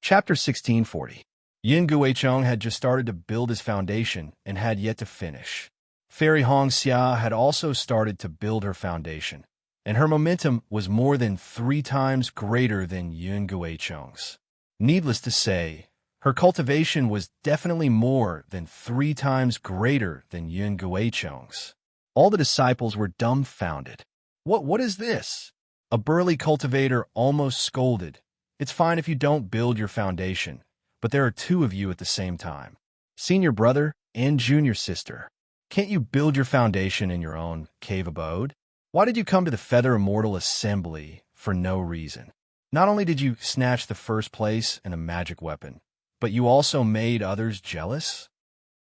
Chapter 1640. Yin Guicheng had just started to build his foundation and had yet to finish. Fairy Hong Xia had also started to build her foundation, and her momentum was more than 3 times greater than Yin Guicheng's. Needless to say, her cultivation was definitely more than 3 times greater than Yin Guicheng's. All the disciples were dumbfounded. What is this? A burly cultivator almost scolded. It's fine if you don't build your foundation, but there are 2 of you at the same time. Senior brother and junior sister. Can't you build your foundation in your own cave abode? Why did you come to the Feather Immortal Assembly for no reason? Not only did you snatch the first place and a magic weapon, but you also made others jealous?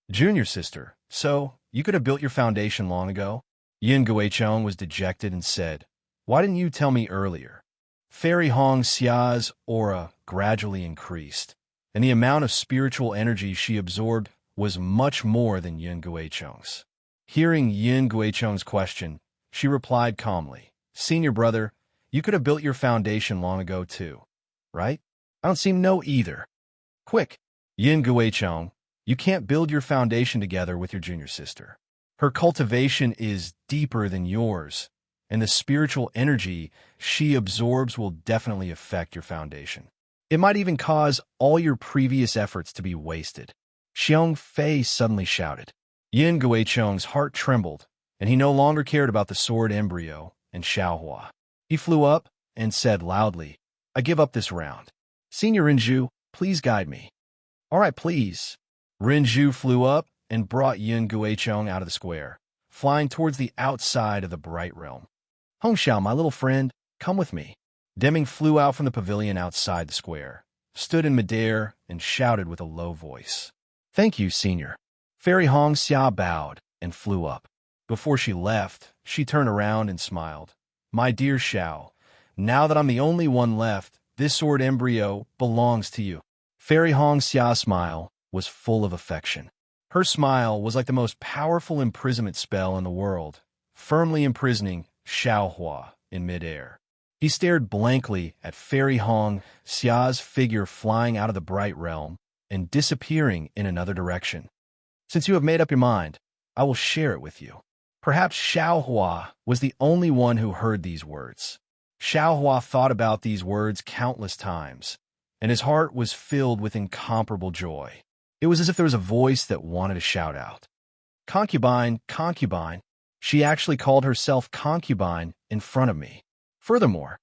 Junior sister, so you could have built your foundation long ago? Yin Guicheng was dejected and said, "Why didn't you tell me earlier?" Fairy Hong Xia's aura gradually increased, and the amount of spiritual energy she absorbed was much more than Yin Guicheng's. Hearing Yin Guicheng's question, she replied calmly, "Senior brother, you could have built your foundation long ago too, right? I don't seem to know either." Quick, Yin Guicheng, you can't build your foundation together with your junior sister. Her cultivation is deeper than yours, and the spiritual energy she absorbs will definitely affect your foundation. It might even cause all your previous efforts to be wasted. Xiong Fei suddenly shouted. Yin Guicheng's heart trembled, and he no longer cared about the sword embryo and Xiaohua. He flew up and said loudly, "I give up this round. Senior Renju, please guide me." "All right, please." Renju flew up and brought Yin Guicheng out of the square, flying towards the outside of the Bright Realm. "Hongxiao, my little friend, come with me." Deming flew out from the pavilion outside the square, stood in midair, and shouted with a low voice, "Thank you, Senior." Fairy Hong Xia bowed and flew up. Before she left, she turned around and smiled. "My dear Xiao, now that I'm the only one left, this sword embryo belongs to you." Fairy Hong Xia's smile was full of affection. Her smile was like the most powerful imprisonment spell in the world, firmly imprisoning Xiaohua in midair. He stared blankly at Fairy Hong Xia's figure flying out of the Bright Realm and disappearing in another direction. "Since you have made up your mind, I will share it with you." Perhaps Xiaohua was the only one who heard these words. Xiaohua thought about these words countless times, and his heart was filled with incomparable joy. It was as if there was a voice that wanted to shout out, "Concubine, concubine." She actually called herself concubine in front of me. Furthermore,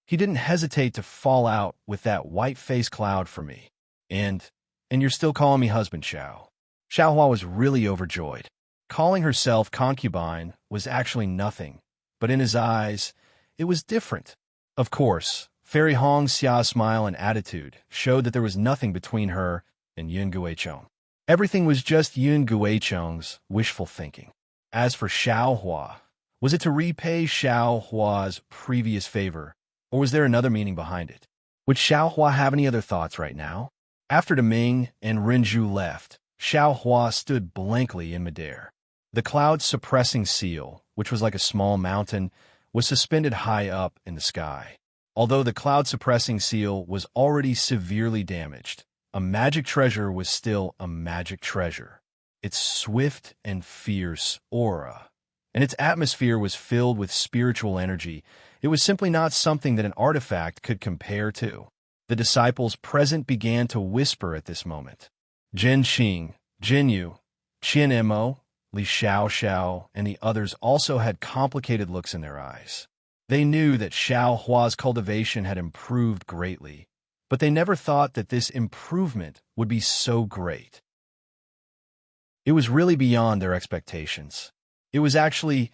he didn't hesitate to fall out with that white-faced cloud for me. And you're still calling me husband, Xiao." Xiaohua was really overjoyed. Calling herself concubine was actually nothing, but in his eyes, it was different. Of course, Fairy Hong Xia's smile and attitude showed that there was nothing between her and Yin Guicheng. Everything was just Yin Guicheng's wishful thinking. As for Xiaohua, was it to repay Xiaohua's previous favor, or was there another meaning behind it? Would Xiaohua have any other thoughts right now? After Deming and Renju left, Xiaohua stood blankly in midair. The cloud-suppressing seal, which was like a small mountain, was suspended high up in the sky. Although the cloud-suppressing seal was already severely damaged, a magic treasure was still a magic treasure. Its swift and fierce aura, and its atmosphere was filled with spiritual energy. It was simply not something that an artifact could compare to. The disciples present began to whisper at this moment. Jin Qing, Jin Yu, Qian Mo, Li Xiao, and the others also had complicated looks in their eyes. They knew that Xiaohua's cultivation had improved greatly, but they never thought that this improvement would be so great. It was really beyond their expectations. It was actually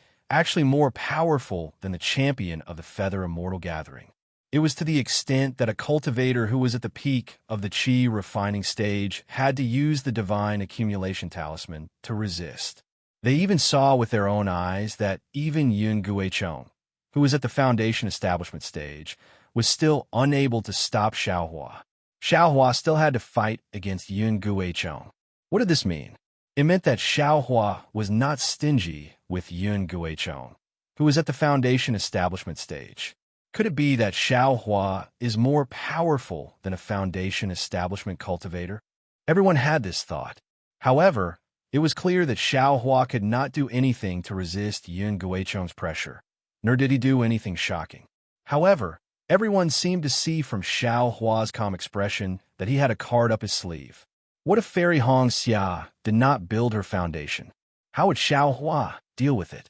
more powerful than the champion of the Feather Immortal Gathering. It was to the extent that a cultivator who was at the peak of the Qi refining stage had to use the Divine Accumulation Talisman to resist. They even saw with their own eyes that even Yin Guicheng, who was at the Foundation Establishment stage, was still unable to stop Xiaohua. Xiaohua still had to fight against Yin Guicheng. What did this mean? It meant that Xiaohua was not stingy with Yin Guicheng, who was at the Foundation Establishment stage. Could it be that Xiao Hua is more powerful than a foundation establishment cultivator? Everyone had this thought. However, it was clear that Xiao Hua could not do anything to resist Yun Guicheng's pressure, nor did he do anything shocking. However, everyone seemed to see from Xiao Hua's calm expression that he had a card up his sleeve. What if Fairy Hong Xia did not build her foundation? How would Xiao Hua deal with it?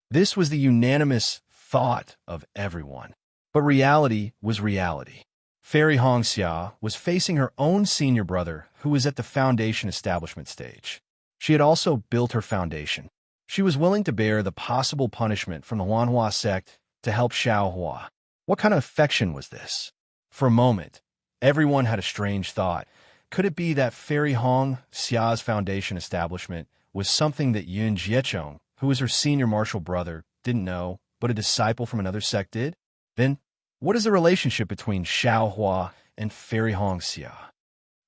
This was the unanimous thought of everyone. But reality was reality. Fairy Hong Xia was facing her own senior brother, who was at the foundation establishment stage. She had also built her foundation. She was willing to bear the possible punishment from the Huanhua sect to help Xiao Hua. What kind of affection was this? For a moment, everyone had a strange thought. Could it be that Fairy Hong Xia's foundation establishment was something that Yun Jiecheng, who was her senior martial brother, didn't know, but a disciple from another sect did? Then, what is the relationship between Xiao Hua and Fairy Hong Xia?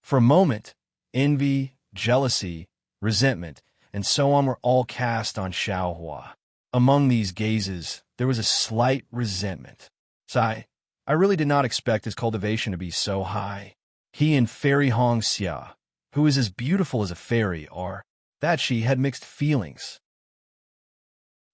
For a moment, envy, jealousy, resentment, and so on were all cast on Xiao Hua. Among these gazes, there was a slight resentment. I really did not expect his cultivation to be so high. He and Fairy Hong Xia, who is as beautiful as a fairy, are that she had mixed feelings.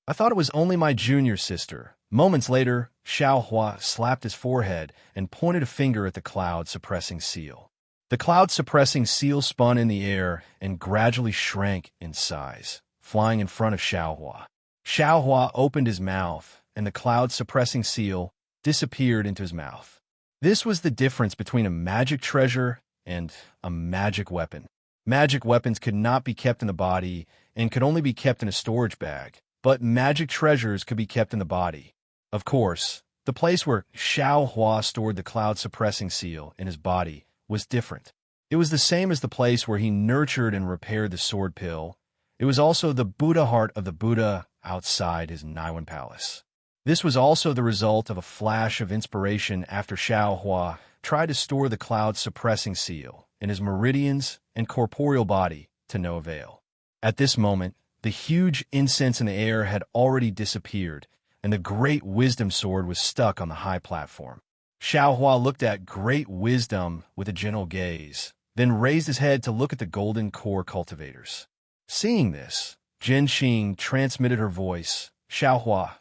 I thought it was only my junior sister. Moments later, Xiao Hua slapped his forehead and pointed a finger at the cloud-suppressing seal. The cloud-suppressing seal spun in the air and gradually shrank in size, flying in front of Xiao Hua. Xiao Hua opened his mouth, and the cloud-suppressing seal disappeared into his mouth. This was the difference between a magic treasure and a magic weapon. Magic weapons could not be kept in the body and could only be kept in a storage bag, but magic treasures could be kept in the body. Of course, the place where Xiao Hua stored the cloud-suppressing seal in his body was different. It was the same as the place where he nurtured and repaired the sword pill. It was also the Buddha heart of the Buddha outside his Naiwan palace. This was also the result of a flash of inspiration after Xiao Hua tried to store the cloud-suppressing seal in his meridians and corporeal body to no avail. At this moment, the huge incense in the air had already disappeared, and the Great Wisdom Sword was stuck on the high platform. Xiao Hua looked at Great Wisdom with a gentle gaze, then raised his head to look at the golden core cultivators. Seeing this, Jin Xing transmitted her voice, "Xiao Hua,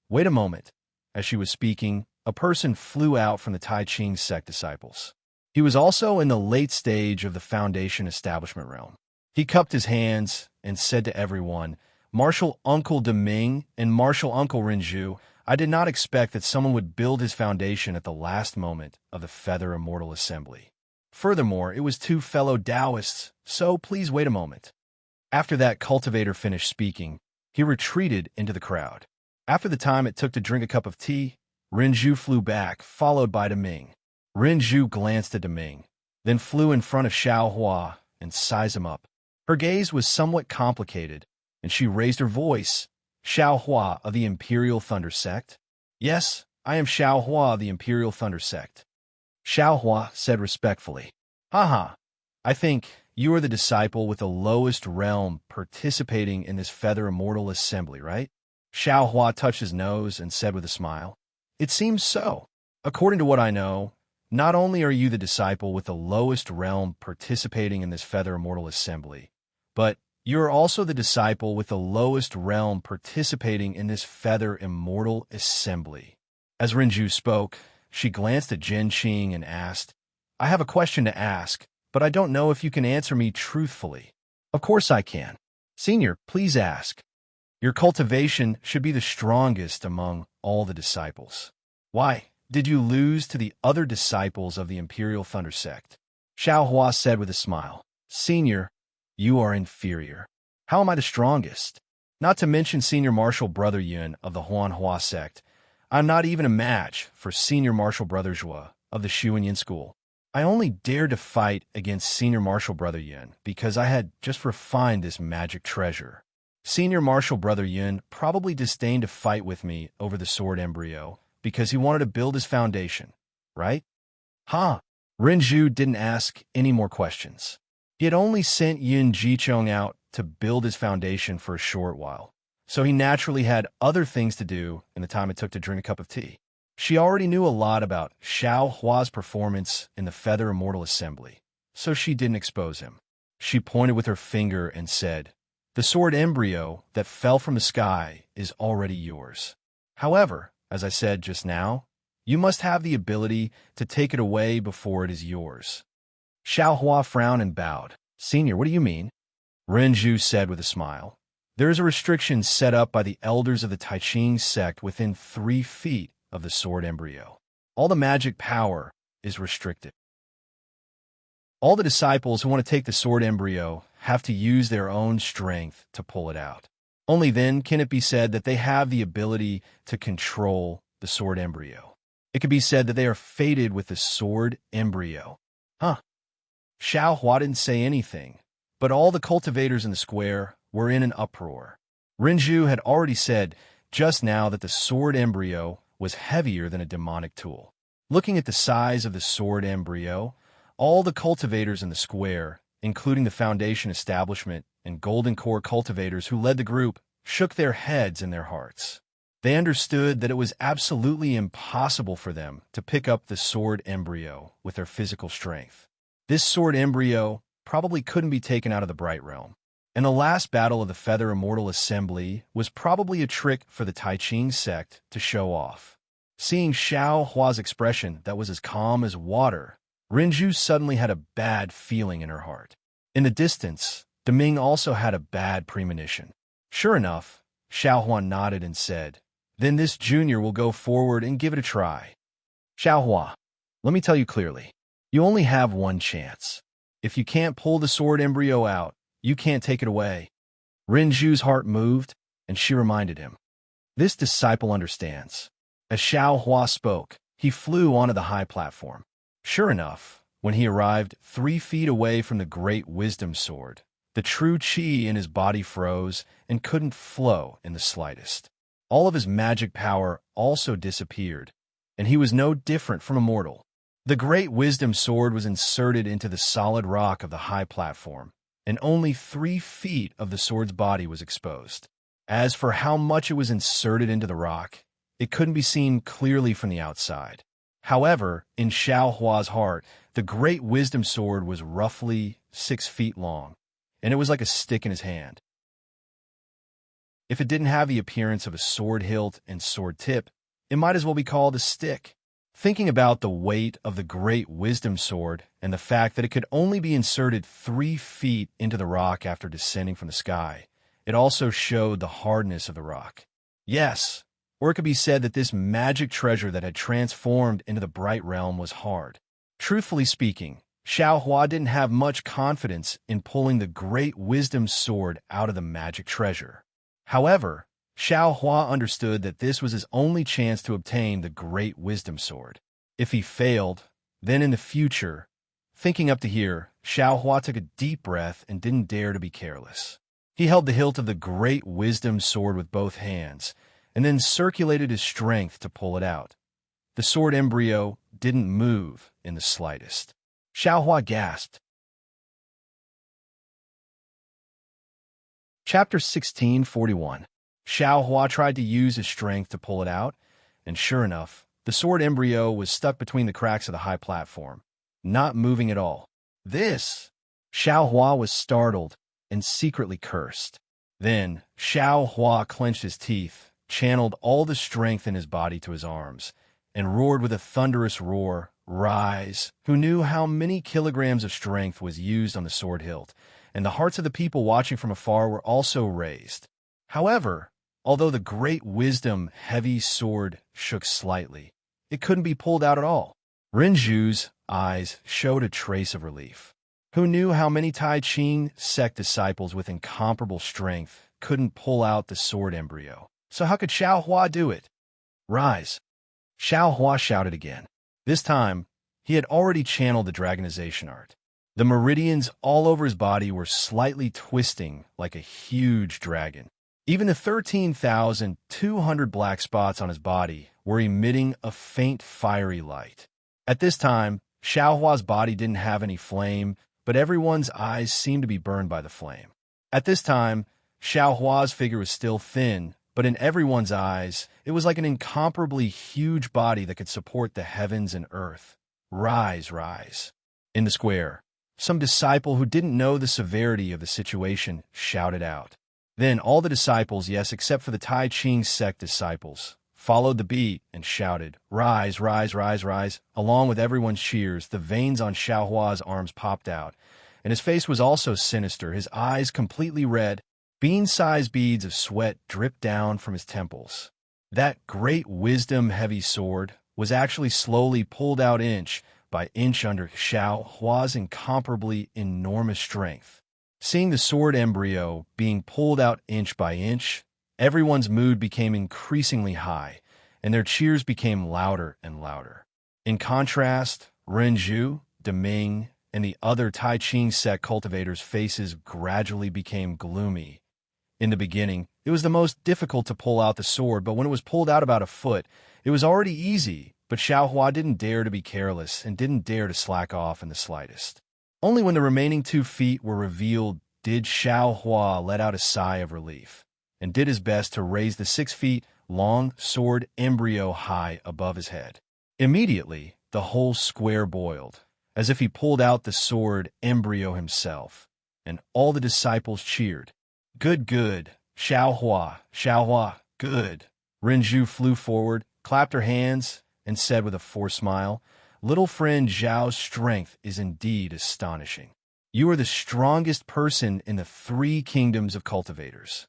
wait a moment." As she was speaking, a person flew out from the Tai Ching sect disciples. He was also in the late stage of the foundation establishment realm. He cupped his hands and said to everyone, "Martial Uncle Deming and Martial Uncle Renju, I did not expect that someone would build his foundation at the last moment of the Feather Immortal Assembly. Furthermore, it was two fellow Taoists, so please wait a moment." After that cultivator finished speaking, he retreated into the crowd. After the time it took to drink a cup of tea, Renju flew back, followed by Deming. Renju glanced at Deming, then flew in front of Xiao Hua and sized him up. Her gaze was somewhat complicated, and she raised her voice. "Xiao Hua of the Imperial Thunder Sect?" "Yes, I am Xiao Hua of the Imperial Thunder Sect." Xiao Hua said respectfully, "Haha, I think you are the disciple with the lowest realm participating in this Feather Immortal Assembly, right?" Xiao Hua touched his nose and said with a smile, "It seems so. According to what I know, not only are you the disciple with the lowest realm participating in this Feather Immortal Assembly, but you are also the disciple with the lowest realm participating in this Feather Immortal Assembly." As Renju spoke, she glanced at Jin Qing and asked, "I have a question to ask, but I don't know if you can answer me truthfully." "Of course I can. Senior, please ask." "Your cultivation should be the strongest among all the disciples. Why did you lose to the other disciples of the Imperial Thunder Sect?" Xiao Hua said with a smile, "Senior, you are inferior. How am I the strongest? Not to mention Senior Martial Brother Yun of the Huanhua sect. I'm not even a match for Senior Martial Brother Zhua of the Xuanyin School. I only dared to fight against Senior Martial Brother Yun because I had just refined this magic treasure. Senior Martial Brother Yun probably disdained to fight with me over the sword embryo because he wanted to build his foundation, right?" "Huh." Renju didn't ask any more questions. He had only sent Yun Jicheng out to build his foundation for a short while, so he naturally had other things to do in the time it took to drink a cup of tea. She already knew a lot about Xiao Hua's performance in the Feather Immortal Assembly, so she didn't expose him. She pointed with her finger and said, "The sword embryo that fell from the sky is already yours. However, as I said just now, you must have the ability to take it away before it is yours." Xiao Hua frowned and bowed. "Senior, what do you mean?" Renju said with a smile. "There is a restriction set up by the elders of the Taiching sect within 3 feet of the sword embryo. All the magic power is restricted. All the disciples who want to take the sword embryo have to use their own strength to pull it out. Only then can it be said that they have the ability to control the sword embryo. It could be said that they are fated with the sword embryo." Huh. Xiao Hua didn't say anything, but all the cultivators in the square were in an uproar. Renju had already said just now that the sword embryo was heavier than a demonic tool. Looking at the size of the sword embryo, all the cultivators in the square, including the Foundation establishment and Golden Core cultivators who led the group, shook their heads in their hearts. They understood that it was absolutely impossible for them to pick up the sword embryo with their physical strength. This sword embryo probably couldn't be taken out of the Bright Realm. And the last battle of the Feather Immortal Assembly was probably a trick for the Taiching sect to show off. Seeing Xiao Hua's expression that was as calm as water, Renju suddenly had a bad feeling in her heart. In the distance, Deming also had a bad premonition. Sure enough, Xiao Hua nodded and said, "Then this junior will go forward and give it a try." "Xiao Hua, let me tell you clearly. You only have one chance. If you can't pull the sword embryo out, you can't take it away." Renju's heart moved, and she reminded him. This disciple understands. As Xiao Hua spoke, he flew onto the high platform. Sure enough, when he arrived 3 feet away from the great wisdom sword, the true qi in his body froze and couldn't flow in the slightest. All of his magic power also disappeared, and he was no different from a mortal. The great wisdom sword was inserted into the solid rock of the high platform, and only 3 feet of the sword's body was exposed. As for how much it was inserted into the rock, it couldn't be seen clearly from the outside. However, in Xiao Hua's heart, the great wisdom sword was roughly 6 feet long, and it was like a stick in his hand. If it didn't have the appearance of a sword hilt and sword tip, it might as well be called a stick. Thinking about the weight of the great wisdom sword and the fact that it could only be inserted 3 feet into the rock after descending from the sky, it also showed the hardness of the rock. Yes, or it could be said that this magic treasure that had transformed into the Bright Realm was hard. Truthfully speaking, Xiao Hua didn't have much confidence in pulling the great wisdom sword out of the magic treasure. However, Xiao Hua understood that this was his only chance to obtain the great wisdom sword. If he failed, then in the future, thinking up to here, Xiao Hua took a deep breath and didn't dare to be careless. He held the hilt of the great wisdom sword with both hands, and then circulated his strength to pull it out. The sword embryo didn't move in the slightest. Xiao Hua gasped. Chapter 1641. Xiao Hua tried to use his strength to pull it out, and sure enough, the sword embryo was stuck between the cracks of the high platform, not moving at all. This! Xiao Hua was startled and secretly cursed. Then, Xiao Hua clenched his teeth, channeled all the strength in his body to his arms, and roared with a thunderous roar, "Rise!" Who knew how many kilograms of strength was used on the sword hilt, and the hearts of the people watching from afar were also raised. However, although the great wisdom heavy sword shook slightly, it couldn't be pulled out at all. Renju's eyes showed a trace of relief. Who knew how many Taiching sect disciples with incomparable strength couldn't pull out the sword embryo? So how could Xiao Hua do it? "Rise!" Xiao Hua shouted again. This time, he had already channeled the dragonization art. The meridians all over his body were slightly twisting like a huge dragon. Even the 13,200 black spots on his body were emitting a faint fiery light. At this time, Xiao Hua's body didn't have any flame, but everyone's eyes seemed to be burned by the flame. At this time, Xiao Hua's figure was still thin, but in everyone's eyes, it was like an incomparably huge body that could support the heavens and earth. Rise, rise. In the square, some disciple who didn't know the severity of the situation shouted out. Then all the disciples, yes, except for the Tai Ching sect disciples, followed the beat and shouted, "Rise, rise, rise, rise." Along with everyone's cheers, the veins on Xiaohua's arms popped out, and his face was also sinister, his eyes completely red. Bean-sized beads of sweat dripped down from his temples. That great wisdom-heavy sword was actually slowly pulled out inch by inch under Xiaohua's incomparably enormous strength. Seeing the sword embryo being pulled out inch by inch, everyone's mood became increasingly high, and their cheers became louder and louder. In contrast, Renju, Deming, and the other Tai Ching sect cultivators' faces gradually became gloomy. In the beginning, it was the most difficult to pull out the sword, but when it was pulled out about a foot, it was already easy. But Xiaohua didn't dare to be careless and didn't dare to slack off in the slightest. Only when the remaining 2 feet were revealed did Xiaohua let out a sigh of relief, and did his best to raise the 6 feet long sword embryo high above his head. Immediately, the whole square boiled, as if he pulled out the sword embryo himself, and all the disciples cheered. "Good, good, Xiaohua, Xiaohua, good." Renju flew forward, clapped her hands, and said with a forced smile, "Little friend Zhao's strength is indeed astonishing. You are the strongest person in the 3 kingdoms of cultivators."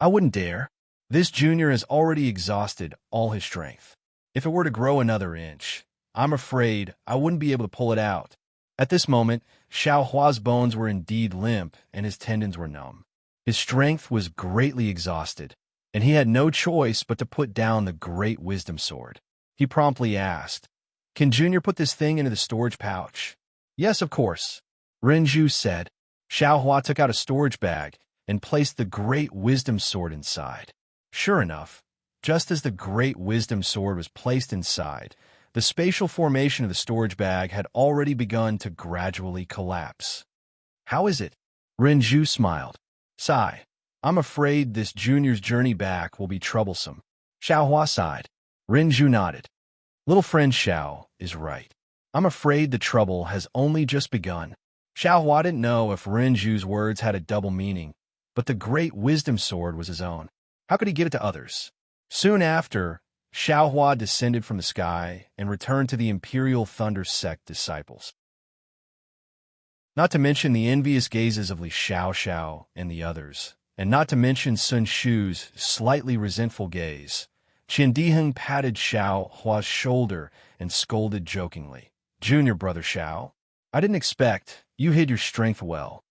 "I wouldn't dare. This junior has already exhausted all his strength. If it were to grow another inch, I'm afraid I wouldn't be able to pull it out." At this moment, Xiaohua's bones were indeed limp and his tendons were numb. His strength was greatly exhausted, and he had no choice but to put down the great wisdom sword. He promptly asked, "Can Junior put this thing into the storage pouch?" "Yes, of course," Renju said. Xiaohua took out a storage bag and placed the great wisdom sword inside. Sure enough, just as the great wisdom sword was placed inside, the spatial formation of the storage bag had already begun to gradually collapse. "How is it?" Renju smiled. "Sigh. I'm afraid this junior's journey back will be troublesome." Xiaohua sighed. Renju nodded. "Little friend Xiao is right. I'm afraid the trouble has only just begun." Xiaohua didn't know if Renju's words had a double meaning, but the great wisdom sword was his own. How could he give it to others? Soon after, Xiaohua descended from the sky and returned to the Imperial Thunder Sect disciples. Not to mention the envious gazes of Li Xiaoxiao and the others, and not to mention Sun Shu's slightly resentful gaze, Qian Diheng patted Xiaohua's shoulder and scolded jokingly, "Junior brother Xiao, I didn't expect you hid your strength well."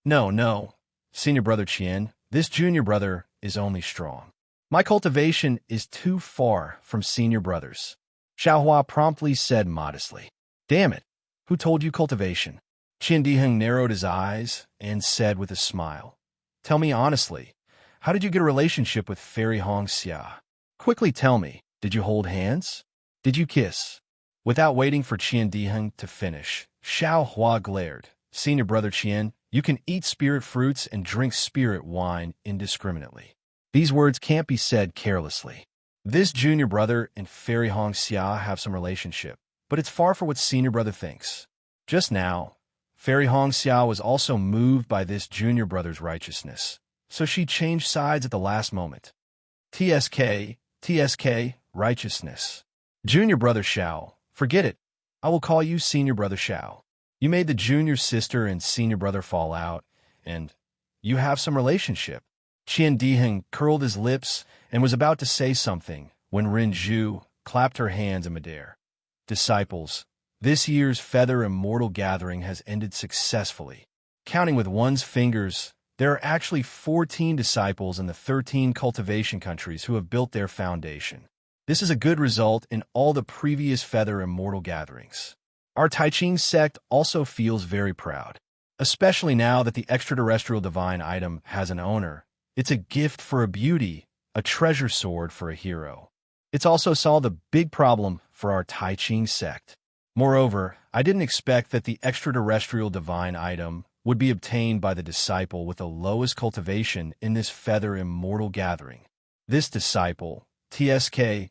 No, no, senior brother Qian, this junior brother is only strong. My cultivation is too far from senior brothers." Xiaohua promptly said modestly. "Damn it, who told you cultivation?" Qian Diheng narrowed his eyes and said with a smile, "Tell me honestly, how did you get a relationship with Fairy Hong Xia? Quickly tell me, did you hold hands? Did you kiss?" Without waiting for Qian Diheng to finish, Xiaohua glared. "Senior brother Qian, you can eat spirit fruits and drink spirit wine indiscriminately. These words can't be said carelessly. This junior brother and Fairy Hong Xia have some relationship, but it's far from what senior brother thinks." Just now, Fairy Hong Xia was also moved by this junior brother's righteousness, so she changed sides at the last moment. TSK, righteousness. Junior brother Xiao, forget it. I will call you senior brother Xiao. You made the junior sister and senior brother fall out, and you have some relationship. Qian Diheng curled his lips and was about to say something when Renju clapped her hands in midair. "Disciples, this year's Feather Immortal Gathering has ended successfully. Counting with one's fingers, there are actually 14 disciples in the 13 cultivation countries who have built their foundation. This is a good result in all the previous Feather Immortal Gatherings. Our Tai Ching sect also feels very proud, especially now that the extraterrestrial divine item has an owner. It's a gift for a beauty, a treasure sword for a hero. It's also solved a big problem for our Tai Ching sect. Moreover, I didn't expect that the extraterrestrial divine item would be obtained by the disciple with the lowest cultivation in this Feather Immortal Gathering. This disciple, TSK,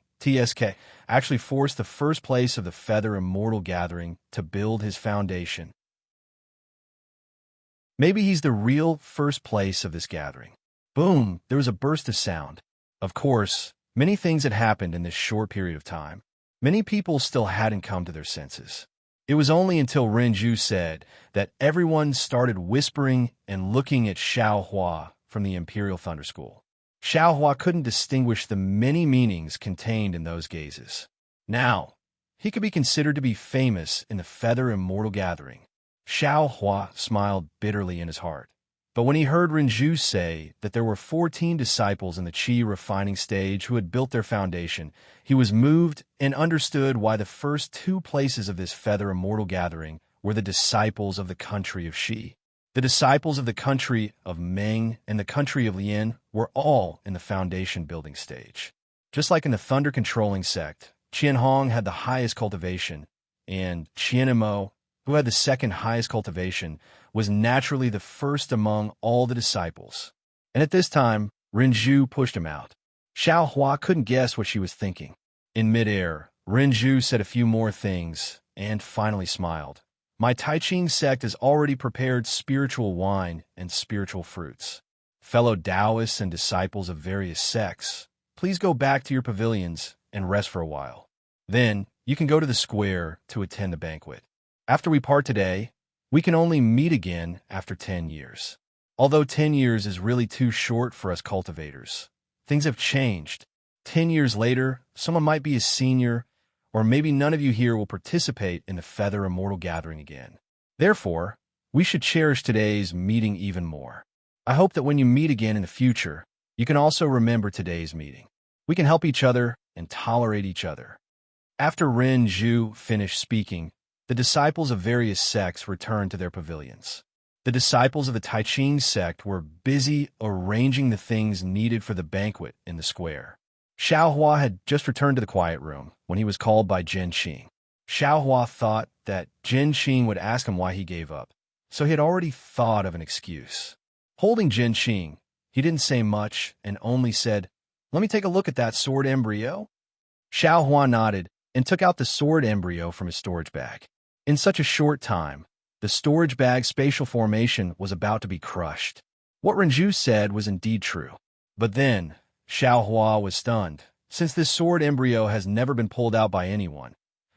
actually forced the first place of the Feather Immortal Gathering to build his foundation. Maybe he's the real first place of this gathering. Boom, there was a burst of sound. Of course, many things had happened in this short period of time. Many people still hadn't come to their senses. It was only until Rendezvous said that everyone started whispering and looking at Xiao Hua from the Imperial Thunder School. Xiao Hua couldn't distinguish the many meanings contained in those gazes. Now, he could be considered to be famous in the Feather Immortal Gathering. Xiao Hua smiled bitterly in his heart. But when he heard Rendezvous say that there were 14 disciples in the Qi refining stage who had built their foundation, he was moved and understood why the first two places of this Feather Immortal Gathering were the disciples of the country of Qi. The disciples of the country of Meng and the country of Lian were all in the foundation building stage. Just like in the thunder controlling sect, Qianhong had the highest cultivation, and Qianmo, who had the second highest cultivation, was naturally the first among all the disciples. And at this time, Rendezvous pushed him out. Xiao Hua couldn't guess what she was thinking. In midair, Rendezvous said a few more things and finally smiled. My Tai Ching sect has already prepared spiritual wine and spiritual fruits. Fellow Taoists and disciples of various sects, please go back to your pavilions and rest for a while. Then, you can go to the square to attend the banquet. After we part today, we can only meet again after 10 years. Although 10 years is really too short for us cultivators, things have changed. 10 years later, someone might be a senior, or maybe none of you here will participate in the Feather Immortal Gathering again. Therefore, we should cherish today's meeting even more. I hope that when you meet again in the future, you can also remember today's meeting. We can help each other and tolerate each other. After Rendezvous finished speaking, the disciples of various sects returned to their pavilions. The disciples of the Tai Ching sect were busy arranging the things needed for the banquet in the square. Xiao Hua had just returned to the quiet room when he was called by Zhen Qing. Xiao Hua thought that Zhen Qing would ask him why he gave up, so he had already thought of an excuse. Holding Zhen Qing, he didn't say much and only said, "Let me take a look at that sword embryo." Xiao Hua nodded and took out the sword embryo from his storage bag. In such a short time, the storage bag's spatial formation was about to be crushed. What Rendezvous said was indeed true. But then, Xiao Hua was stunned. Since this sword embryo has never been pulled out by anyone,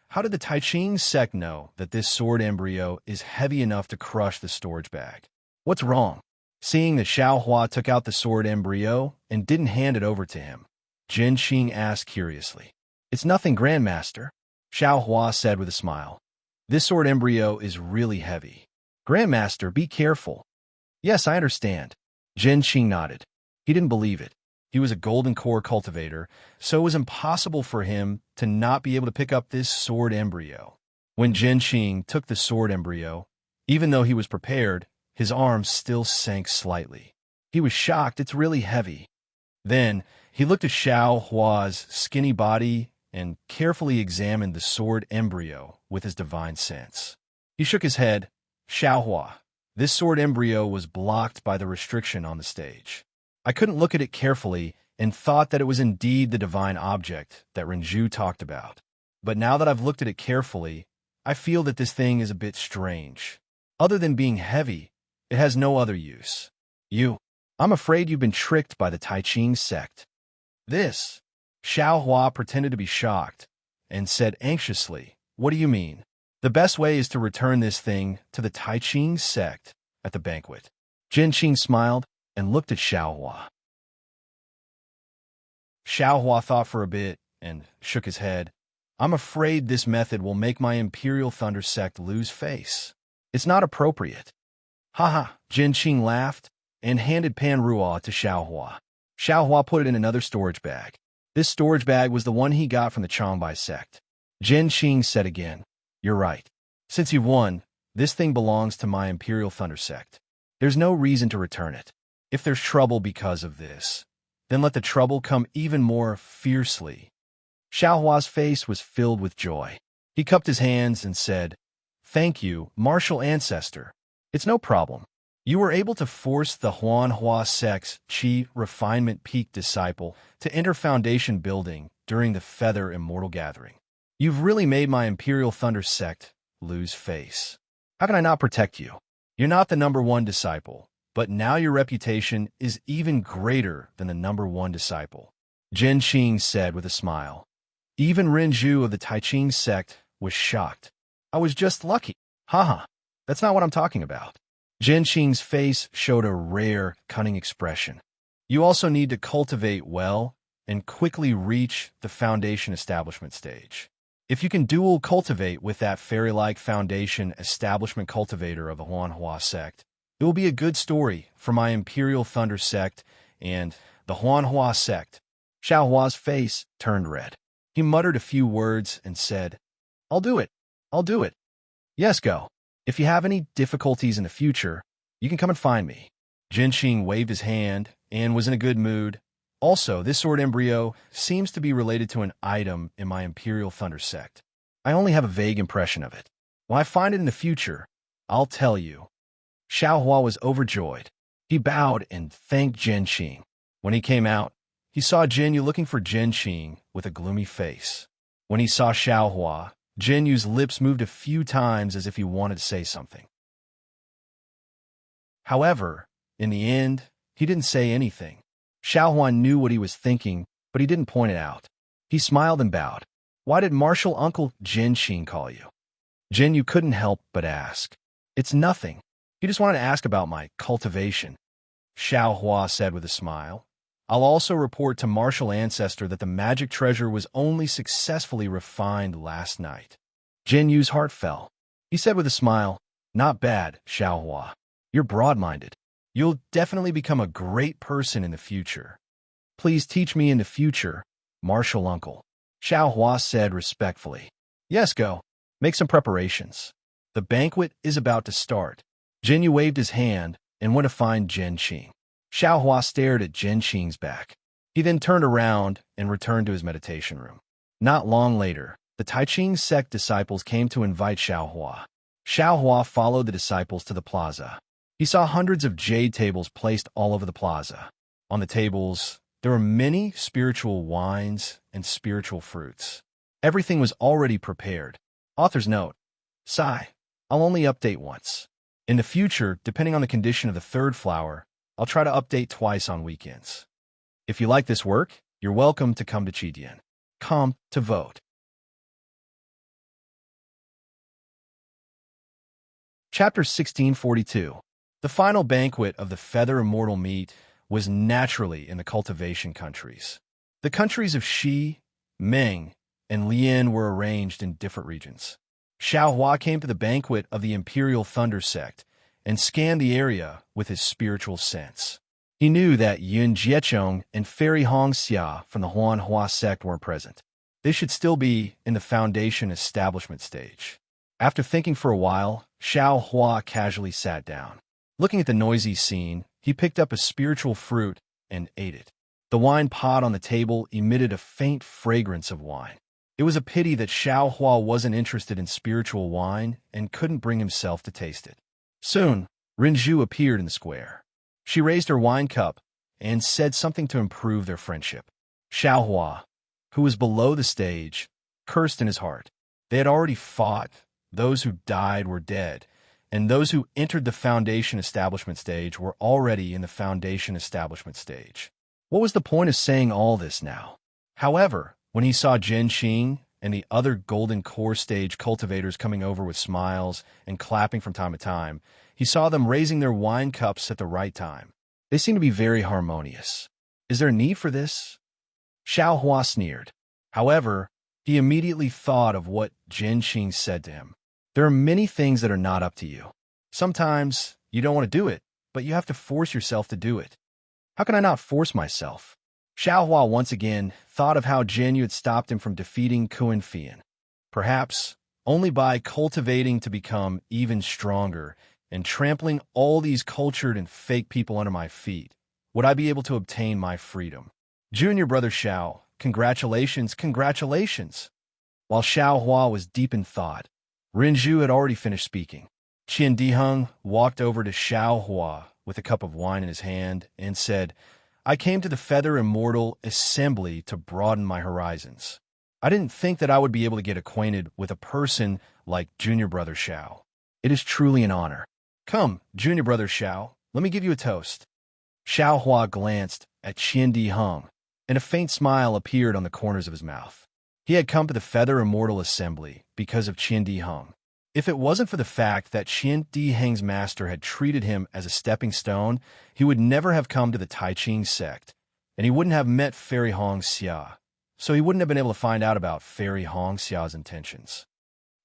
how did the Tai Ching sect know that this sword embryo is heavy enough to crush the storage bag? What's wrong? Seeing that Xiao Hua took out the sword embryo and didn't hand it over to him, Zhen Qing asked curiously. "It's nothing, Grandmaster," Xiao Hua said with a smile. "This sword embryo is really heavy. Grandmaster, be careful." "Yes, I understand." Zhen Qing nodded. He didn't believe it. He was a golden core cultivator, so it was impossible for him to not be able to pick up this sword embryo. When Zhen Qing took the sword embryo, even though he was prepared, his arms still sank slightly. He was shocked. It's really heavy. Then, he looked at Xiao Hua's skinny body and carefully examined the sword embryo with his divine sense. He shook his head. "Xiao Hua, this sword embryo was blocked by the restriction on the stage. I couldn't look at it carefully and thought that it was indeed the divine object that Rendezvous talked about. But now that I've looked at it carefully, I feel that this thing is a bit strange. Other than being heavy, it has no other use. I'm afraid you've been tricked by the Tai Ching sect." This, Xiao Hua pretended to be shocked and said anxiously, "What do you mean?" "The best way is to return this thing to the Tai Ching sect at the banquet." Zhen Qing smiled and looked at Xiao Hua. Xiao Hua thought for a bit and shook his head. "I'm afraid this method will make my Imperial Thunder sect lose face. It's not appropriate." "Haha," Zhen Qing laughed and handed Pan Ruo to Xiao Hua. Xiao Hua put it in another storage bag. This storage bag was the one he got from the Changbai sect. Zhen Qing said again, "You're right. Since you've won, this thing belongs to my Imperial Thunder sect. There's no reason to return it. If there's trouble because of this, then let the trouble come even more fiercely." Xiao Hua's face was filled with joy. He cupped his hands and said, "Thank you, martial ancestor. It's no problem. You were able to force the Huanhua sect's Qi Refinement Peak disciple to enter Foundation building during the Feather Immortal Gathering. You've really made my Imperial Thunder sect lose face. How can I not protect you? You're not the #1 disciple, but now your reputation is even greater than the #1 disciple, Jin Qing said with a smile. Even Renju of the Taiqing sect was shocked. I was just lucky. Haha, that's not what I'm talking about. Jin Qing's face showed a rare, cunning expression. You also need to cultivate well and quickly reach the Foundation Establishment stage. If you can dual cultivate with that fairy-like Foundation Establishment cultivator of the Huanhua sect, it will be a good story for my Imperial Thunder sect and the Huanhua sect. Xiaohua's face turned red. He muttered a few words and said, I'll do it. I'll do it. Yes, go. If you have any difficulties in the future, you can come and find me. Jin Qing waved his hand and was in a good mood. Also, this sword embryo seems to be related to an item in my Imperial Thunder sect. I only have a vague impression of it. When I find it in the future, I'll tell you. Xiaohua was overjoyed. He bowed and thanked Jin Qing. When he came out, he saw Jinyu looking for Jin Qing with a gloomy face. When he saw Xiaohua, Jinyu's lips moved a few times as if he wanted to say something. However, in the end, he didn't say anything. Xiaohua knew what he was thinking, but he didn't point it out. He smiled and bowed. Why did Martial Uncle Jin Qing call you? Jinyu couldn't help but ask. It's nothing. He just wanted to ask about my cultivation. Xiaohua said with a smile. I'll also report to Martial Ancestor that the magic treasure was only successfully refined last night. Jinyu's heart fell. He said with a smile, Not bad, Xiaohua. You're broad-minded. You'll definitely become a great person in the future. Please teach me in the future, Martial Uncle. Xiaohua said respectfully. Yes, go. Make some preparations. The banquet is about to start. Jinyu waved his hand and went to find Jin Qing. Xiaohua stared at Jin Qing's back. He then turned around and returned to his meditation room. Not long later, the Taiqing sect disciples came to invite Xiaohua. Xiaohua followed the disciples to the plaza. He saw hundreds of jade tables placed all over the plaza. On the tables, there were many spiritual wines and spiritual fruits. Everything was already prepared. Author's note, Sigh, I'll only update once. In the future, depending on the condition of the third flower, I'll try to update twice on weekends. If you like this work, you're welcome to come to Chidian. Come to vote. Chapter 1642. The final banquet of the Feather Immortal Meat was naturally in the cultivation countries. The countries of Shi, Ming, and Lian were arranged in different regions. Xiaohua came to the banquet of the Imperial Thunder sect and scanned the area with his spiritual sense. He knew that Yun Jiechong and Fairy Hong Xia from the Huanhua sect weren't present. They should still be in the Foundation Establishment stage. After thinking for a while, Xiaohua casually sat down. Looking at the noisy scene, he picked up a spiritual fruit and ate it. The wine pot on the table emitted a faint fragrance of wine. It was a pity that Xiaohua wasn't interested in spiritual wine and couldn't bring himself to taste it. Soon, Renju appeared in the square. She raised her wine cup and said something to improve their friendship. Xiaohua, who was below the stage, cursed in his heart. They had already fought. Those who died were dead, and those who entered the Foundation Establishment stage were already in the Foundation Establishment stage. What was the point of saying all this now? However, when he saw Jin Qing and the other Golden Core stage cultivators coming over with smiles and clapping from time to time, he saw them raising their wine cups at the right time. They seemed to be very harmonious. Is there a need for this? Xiaohua sneered. However, he immediately thought of what Jin Qing said to him. There are many things that are not up to you. Sometimes you don't want to do it, but you have to force yourself to do it. How can I not force myself? Xiaohua once again thought of how Jinyu had stopped him from defeating Kuan Fian. Perhaps only by cultivating to become even stronger and trampling all these cultured and fake people under my feet would I be able to obtain my freedom. Junior brother Xiao, congratulations, congratulations. While Xiaohua was deep in thought, Renju had already finished speaking. Qian Diheng walked over to Xiao Hua with a cup of wine in his hand and said, I came to the Feather Immortal Assembly to broaden my horizons. I didn't think that I would be able to get acquainted with a person like Junior Brother Xiao. It is truly an honor. Come, Junior Brother Xiao, let me give you a toast. Xiao Hua glanced at Qian Diheng, and a faint smile appeared on the corners of his mouth. He had come to the Feather Immortal Assembly because of Qian Diheng. If it wasn't for the fact that Qian Diheng's master had treated him as a stepping stone, he would never have come to the Tai Ching sect, and he wouldn't have met Fairy Hong Xia, so he wouldn't have been able to find out about Fairy Hong Xia's intentions.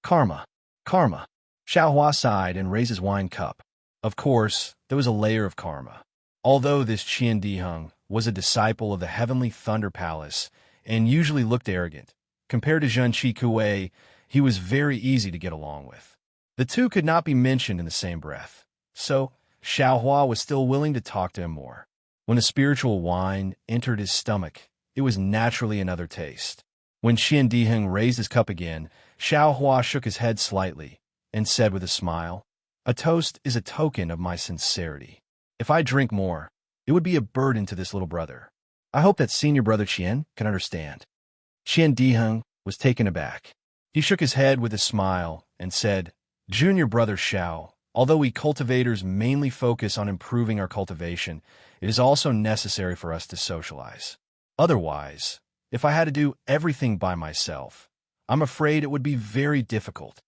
Karma. Karma. Xiao Hua sighed and raised his wine cup. Of course, there was a layer of karma. Although this Qian Diheng was a disciple of the Heavenly Thunder Palace and usually looked arrogant, compared to Zhen Qikue, he was very easy to get along with. The two could not be mentioned in the same breath, so Xiao Hua was still willing to talk to him more. When the spiritual wine entered his stomach, it was naturally another taste. When Qian Diheng raised his cup again, Xiao Hua shook his head slightly and said with a smile, A toast is a token of my sincerity. If I drink more, it would be a burden to this little brother. I hope that Senior Brother Qian can understand. Qian Diheng was taken aback. He shook his head with a smile and said, Junior Brother Xiao, although we cultivators mainly focus on improving our cultivation, it is also necessary for us to socialize. Otherwise, if I had to do everything by myself, I'm afraid it would be very difficult.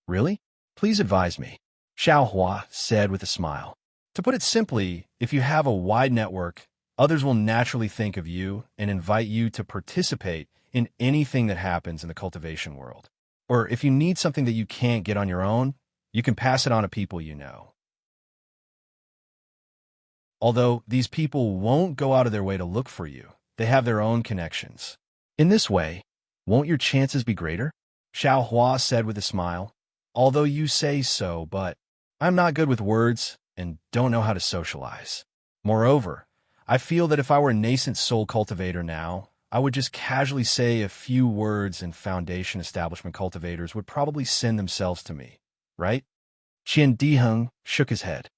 Really? Please advise me, Xiao Hua said with a smile. To put it simply, if you have a wide network, others will naturally think of you and invite you to participate in anything that happens in the cultivation world. Or if you need something that you can't get on your own, you can pass it on to people you know. Although these people won't go out of their way to look for you, they have their own connections. In this way, won't your chances be greater? Xiao Hua said with a smile. Although you say so, but I'm not good with words and don't know how to socialize. Moreover, I feel that if I were a nascent soul cultivator now, I would just casually say a few words and foundation establishment cultivators would probably send themselves to me, right? Qian Diheng shook his head.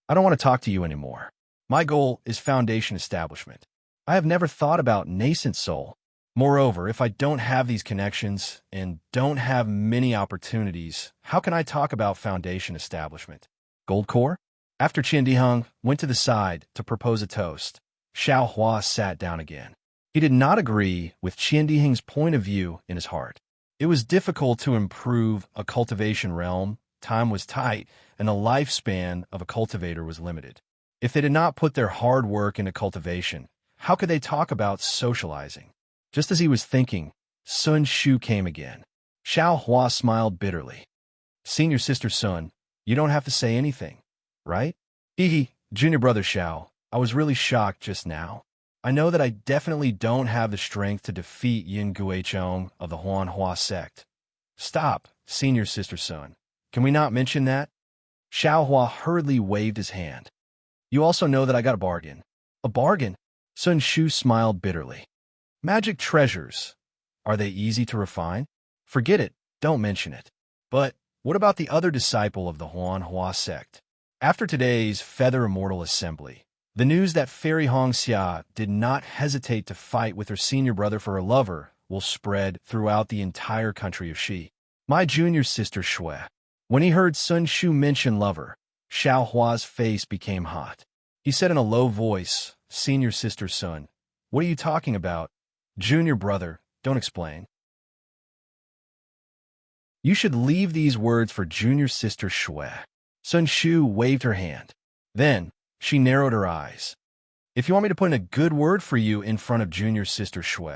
I don't want to talk to you anymore. My goal is foundation establishment. I have never thought about nascent soul. Moreover, if I don't have these connections and don't have many opportunities, how can I talk about foundation establishment? Gold core? After Qian Diheng went to the side to propose a toast, Xiao Hua sat down again. He did not agree with Qian Diheng's point of view in his heart. It was difficult to improve a cultivation realm, time was tight, and the lifespan of a cultivator was limited. If they did not put their hard work into cultivation, how could they talk about socializing? Just as he was thinking, Sun Shu came again. Xiao Hua smiled bitterly. Senior Sister Sun, you don't have to say anything, right? Hee, Junior Brother Xiao, I was really shocked just now. I know that I definitely don't have the strength to defeat Yin Guichong of the Huanhua sect. Stop, Senior Sister Sun. Can we not mention that? Xiao Hua hurriedly waved his hand. You also know that I got a bargain. A bargain? Sun Shu smiled bitterly. Magic treasures. Are they easy to refine? Forget it, don't mention it. But what about the other disciple of the Huanhua sect? After today's Feather Immortal Assembly, the news that Fairy Hong Xia did not hesitate to fight with her senior brother for her lover will spread throughout the entire country of Xi. My junior sister Shui. When he heard Sun Shu mention lover, Xiao Hua's face became hot. He said in a low voice, Senior Sister Sun, what are you talking about? Junior brother, don't explain. You should leave these words for Junior Sister Shui. Sun Shu waved her hand. Then, she narrowed her eyes. If you want me to put in a good word for you in front of Junior Sister Shui,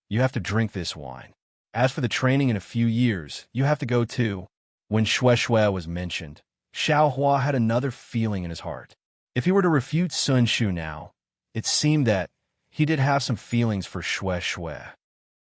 you have to drink this wine. As for the training in a few years, you have to go too. When Shui was mentioned, Xiao Hua had another feeling in his heart. If he were to refute Sun Shu now, it seemed that he did have some feelings for Shui.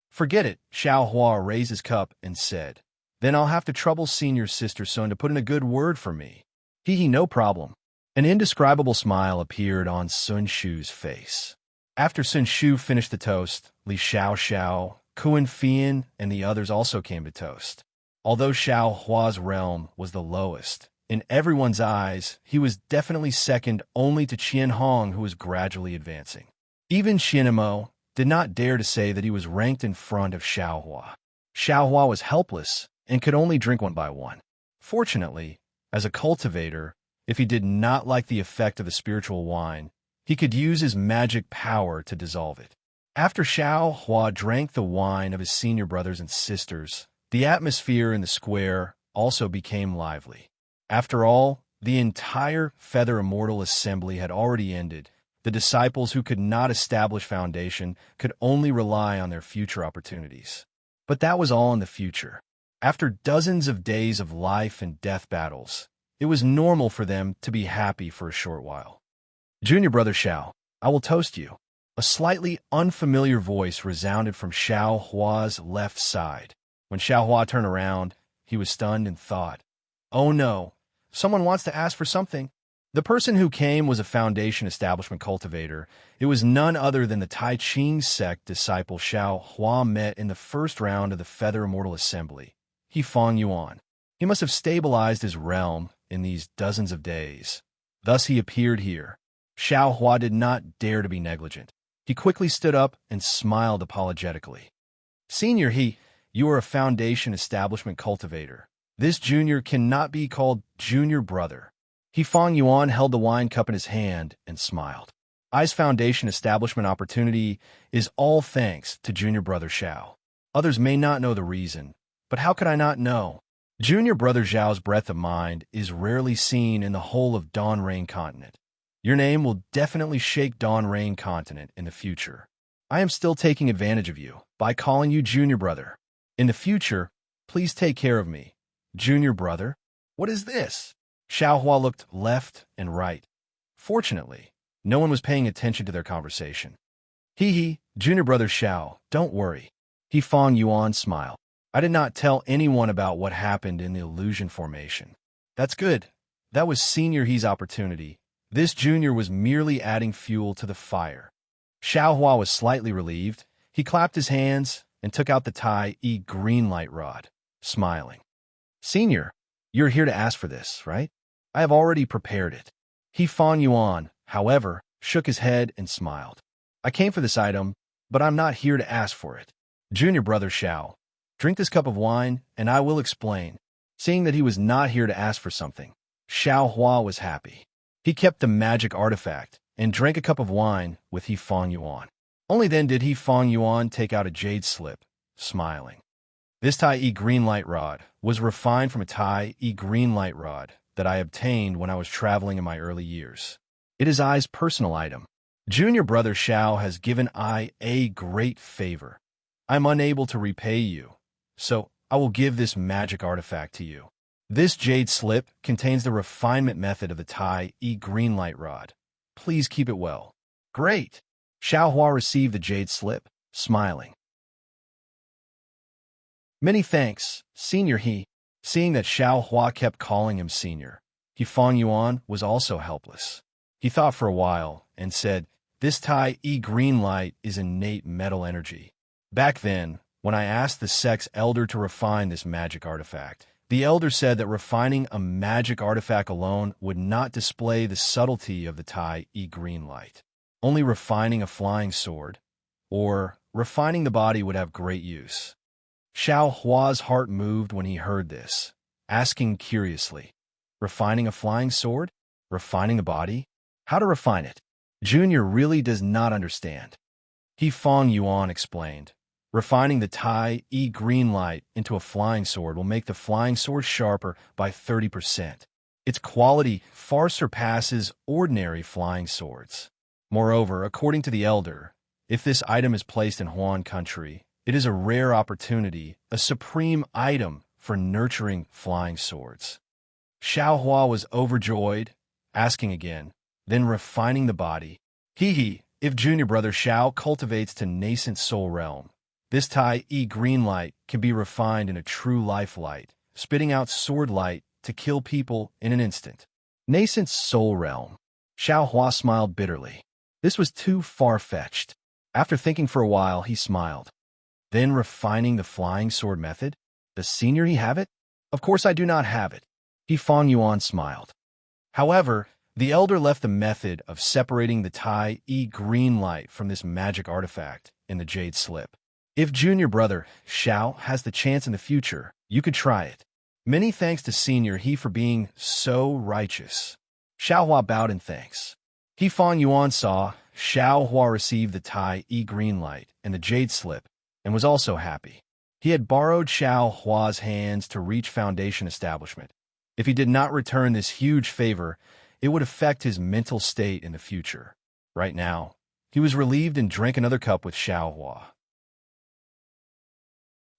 Forget it, Xiao Hua raised his cup and said. Then I'll have to trouble Senior Sister Sun to put in a good word for me. No problem. An indescribable smile appeared on Sun Shu's face. After Sun Shu finished the toast, Li Xiao, Kuan Fian, and the others also came to toast. Although Xiao Hua's realm was the lowest, In everyone's eyes, he was definitely second only to Qian Hong, who was gradually advancing. Even Qianemo did not dare to say that he was ranked in front of Xiaohua. Xiaohua was helpless and could only drink one by one. Fortunately, as a cultivator, if he did not like the effect of the spiritual wine, he could use his magic power to dissolve it. After Xiaohua drank the wine of his senior brothers and sisters, the atmosphere in the square also became lively. After all, the entire Feather Immortal assembly had already ended. The disciples who could not establish foundation could only rely on their future opportunities. But that was all in the future. After dozens of days of life and death battles, it was normal for them to be happy for a short while. Junior brother Xiao, I will toast you. A slightly unfamiliar voice resounded from Xiaohua's left side. When Xiaohua turned around, he was stunned and thought, "Oh no, someone wants to ask for something." The person who came was a foundation establishment cultivator. It was none other than the Tai Ching sect disciple Xiaohua met in the first round of the Feather Immortal Assembly. He Feng Yuan. He must have stabilized his realm in these dozens of days. Thus he appeared here. Xiaohua did not dare to be negligent. He quickly stood up and smiled apologetically. "Senior you are a foundation establishment cultivator. This junior cannot be called junior brother." He Feng Yuan held the wine cup in his hand and smiled. I's foundation establishment opportunity is all thanks to junior brother Xiao. Others may not know the reason, but how could I not know? Junior brother Zhao's breadth of mind is rarely seen in the whole of Dawn Rain Continent. Your name will definitely shake Dawn Rain Continent in the future. I am still taking advantage of you by calling you junior brother. In the future, please take care of me. Junior brother? What is this? Xiaohua looked left and right. Fortunately, no one was paying attention to their conversation. Junior brother Xiao, don't worry. He Feng Yuan smiled. I did not tell anyone about what happened in the illusion formation. That's good. That was Senior He's opportunity. This junior was merely adding fuel to the fire. Xiaohua was slightly relieved. He clapped his hands and took out the Tai green light rod, smiling. Senior, you're here to ask for this, right? I have already prepared it. He Feng Yuan, however, shook his head and smiled. I came for this item, but I'm not here to ask for it. Junior brother Xiao, drink this cup of wine, and I will explain. Seeing that he was not here to ask for something, Xiaohua was happy. He kept the magic artifact and drank a cup of wine with He Feng Yuan. Only then did He Feng Yuan take out a jade slip, smiling. This Tai green light rod was refined from a Tai green light rod that I obtained when I was traveling in my early years. It is I's personal item. Junior brother Xiao has given I a great favor. I'm unable to repay you, so I will give this magic artifact to you. This jade slip contains the refinement method of the Tai green light rod. Please keep it well. Great! Xiaohua received the jade slip, smiling. Many thanks, Senior He. Seeing that Xiaohua kept calling him Senior, He Feng Yuan was also helpless. He thought for a while and said, this Tai green light is innate metal energy. Back then, when I asked the sect's elder to refine this magic artifact, the elder said that refining a magic artifact alone would not display the subtlety of the Tai green light. Only refining a flying sword, or refining the body would have great use. Xiaohua's heart moved when he heard this, asking curiously, refining a flying sword? Refining the body? How to refine it? Junior really does not understand. He Feng Yuan explained, refining the Tai green light into a flying sword will make the flying sword sharper by 30%. Its quality far surpasses ordinary flying swords. Moreover, according to the elder, if this item is placed in Huan country, it is a rare opportunity, a supreme item for nurturing flying swords. Xiaohua was overjoyed, asking again, then refining the body. If junior brother Xiao cultivates to nascent soul realm, this Tai green light can be refined in a true life light, spitting out sword light to kill people in an instant. Nascent soul realm. Xiaohua smiled bitterly. This was too far-fetched. After thinking for a while, he smiled. Then refining the flying sword method? Does Senior He have it? Of course I do not have it. He Fang Yuan smiled. However, the elder left the method of separating the Tai green light from this magic artifact in the jade slip. If junior brother Xiao has the chance in the future, you could try it. Many thanks to senior he for being so righteous. Xiao Hua bowed in thanks. He Fang Yuan saw Xiao Hua receive the Tai green light and the jade slip, and was also happy. He had borrowed Xiao Hua's hands to reach Foundation establishment. If he did not return this huge favor, it would affect his mental state in the future. Right now, he was relieved and drank another cup with Xiao Hua.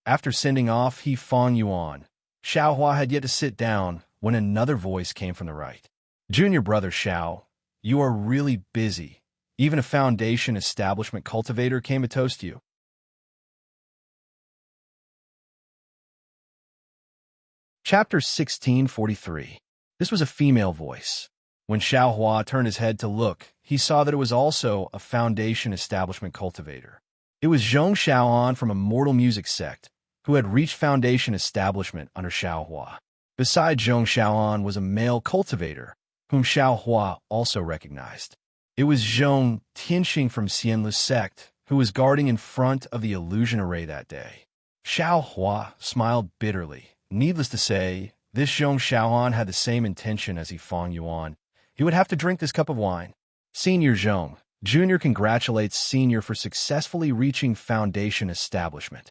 After sending off He Fang Yuan, Xiao Hua had yet to sit down when another voice came from the right. Junior brother Xiao, you are really busy. Even a Foundation establishment cultivator came to toast you. Chapter 1643. This was a female voice. When Xiao Hua turned his head to look, he saw that it was also a Foundation establishment cultivator. It was Zhong Xiaoan from Immortal Music Sect, who had reached Foundation establishment under Xiao Hua. Beside Zhong Xiaoan was a male cultivator, whom Xiao Hua also recognized. It was Zhong Tianxing from Xianlu's sect, who was guarding in front of the illusion array that day. Xiao Hua smiled bitterly. Needless to say, this Zhong Xiaoan had the same intention as He Fang Yuan. He would have to drink this cup of wine. Senior Zhong, Junior congratulates Senior for successfully reaching Foundation establishment.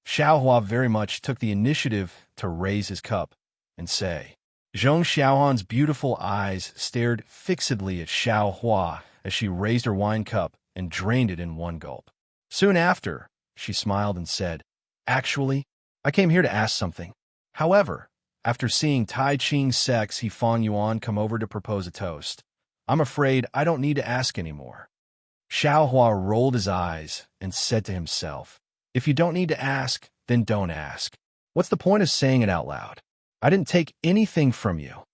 Xiao Hua very much took the initiative to raise his cup and say. Zhong Xiaoan's beautiful eyes stared fixedly at Xiao Hua as she raised her wine cup and drained it in one gulp. Soon after, she smiled and said, Actually, I came here to ask something. However, after seeing Tai Ching's sex He Fang Yuan come over to propose a toast, I'm afraid I don't need to ask anymore. Xiao Hua rolled his eyes and said to himself, If you don't need to ask, then don't ask. What's the point of saying it out loud? I didn't take anything from you.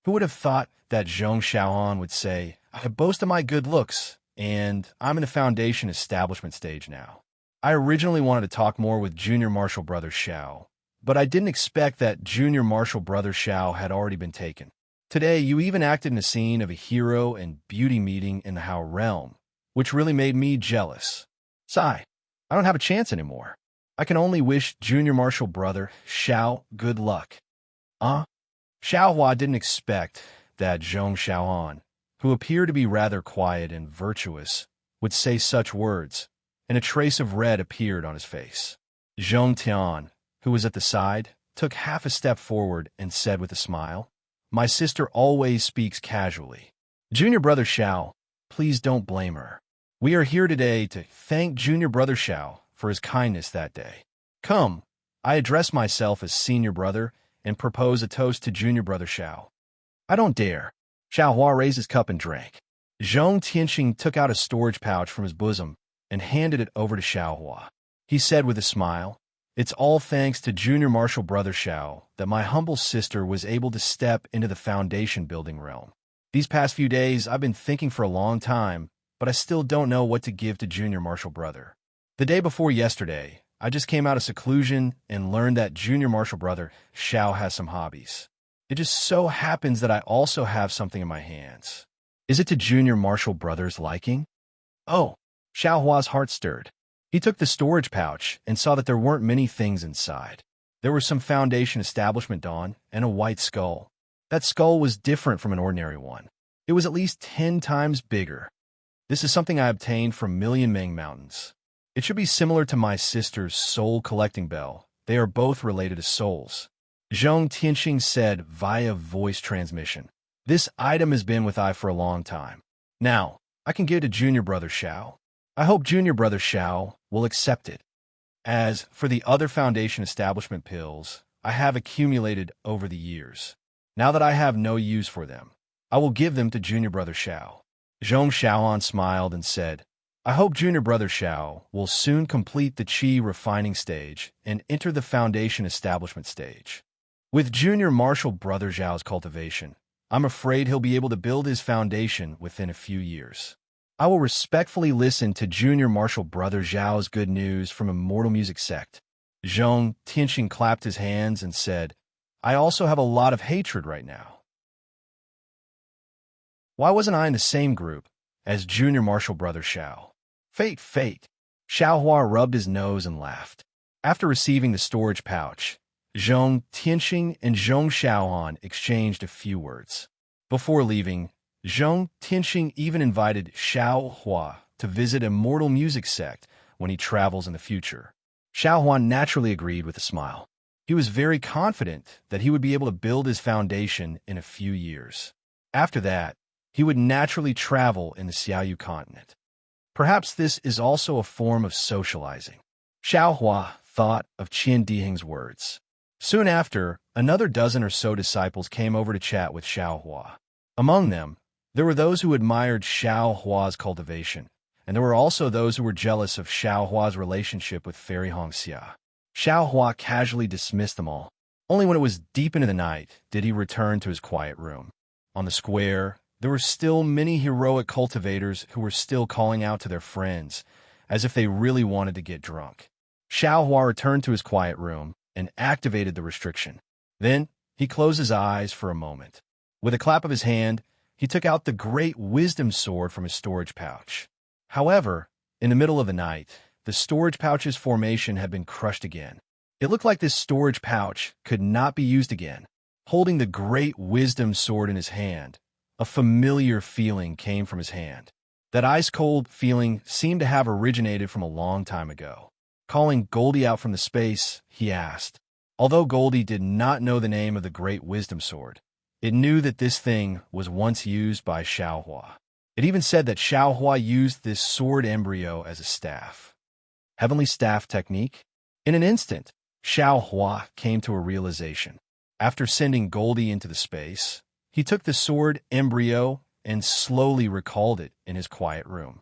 Who would have thought that Zhong Xiaoan would say, I boast of my good looks, and I'm in the Foundation establishment stage now. I originally wanted to talk more with Junior Martial Brother Xiao, but I didn't expect that Junior Martial Brother Xiao had already been taken. Today, you even acted in a scene of a hero and beauty meeting in the Hao realm, which really made me jealous. Sigh, I don't have a chance anymore. I can only wish Junior Martial Brother Xiao good luck. Xiao Hua didn't expect that Zhong Xiaoan, who appeared to be rather quiet and virtuous, would say such words, and a trace of red appeared on his face. Zhong Tian, who was at the side, took half a step forward and said with a smile, My sister always speaks casually. Junior Brother Xiao, please don't blame her. We are here today to thank Junior Brother Xiao for his kindness that day. Come, I address myself as Senior Brother and propose a toast to Junior Brother Xiao. I don't dare. Xiao Hua raised his cup and drank. Zhong Tianxing took out a storage pouch from his bosom and handed it over to Xiao Hua. He said with a smile, It's all thanks to Junior Martial Brother Xiao that my humble sister was able to step into the Foundation building realm. These past few days I've been thinking for a long time, but I still don't know what to give to Junior Martial Brother. The day before yesterday, I just came out of seclusion and learned that Junior Martial Brother Xiao has some hobbies. It just so happens that I also have something in my hands. Is it to Junior Martial Brother's liking? Oh, Xiao Hua's heart stirred. He took the storage pouch and saw that there weren't many things inside. There were some Foundation establishment dawn and a white skull. That skull was different from an ordinary one. It was at least 10 times bigger. This is something I obtained from Million Meng Mountains. It should be similar to my sister's soul collecting bell. They are both related to souls. Zhong Tianxing said via voice transmission. This item has been with I for a long time. Now, I can give it to Junior Brother Xiao. I hope Junior Brother Xiao will accept it. As for the other Foundation establishment pills, I have accumulated over the years. Now that I have no use for them, I will give them to Junior Brother Xiao. Zhong Xiaoan smiled and said, I hope Junior Brother Xiao will soon complete the Qi refining stage and enter the Foundation establishment stage. With Junior Martial Brother Xiao's cultivation, I'm afraid he'll be able to build his foundation within a few years. I will respectfully listen to Junior Martial Brother Xiao's good news from Immortal Music Sect. Zhong Tianxing clapped his hands and said, I also have a lot of hatred right now. Why wasn't I in the same group as junior martial brother Xiao? Fate. Xiao Hua rubbed his nose and laughed. After receiving the storage pouch, Zhong Tianxing and Zhong Xiaohan exchanged a few words. Before leaving, Zhong Tianxing even invited Xiao Hua to visit a mortal music sect when he travels in the future. Xiao Hua naturally agreed with a smile. He was very confident that he would be able to build his foundation in a few years. After that, he would naturally travel in the Xiaoyu continent. Perhaps this is also a form of socializing. Xiao Hua thought of Qian Diheng's words. Soon after, another dozen or so disciples came over to chat with Xiao Hua. Among them, there were those who admired Xiao Hua's cultivation, and there were also those who were jealous of Xiao Hua's relationship with Fairy Hongxia. Xiao Hua casually dismissed them all. Only when it was deep into the night did he return to his quiet room. On the square, there were still many heroic cultivators who were still calling out to their friends, as if they really wanted to get drunk. Xiao Hua returned to his quiet room and activated the restriction. Then, he closed his eyes for a moment. With a clap of his hand, he took out the great wisdom sword from his storage pouch. However, in the middle of the night, the storage pouch's formation had been crushed again. It looked like this storage pouch could not be used again. Holding the great wisdom sword in his hand, a familiar feeling came from his hand. That ice-cold feeling seemed to have originated from a long time ago. Calling Goldie out from the space, he asked. Although Goldie did not know the name of the great wisdom sword, it knew that this thing was once used by Xiao Hua. It even said that Xiao Hua used this sword embryo as a staff. Heavenly staff technique? In an instant, Xiao Hua came to a realization. After sending Goldie into the space, he took the sword embryo and slowly recalled it in his quiet room.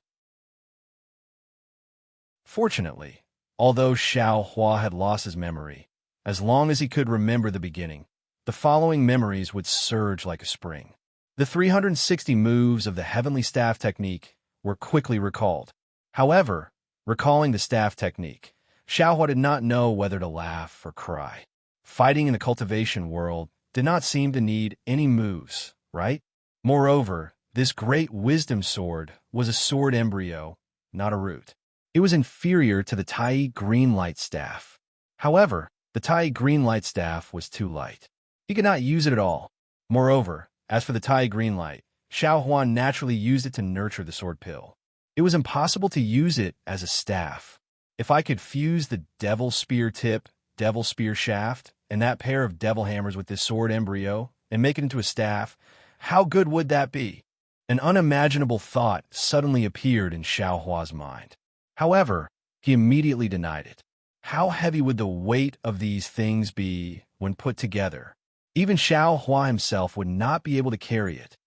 Fortunately, although Xiao Hua had lost his memory, as long as he could remember the beginning, the following memories would surge like a spring. The 360 moves of the Heavenly Staff technique were quickly recalled. However, recalling the staff technique, Xiao Hua did not know whether to laugh or cry. Fighting in the cultivation world did not seem to need any moves, right? Moreover, this great wisdom sword was a sword embryo, not a root. It was inferior to the Tai green light staff. However, the Tai green light staff was too light. He could not use it at all. Moreover, as for the Tai green light, Xiao Hua naturally used it to nurture the sword pill. It was impossible to use it as a staff. If I could fuse the devil spear tip, devil spear shaft, and that pair of devil hammers with this sword embryo and make it into a staff, how good would that be? An unimaginable thought suddenly appeared in Xiao Hua's mind. However, he immediately denied it. How heavy would the weight of these things be when put together? Even Xiao Hua himself would not be able to carry it,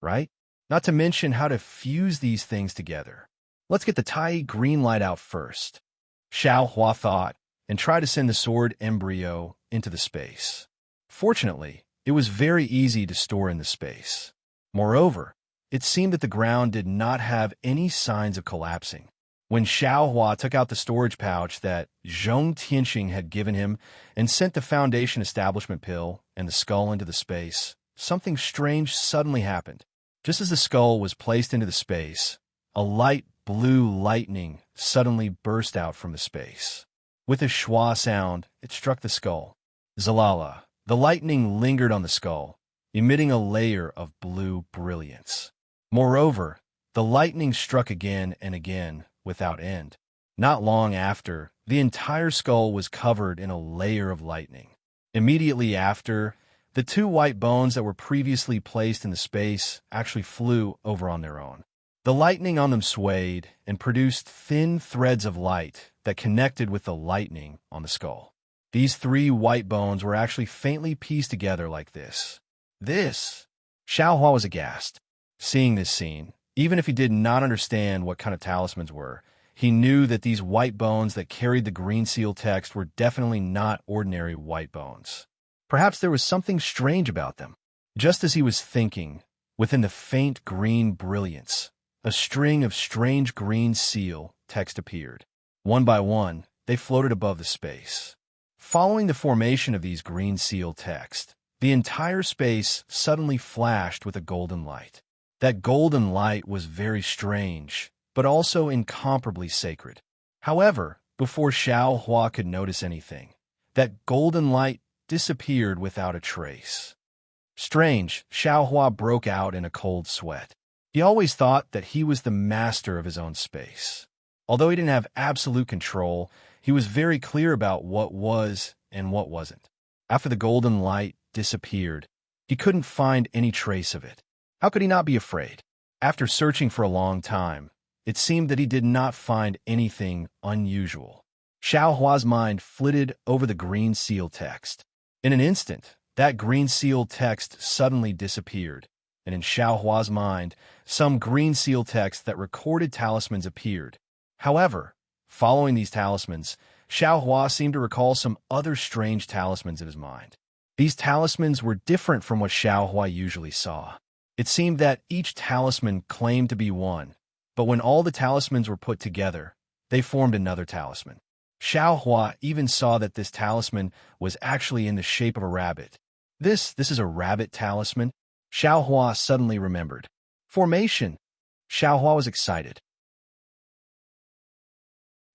right? Not to mention how to fuse these things together. Let's get the Tai green light out first. Xiao Hua thought, and tried to send the sword embryo into the space. Fortunately, it was very easy to store in the space. Moreover, it seemed that the ground did not have any signs of collapsing. When Xiao Hua took out the storage pouch that Zhong Tianxing had given him and sent the foundation establishment pill and the skull into the space, something strange suddenly happened. Just as the skull was placed into the space, a light blue lightning suddenly burst out from the space. With a schwa sound, it struck the skull. Zalala, the lightning lingered on the skull, emitting a layer of blue brilliance. Moreover, the lightning struck again and again, without end. Not long after, the entire skull was covered in a layer of lightning. Immediately after, the two white bones that were previously placed in the space actually flew over on their own. The lightning on them swayed and produced thin threads of light that connected with the lightning on the skull. These three white bones were actually faintly pieced together like this. Xiao Hua was aghast. Seeing this scene, even if he did not understand what kind of talismans were, he knew that these white bones that carried the green seal text were definitely not ordinary white bones. Perhaps there was something strange about them. Just as he was thinking, within the faint green brilliance, a string of strange green seal text appeared. One by one, they floated above the space. Following the formation of these green seal text, the entire space suddenly flashed with a golden light. That golden light was very strange, but also incomparably sacred. However, before Xiao Hua could notice anything, that golden light disappeared without a trace. Strange, Xiao Hua broke out in a cold sweat. He always thought that he was the master of his own space. Although he didn't have absolute control, he was very clear about what was and what wasn't. After the golden light disappeared, he couldn't find any trace of it. How could he not be afraid? After searching for a long time, it seemed that he did not find anything unusual. Xiao Hua's mind flitted over the green seal text. In an instant, that green seal text suddenly disappeared, and in Xiao Hua's mind, some green seal text that recorded talismans appeared. However, following these talismans, Xiao Hua seemed to recall some other strange talismans in his mind. These talismans were different from what Xiao Hua usually saw. It seemed that each talisman claimed to be one, but when all the talismans were put together, they formed another talisman. Xiao Hua even saw that this talisman was actually in the shape of a rabbit. This is a rabbit talisman? Xiao Hua suddenly remembered. Formation! Xiao Hua was excited.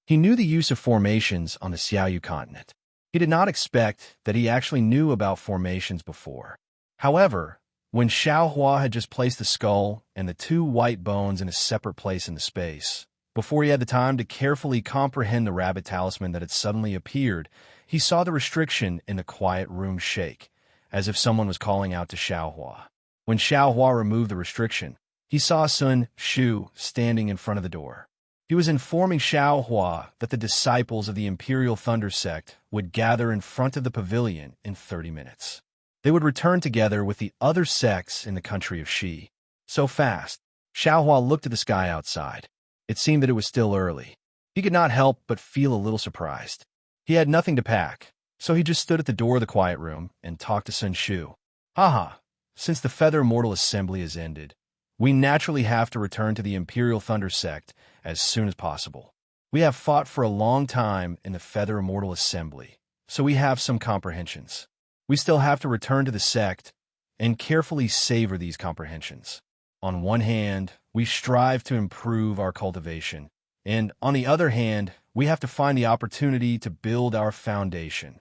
He knew the use of formations on the Xiaoyu continent. He did not expect that he actually knew about formations before. However, when Xiao Hua had just placed the skull and the two white bones in a separate place in the space, before he had the time to carefully comprehend the rabbit talisman that had suddenly appeared, he saw the restriction in the quiet room shake, as if someone was calling out to Xiao Hua. When Xiao Hua removed the restriction, he saw Sun Shu standing in front of the door. He was informing Xiao Hua that the disciples of the Imperial Thunder Sect would gather in front of the pavilion in 30 minutes. They would return together with the other sects in the country of Shi. So fast, Xiao Hua looked at the sky outside. It seemed that it was still early. He could not help but feel a little surprised. He had nothing to pack, so he just stood at the door of the quiet room and talked to Sun Shu. Haha, since the Feather Immortal Assembly has ended, we naturally have to return to the Imperial Thunder Sect as soon as possible. We have fought for a long time in the Feather Immortal Assembly, so we have some comprehensions. We still have to return to the sect and carefully savor these comprehensions. On one hand, we strive to improve our cultivation, and on the other hand, we have to find the opportunity to build our foundation.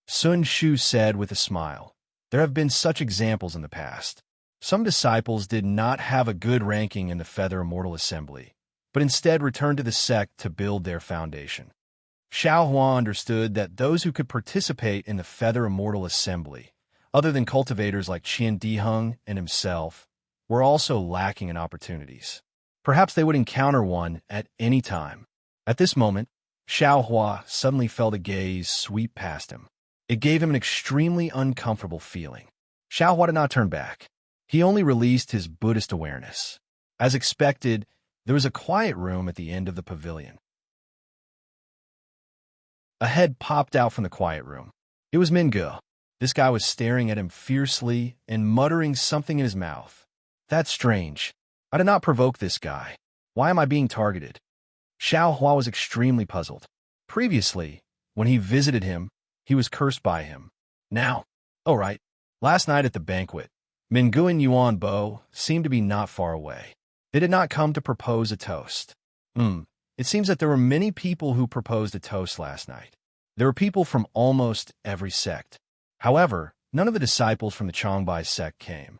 Sun Shu said with a smile, there have been such examples in the past. Some disciples did not have a good ranking in the Feather Immortal Assembly, but instead returned to the sect to build their foundation. Xiao Hua understood that those who could participate in the Feather Immortal Assembly, other than cultivators like Qian Diheng and himself, were also lacking in opportunities. Perhaps they would encounter one at any time. At this moment, Xiao Hua suddenly felt a gaze sweep past him. It gave him an extremely uncomfortable feeling. Xiao Hua did not turn back. He only released his Buddhist awareness. As expected, there was a quiet room at the end of the pavilion. A head popped out from the quiet room. It was Mingo. This guy was staring at him fiercely and muttering something in his mouth. That's strange. I did not provoke this guy. Why am I being targeted? Xiao Hua was extremely puzzled. Previously, when he visited him, he was cursed by him. Now, oh right, last night at the banquet, Mingu and Yuan Bo seemed to be not far away. They did not come to propose a toast. It seems that there were many people who proposed a toast last night. There were people from almost every sect. However, none of the disciples from the Changbai sect came.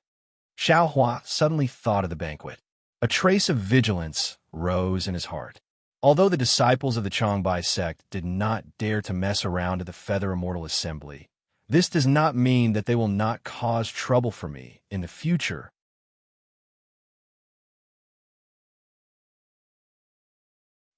Xiao Hua suddenly thought of the banquet. A trace of vigilance rose in his heart. Although the disciples of the Changbai sect did not dare to mess around at the Feather Immortal Assembly, this does not mean that they will not cause trouble for me in the future.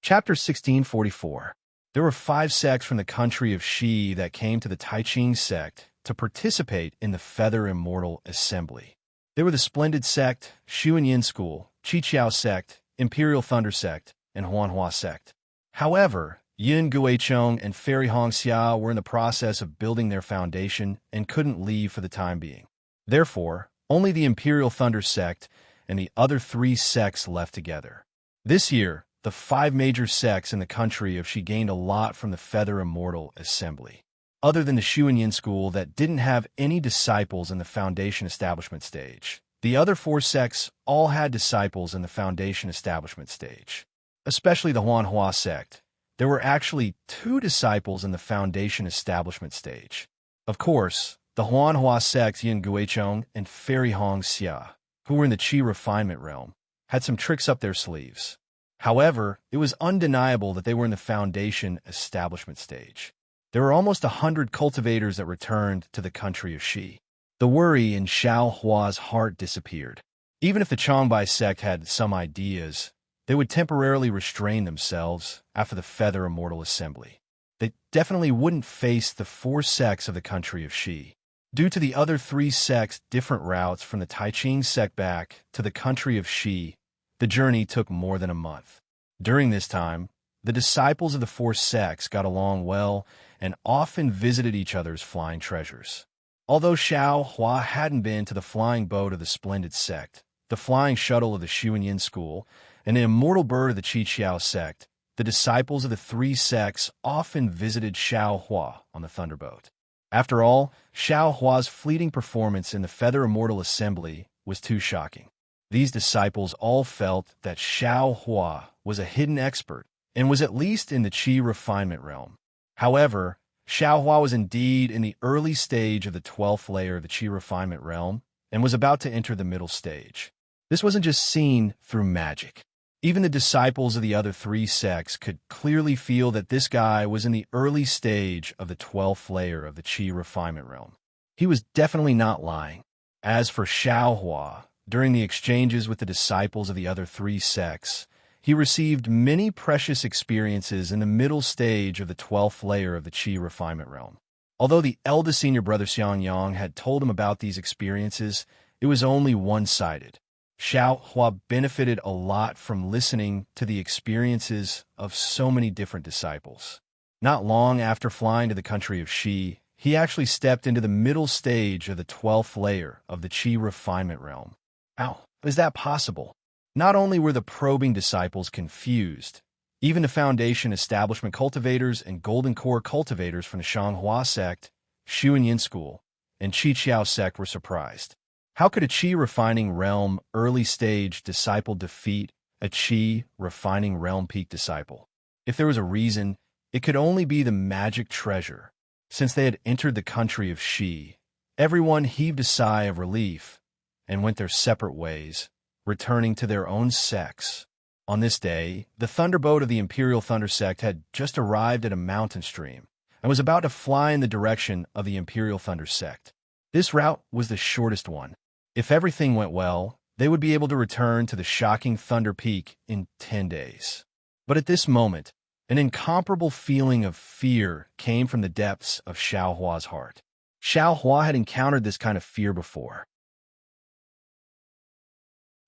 Chapter 1644. There were 5 sects from the country of Shi that came to the Taiching sect to participate in the Feather Immortal Assembly. They were the Splendid Sect, Shu and Yin School, Qiqiao Sect, Imperial Thunder Sect, and Huanhua Sect. However, Yin Guichong and Fairy Hongxia were in the process of building their foundation and couldn't leave for the time being. Therefore, only the Imperial Thunder Sect and the other 3 sects left together. This year, the 5 major sects in the country of Shi gained a lot from the Feather Immortal Assembly. other than the Xuanyin school that didn't have any disciples in the foundation establishment stage. The other 4 sects all had disciples in the foundation establishment stage. Especially the Huanhua sect. There were actually 2 disciples in the foundation establishment stage. Of course, the Huanhua sect Yin Guichong and Fairy Hong Xia, who were in the Qi refinement realm, had some tricks up their sleeves. However, it was undeniable that they were in the foundation establishment stage. There were almost 100 cultivators that returned to the country of Xi. The worry in Xiao Hua's heart disappeared. Even if the Changbai sect had some ideas, they would temporarily restrain themselves after the Feather Immortal Assembly. They definitely wouldn't face the 4 sects of the country of Xi. Due to the other 3 sects' different routes from the Taiqing sect back to the country of Xi, the journey took more than a month. During this time, the disciples of the 4 sects got along well and often visited each other's flying treasures. Although Xiao Hua hadn't been to the flying boat of the Splendid sect, the flying shuttle of the Xuanyin school, and the immortal bird of the Qiqiao sect, the disciples of the 3 sects often visited Xiao Hua on the Thunderboat. After all, Xiao Hua's fleeting performance in the Feather Immortal Assembly was too shocking. These disciples all felt that Xiao Hua was a hidden expert and was at least in the Qi refinement realm. However, Xiao Hua was indeed in the early stage of the 12th layer of the Qi refinement realm and was about to enter the middle stage. This wasn't just seen through magic. Even the disciples of the other 3 sects could clearly feel that this guy was in the early stage of the 12th layer of the Qi refinement realm. He was definitely not lying. As for Xiao Hua, during the exchanges with the disciples of the other 3 sects, he received many precious experiences in the middle stage of the 12th layer of the Qi refinement realm. Although the eldest senior brother Xiangyang had told him about these experiences, it was only one-sided. Xiao Hua benefited a lot from listening to the experiences of so many different disciples. Not long after flying to the country of Xi, he actually stepped into the middle stage of the 12th layer of the Qi refinement realm. How is that possible? Not only were the probing disciples confused, even the Foundation Establishment cultivators and Golden Core cultivators from the Shanghua sect, Xuanyin school, and Qiqiao sect were surprised. How could a Qi refining realm early stage disciple defeat a Qi refining realm peak disciple? If there was a reason, it could only be the magic treasure. Since they had entered the country of Xi, everyone heaved a sigh of relief and went their separate ways, returning to their own sects. On this day, the thunderboat of the Imperial Thunder sect had just arrived at a mountain stream and was about to fly in the direction of the Imperial Thunder sect. This route was the shortest one. If everything went well, they would be able to return to the shocking Thunder Peak in 10 days. But at this moment, an incomparable feeling of fear came from the depths of Xiao Hua's heart. Xiao Hua had encountered this kind of fear before.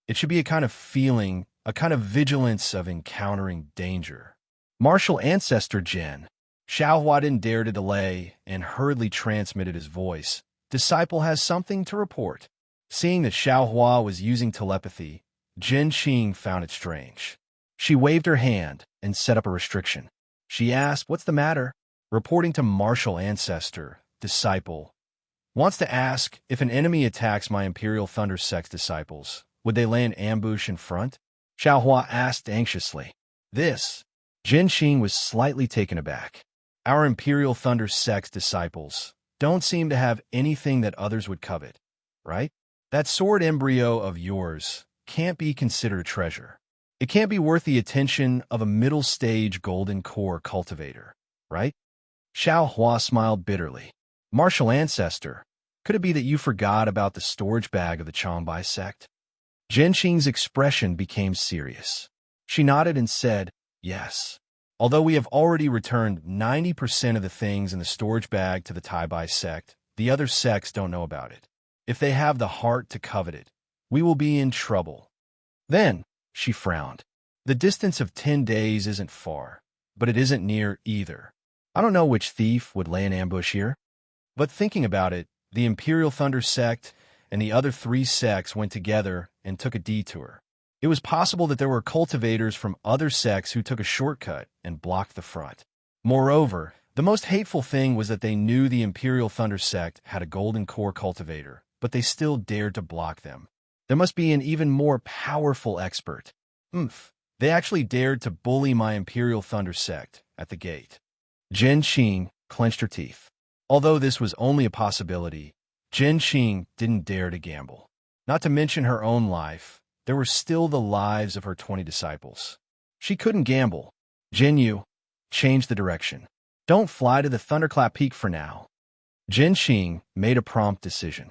It should be a kind of feeling, a kind of vigilance of encountering danger. Martial Ancestor Jin. Xiao Hua didn't dare to delay and hurriedly transmitted his voice. Disciple has something to report. Seeing that Xiao Hua was using telepathy, Jin Qing found it strange. She waved her hand and set up a restriction. She asked, "What's the matter?" Reporting to Martial Ancestor, Disciple wants to ask if an enemy attacks my Imperial Thunder Sect disciples, would they lay an ambush in front? Xiao Hua asked anxiously. Jin Qing was slightly taken aback. Our Imperial Thunder Sect disciples don't seem to have anything that others would covet, right? That sword embryo of yours can't be considered a treasure. It can't be worth the attention of a middle-stage Golden Core cultivator, right? Xiao Hua smiled bitterly. Martial Ancestor, could it be that you forgot about the storage bag of the Changbai sect? Jin Qing's expression became serious. She nodded and said, "Yes. Although we have already returned 90% of the things in the storage bag to the Taibai sect, the other sects don't know about it. If they have the heart to covet it, we will be in trouble." Then, she frowned. The distance of 10 days isn't far, but it isn't near either. I don't know which thief would lay an ambush here. But thinking about it, the Imperial Thunder sect and the other 3 sects went together and took a detour. It was possible that there were cultivators from other sects who took a shortcut and blocked the front. Moreover, The most hateful thing was that they knew the Imperial Thunder sect had a golden core cultivator, but they still dared to block them. There must be an even more powerful expert. They actually dared to bully my Imperial Thunder sect at the gate. Jen Qing clenched her teeth. Although this was only a possibility, Jen Qing didn't dare to gamble. Not to mention her own life, there were still the lives of her 20 disciples. She couldn't gamble. Jin Yu, change the direction. Don't fly to the Thunderclap Peak for now. Jen Qing made a prompt decision.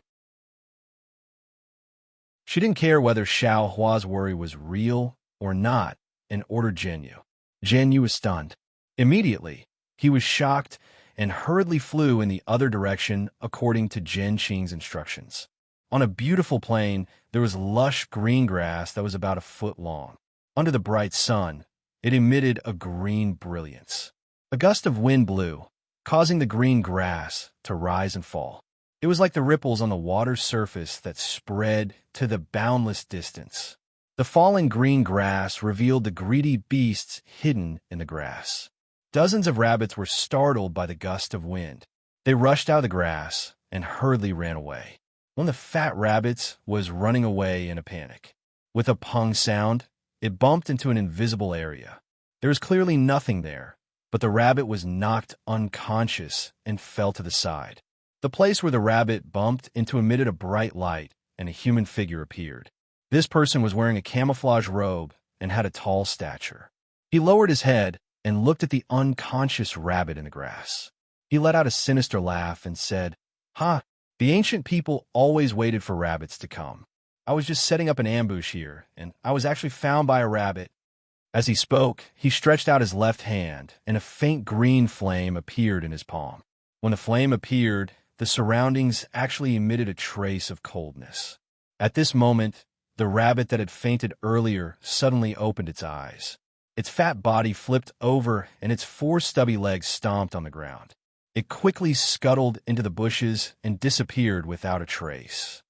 She didn't care whether Xiao Hua's worry was real or not and ordered Jin Yu. Jin Yu was stunned. Immediately, he was shocked and hurriedly flew in the other direction according to Jen Qing's instructions. On a beautiful plain, there was lush green grass that was about a foot long. Under the bright sun, it emitted a green brilliance. A gust of wind blew, causing the green grass to rise and fall. It was like the ripples on the water's surface that spread to the boundless distance. The falling green grass revealed the greedy beasts hidden in the grass. Dozens of rabbits were startled by the gust of wind. They rushed out of the grass and hurriedly ran away. One of the fat rabbits was running away in a panic. With a pung sound, it bumped into an invisible area. There was clearly nothing there, but the rabbit was knocked unconscious and fell to the side. The place where the rabbit bumped into emitted a bright light, and a human figure appeared. This person was wearing a camouflage robe and had a tall stature. He lowered his head and looked at the unconscious rabbit in the grass. He let out a sinister laugh and said, "Ha, the ancient people always waited for rabbits to come. I was just setting up an ambush here, and I was actually found by a rabbit." As he spoke, he stretched out his left hand, and a faint green flame appeared in his palm. When the flame appeared, the surroundings actually emitted a trace of coldness. At this moment, the rabbit that had fainted earlier suddenly opened its eyes. Its fat body flipped over, and its 4 stubby legs stomped on the ground. It quickly scuttled into the bushes and disappeared without a trace.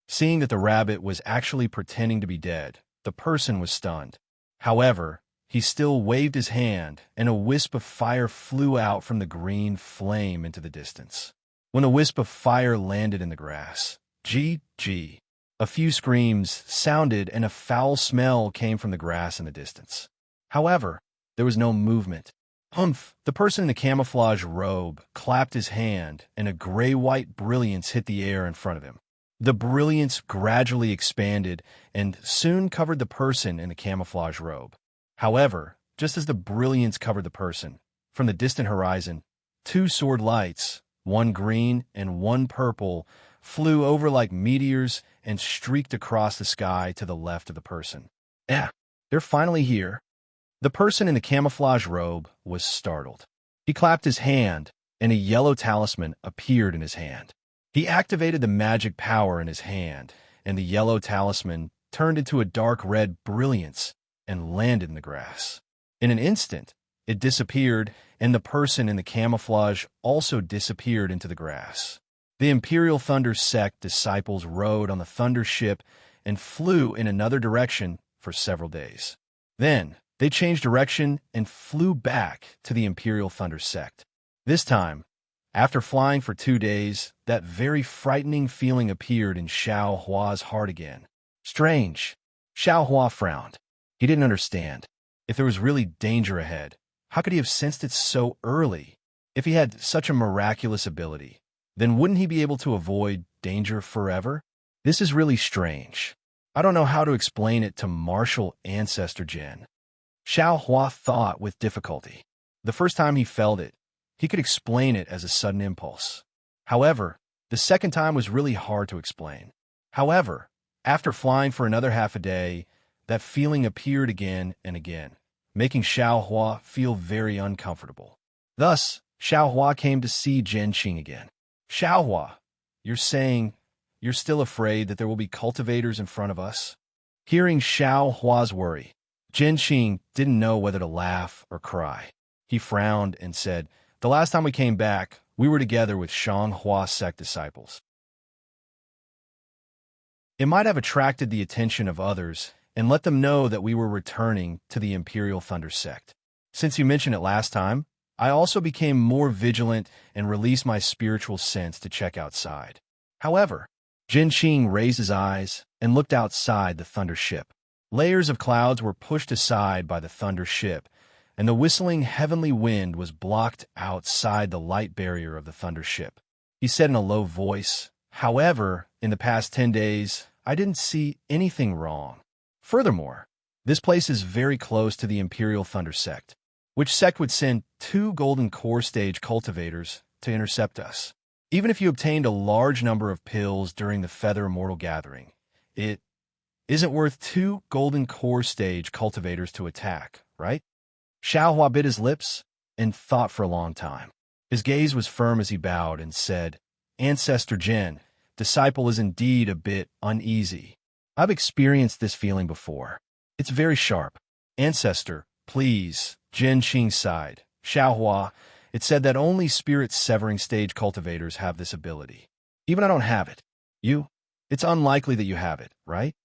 Seeing that the rabbit was actually pretending to be dead, the person was stunned. However, he still waved his hand, and a wisp of fire flew out from the green flame into the distance. When the wisp of fire landed in the grass, gee, a few screams sounded and a foul smell came from the grass in the distance. However, there was no movement. The person in the camouflage robe clapped his hand, and a gray-white brilliance hit the air in front of him. The brilliance gradually expanded and soon covered the person in the camouflage robe. However, just as the brilliance covered the person, from the distant horizon, 2 sword lights, one green and one purple, flew over like meteors and streaked across the sky to the left of the person. They're finally here. The person in the camouflage robe was startled. He clapped his hand, and a yellow talisman appeared in his hand. He activated the magic power in his hand, and the yellow talisman turned into a dark red brilliance and landed in the grass. In an instant, it disappeared, and the person in the camouflage also disappeared into the grass. The Imperial Thunder sect disciples rode on the Thunder ship and flew in another direction for several days. Then, they changed direction and flew back to the Imperial Thunder sect. This time, after flying for 2 days, that very frightening feeling appeared in Xiao Hua's heart again. Strange. Xiao Hua frowned. He didn't understand. If there was really danger ahead, how could he have sensed it so early? If he had such a miraculous ability, then wouldn't he be able to avoid danger forever? This is really strange. I don't know how to explain it to martial ancestor Jin. Xiao Hua thought with difficulty. The first time he felt it, he could explain it as a sudden impulse. However, the second time was really hard to explain. However, after flying for another half a day, that feeling appeared again and again, making Xiao Hua feel very uncomfortable. Thus, Xiao Hua came to see Jen Qing again. Xiao Hua, you're saying you're still afraid that there will be cultivators in front of us? Hearing Xiao Hua's worry, Jen Qing didn't know whether to laugh or cry. He frowned and said, "The last time we came back, we were together with Shang Hua sect disciples. It might have attracted the attention of others and let them know that we were returning to the Imperial Thunder sect. Since you mentioned it last time, I also became more vigilant and released my spiritual sense to check outside. However, Jin Qing raised his eyes and looked outside the thunder ship. Layers of clouds were pushed aside by the thunder ship, and the whistling heavenly wind was blocked outside the light barrier of the thunder ship. He said in a low voice, "However, in the past 10 days, I didn't see anything wrong. Furthermore, this place is very close to the Imperial Thunder Sect, which sect would send 2 golden core stage cultivators to intercept us. Even if you obtained a large number of pills during the Feather Immortal Gathering, it isn't worth 2 golden core stage cultivators to attack, right?" Xiaohua bit his lips and thought for a long time. His gaze was firm as he bowed and said, "Ancestor Jin, disciple is indeed a bit uneasy. I've experienced this feeling before. It's very sharp. Ancestor, please." Jin Qing sighed. "Xiaohua, it said that only spirit-severing stage cultivators have this ability. Even I don't have it. It's unlikely that you have it, right?"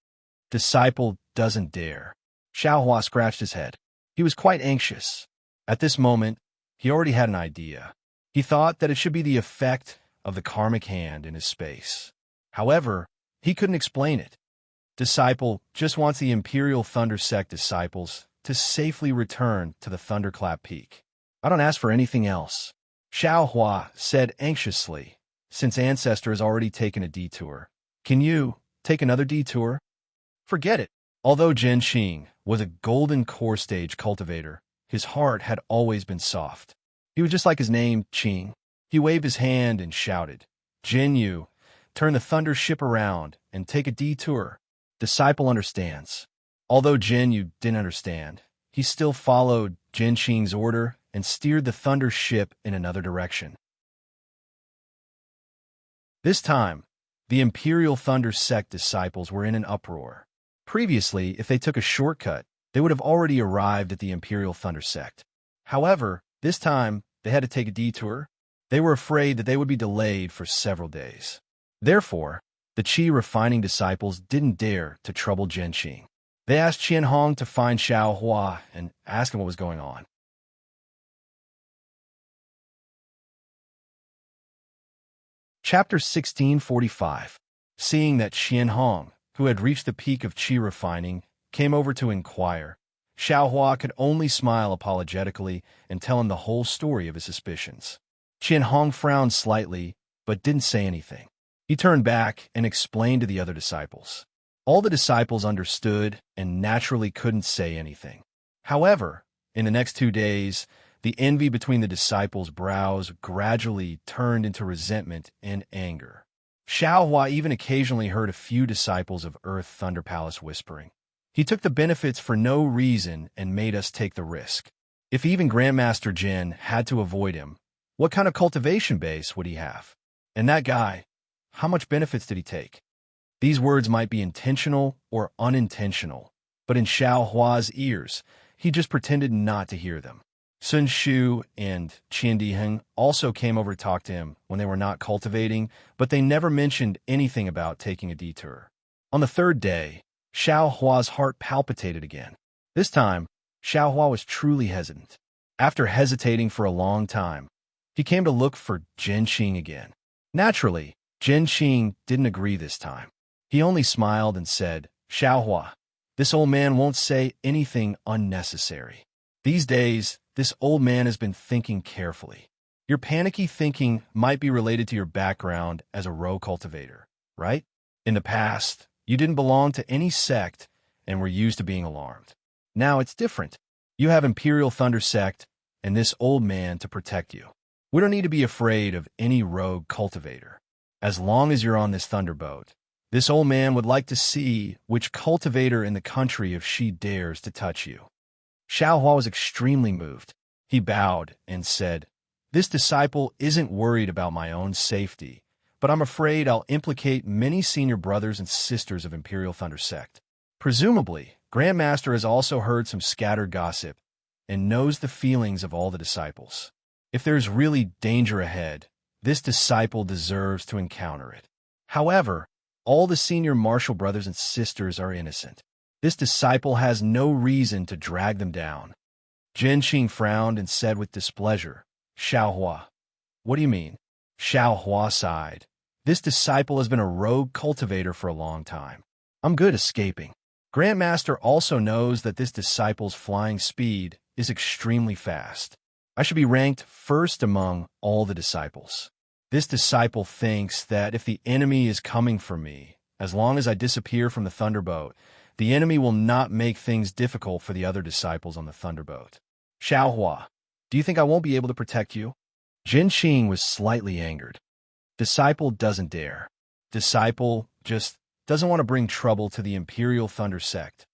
Disciple doesn't dare. Xiaohua scratched his head. He was quite anxious. At this moment, he already had an idea. He thought that it should be the effect of the karmic hand in his space. However, he couldn't explain it. Disciple just wants the Imperial Thunder Sect disciples to safely return to the Thunderclap Peak. I don't ask for anything else." Xiaohua said anxiously, "Since Ancestor has already taken a detour, can you take another detour?" "Forget it." Although Jin Qing was a golden core stage cultivator, his heart had always been soft. He was just like his name, Qing. He waved his hand and shouted, "Jin Yu, turn the thunder ship around and take a detour." Disciple understands. Although Jin Yu didn't understand, he still followed Jin Qing's order and steered the thunder ship in another direction. This time, the Imperial Thunder Sect disciples were in an uproar. Previously, if they took a shortcut, they would have already arrived at the Imperial Thunder Sect. However, this time, they had to take a detour. They were afraid that they would be delayed for several days. Therefore, the Qi refining disciples didn't dare to trouble Jin Qing. They asked Qianhong to find Xiaohua and ask him what was going on. Chapter 1645. Seeing that Qianhong, who had reached the peak of Qi refining, came over to inquire, Xiaohua could only smile apologetically and tell him the whole story of his suspicions. Qianhong frowned slightly, but didn't say anything. He turned back and explained to the other disciples. All the disciples understood and naturally couldn't say anything. However, in the next 2 days, the envy between the disciples' brows gradually turned into resentment and anger. Xiaohua even occasionally heard a few disciples of Earth Thunder Palace whispering, "He took the benefits for no reason and made us take the risk. If even Grandmaster Jin had to avoid him, what kind of cultivation base would he have? And that guy, how much benefits did he take?" These words might be intentional or unintentional, but in Xiaohua's ears, he just pretended not to hear them. Sun Shu and Qian Diheng also came over to talk to him when they were not cultivating, but they never mentioned anything about taking a detour. On the 3rd day, Xiaohua's heart palpitated again. This time, Xiaohua was truly hesitant. After hesitating for a long time, he came to look for Jin Qing again. Naturally, Jin Qing didn't agree this time. He only smiled and said, "Xiaohua, this old man won't say anything unnecessary. These days, this old man has been thinking carefully. Your panicky thinking might be related to your background as a row cultivator, right? In the past, you didn't belong to any sect and were used to being alarmed. Now it's different. You have Imperial Thunder Sect and this old man to protect you. We don't need to be afraid of any rogue cultivator. As long as you're on this thunderboat, this old man would like to see which cultivator in the country if she dares to touch you." Xiaohua was extremely moved. He bowed and said, "This disciple isn't worried about my own safety, but I'm afraid I'll implicate many senior brothers and sisters of Imperial Thunder Sect. Presumably, Grandmaster has also heard some scattered gossip and knows the feelings of all the disciples. If there's really danger ahead, this disciple deserves to encounter it. However, all the senior martial brothers and sisters are innocent. This disciple has no reason to drag them down." Jin Qing frowned and said with displeasure, Xiao Hua. What do you mean? Xiao Hua sighed. This disciple has been a rogue cultivator for a long time. I'm good escaping. Grandmaster also knows that this disciple's flying speed is extremely fast. I should be ranked first among all the disciples. This disciple thinks that if the enemy is coming for me, as long as I disappear from the thunderboat, the enemy will not make things difficult for the other disciples on the thunderboat. Xiao Hua, do you think I won't be able to protect you? Jin Qing was slightly angered. Disciple doesn't dare. Disciple just doesn't want to bring trouble to the Imperial Thunder Sect.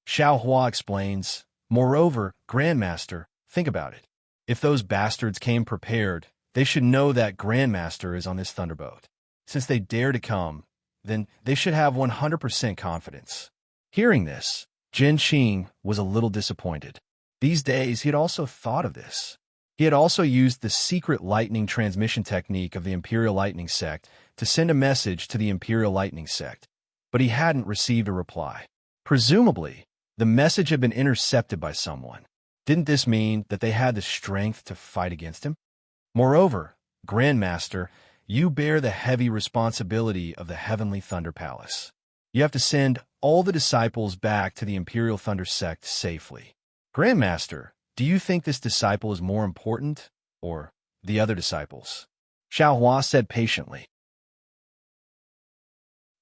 Xiao Hua explains, moreover, Grandmaster, think about it. If those bastards came prepared, they should know that Grandmaster is on this thunderboat. Since they dare to come, then they should have 100% confidence. Hearing this, Jin Qing was a little disappointed. These days, he had also thought of this. He had also used the secret lightning transmission technique of the Imperial Lightning Sect to send a message to the Imperial Lightning Sect, but he hadn't received a reply. Presumably, the message had been intercepted by someone. Didn't this mean that they had the strength to fight against him? Moreover, Grandmaster, you bear the heavy responsibility of the Heavenly Thunder Palace. You have to send all the disciples back to the Imperial Thunder Sect safely. Grandmaster, do you think this disciple is more important, or the other disciples? Xiao Hua said patiently.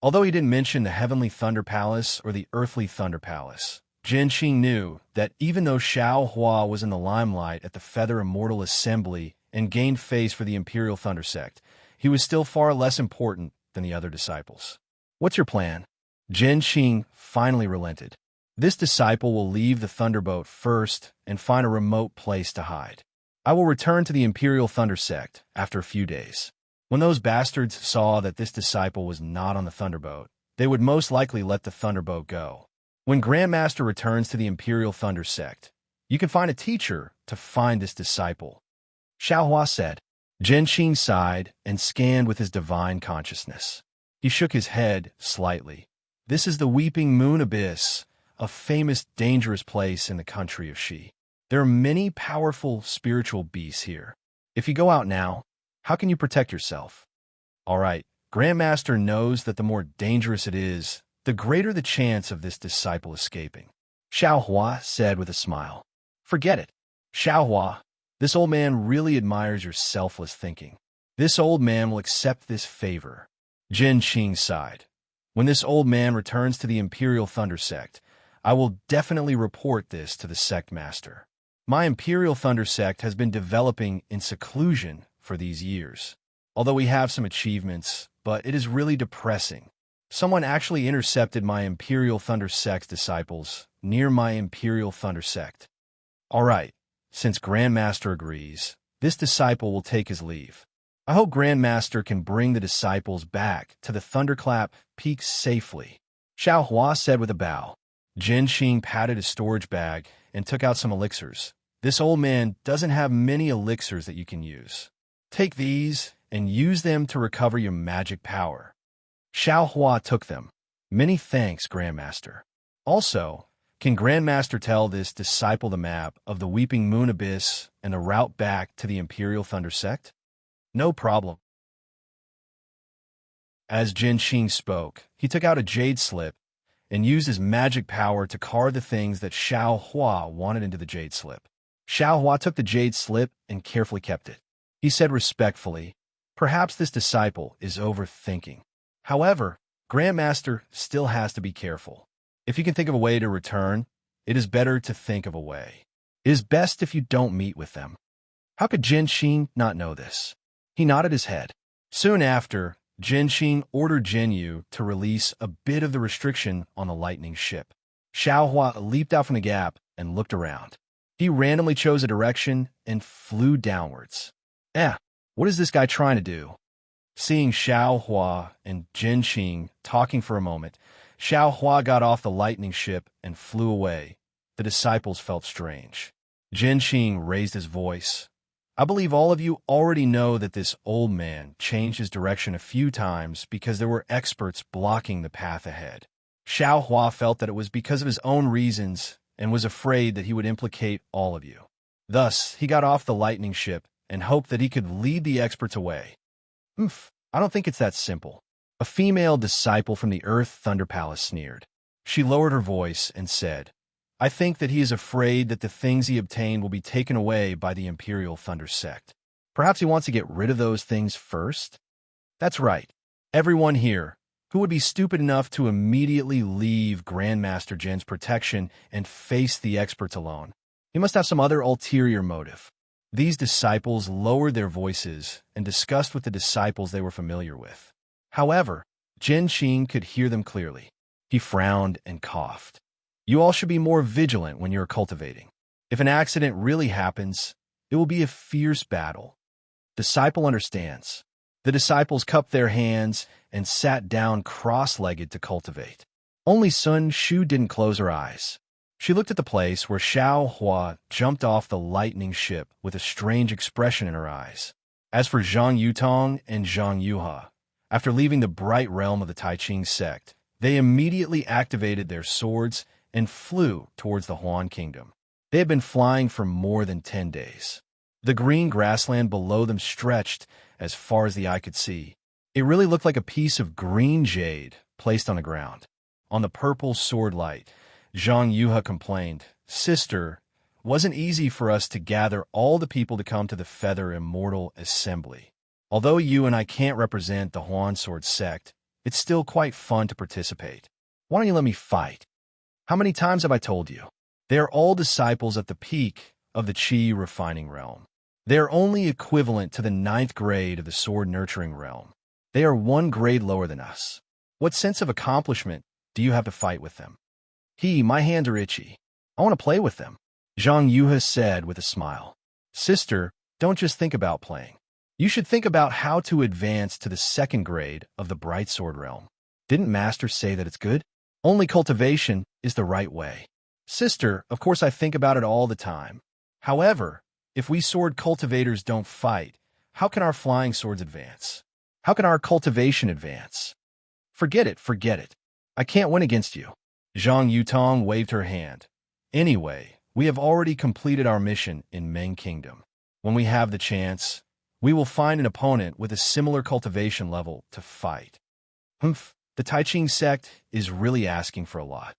Although he didn't mention the Heavenly Thunder Palace or the Earthly Thunder Palace, Jin Qing knew that even though Xiao Hua was in the limelight at the Feather Immortal Assembly and gained face for the Imperial Thunder Sect, he was still far less important than the other disciples. What's your plan? Jin Qing finally relented. This disciple will leave the thunderboat first and find a remote place to hide. I will return to the Imperial Thunder Sect after a few days. When those bastards saw that this disciple was not on the thunderboat, they would most likely let the thunderboat go. When Grandmaster returns to the Imperial Thunder Sect, you can find a teacher to find this disciple. Xiao Hua said. Jin Qing sighed and scanned with his divine consciousness. He shook his head slightly. This is the Weeping Moon Abyss, a famous, dangerous place in the country of Shi. There are many powerful spiritual beasts here. If you go out now, how can you protect yourself? All right, Grandmaster knows that the more dangerous it is, the greater the chance of this disciple escaping. Xiao Hua said with a smile. Forget it. Xiao Hua, this old man really admires your selfless thinking. This old man will accept this favor. Jin Qing sighed. When this old man returns to the Imperial Thunder Sect, I will definitely report this to the sect master. My Imperial Thunder Sect has been developing in seclusion for these years. Although we have some achievements, but it is really depressing. Someone actually intercepted my Imperial Thunder Sect disciples near my Imperial Thunder Sect. All right, since Grandmaster agrees, this disciple will take his leave. I hope Grandmaster can bring the disciples back to the Thunderclap Peaks safely. Xiao Hua said with a bow. Jin Qing patted his storage bag and took out some elixirs. This old man doesn't have many elixirs that you can use. Take these and use them to recover your magic power. Xiao Hua took them. Many thanks, Grandmaster. Also, can Grandmaster tell this disciple the map of the Weeping Moon Abyss and the route back to the Imperial Thunder Sect? No problem. As Jin Qing spoke, he took out a jade slip and used his magic power to carve the things that Xiao Hua wanted into the jade slip. Xiao Hua took the jade slip and carefully kept it. He said respectfully, perhaps this disciple is overthinking. However, Grandmaster still has to be careful. If you can think of a way to return, it is better to think of a way. It is best if you don't meet with them. How could Jin Qing not know this? He nodded his head. Soon after, Jin Qing ordered Jin Yu to release a bit of the restriction on the lightning ship. Xiao Hua leaped out from the gap and looked around. He randomly chose a direction and flew downwards. What is this guy trying to do? Seeing Xiao Hua and Jin Qing talking for a moment, Xiao Hua got off the lightning ship and flew away. The disciples felt strange. Jin Qing raised his voice. I believe all of you already know that this old man changed his direction a few times because there were experts blocking the path ahead. Xiao Hua felt that it was because of his own reasons and was afraid that he would implicate all of you. Thus, he got off the lightning ship and hoped that he could lead the experts away. I don't think it's that simple. A female disciple from the Earth Thunder Palace sneered. She lowered her voice and said, I think that he is afraid that the things he obtained will be taken away by the Imperial Thunder Sect. Perhaps he wants to get rid of those things first? That's right. Everyone here, who would be stupid enough to immediately leave Grandmaster Jin's protection and face the experts alone? He must have some other ulterior motive. These disciples lowered their voices and discussed with the disciples they were familiar with. However, Jin Qing could hear them clearly. He frowned and coughed. You all should be more vigilant when you're cultivating. If an accident really happens, it will be a fierce battle. Disciple understands. The disciples cupped their hands and sat down cross-legged to cultivate. Only Sun Shu didn't close her eyes. She looked at the place where Xiao Hua jumped off the lightning ship with a strange expression in her eyes. As for Zhang Yutong and Zhang Yuha, after leaving the bright realm of the Taiqing sect, they immediately activated their swords and flew towards the Huan Kingdom. They had been flying for more than 10 days. The green grassland below them stretched as far as the eye could see. It really looked like a piece of green jade placed on the ground. On the purple sword light, Zhang Yuha complained, Sister, it wasn't easy for us to gather all the people to come to the Feather Immortal Assembly. Although you and I can't represent the Huan Sword sect, it's still quite fun to participate. Why don't you let me fight? How many times have I told you? They are all disciples at the peak of the Qi refining realm. They are only equivalent to the 9th grade of the sword nurturing realm. They are 1 grade lower than us. What sense of accomplishment do you have to fight with them? My hands are itchy. I want to play with them. Zhang Yuha said with a smile. Sister, don't just think about playing. You should think about how to advance to the 2nd grade of the Bright Sword realm. Didn't Master say that it's good? Only cultivation is the right way. Sister, of course I think about it all the time. However, if we sword cultivators don't fight, how can our flying swords advance? How can our cultivation advance? Forget it. I can't win against you. Zhang Yutong waved her hand. Anyway, we have already completed our mission in Meng Kingdom. When we have the chance, we will find an opponent with a similar cultivation level to fight. The Taiqing sect is really asking for a lot.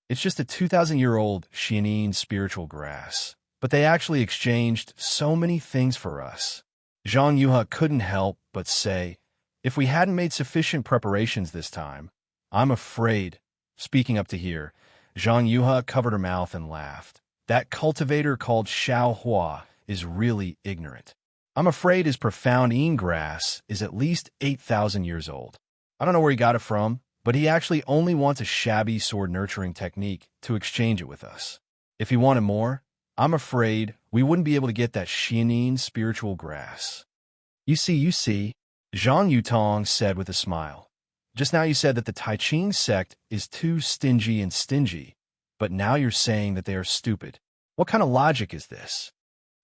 It's just a 2,000-year-old Xianin spiritual grass, but they actually exchanged so many things for us. Zhang Yuha couldn't help but say, if we hadn't made sufficient preparations this time, I'm afraid. Speaking up to here, Zhang Yuha covered her mouth and laughed. That cultivator called Xiao Hua is really ignorant. I'm afraid his profound Yin grass is at least 8,000 years old. I don't know where he got it from, but he actually only wants a shabby sword nurturing technique to exchange it with us. If he wanted more, I'm afraid we wouldn't be able to get that Xianin spiritual grass. You see, Zhang Yutong said with a smile. Just now you said that the Taiqing sect is too stingy, but now you're saying that they are stupid. What kind of logic is this?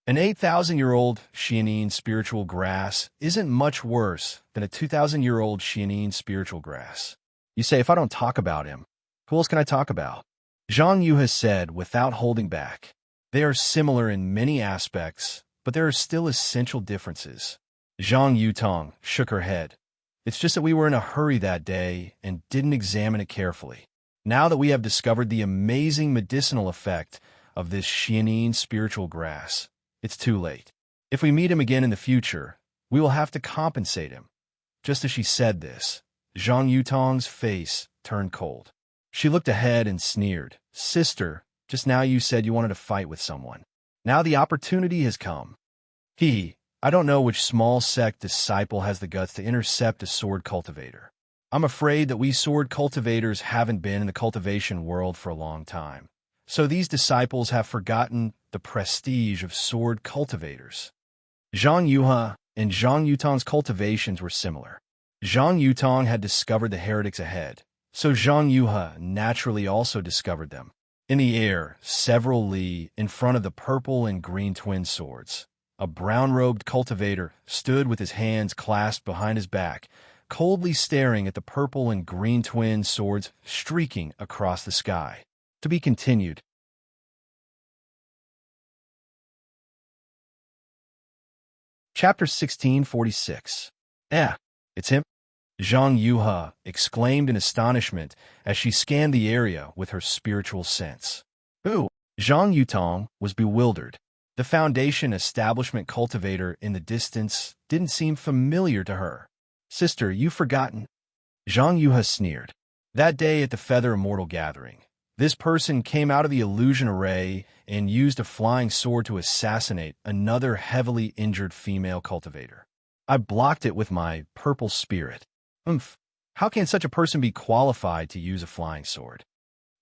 An 8,000-year-old Xianin spiritual grass isn't much worse than a 2,000-year-old Xianin spiritual grass. You say, if I don't talk about him, who else can I talk about? Zhang Yu has said without holding back. They are similar in many aspects, but there are still essential differences. Zhang Yutong shook her head. It's just that we were in a hurry that day and didn't examine it carefully. Now that we have discovered the amazing medicinal effect of this Xianin spiritual grass, it's too late. If we meet him again in the future, we will have to compensate him. Just as she said this, Zhang Yutong's face turned cold. She looked ahead and sneered. Sister, just now you said you wanted to fight with someone. Now the opportunity has come. I don't know which small sect disciple has the guts to intercept a sword cultivator. I'm afraid that we sword cultivators haven't been in the cultivation world for a long time. So these disciples have forgotten the prestige of sword cultivators. Zhang Yuha and Zhang Yutong's cultivations were similar. Zhang Yutong had discovered the heretics ahead, so Zhang Yuha naturally also discovered them. In the air, several li in front of the purple and green twin swords, a brown-robed cultivator stood with his hands clasped behind his back, coldly staring at the purple and green twin swords streaking across the sky. To be continued. Chapter 1646. It's him? Zhang Yuhe exclaimed in astonishment as she scanned the area with her spiritual sense. Who? Zhang Yutong was bewildered. The Foundation establishment cultivator in the distance didn't seem familiar to her. Sister, you've forgotten? Zhang Yuhe sneered. That day at the Feather Immortal Gathering, this person came out of the illusion array and used a flying sword to assassinate another heavily injured female cultivator. I blocked it with my purple spirit. How can such a person be qualified to use a flying sword?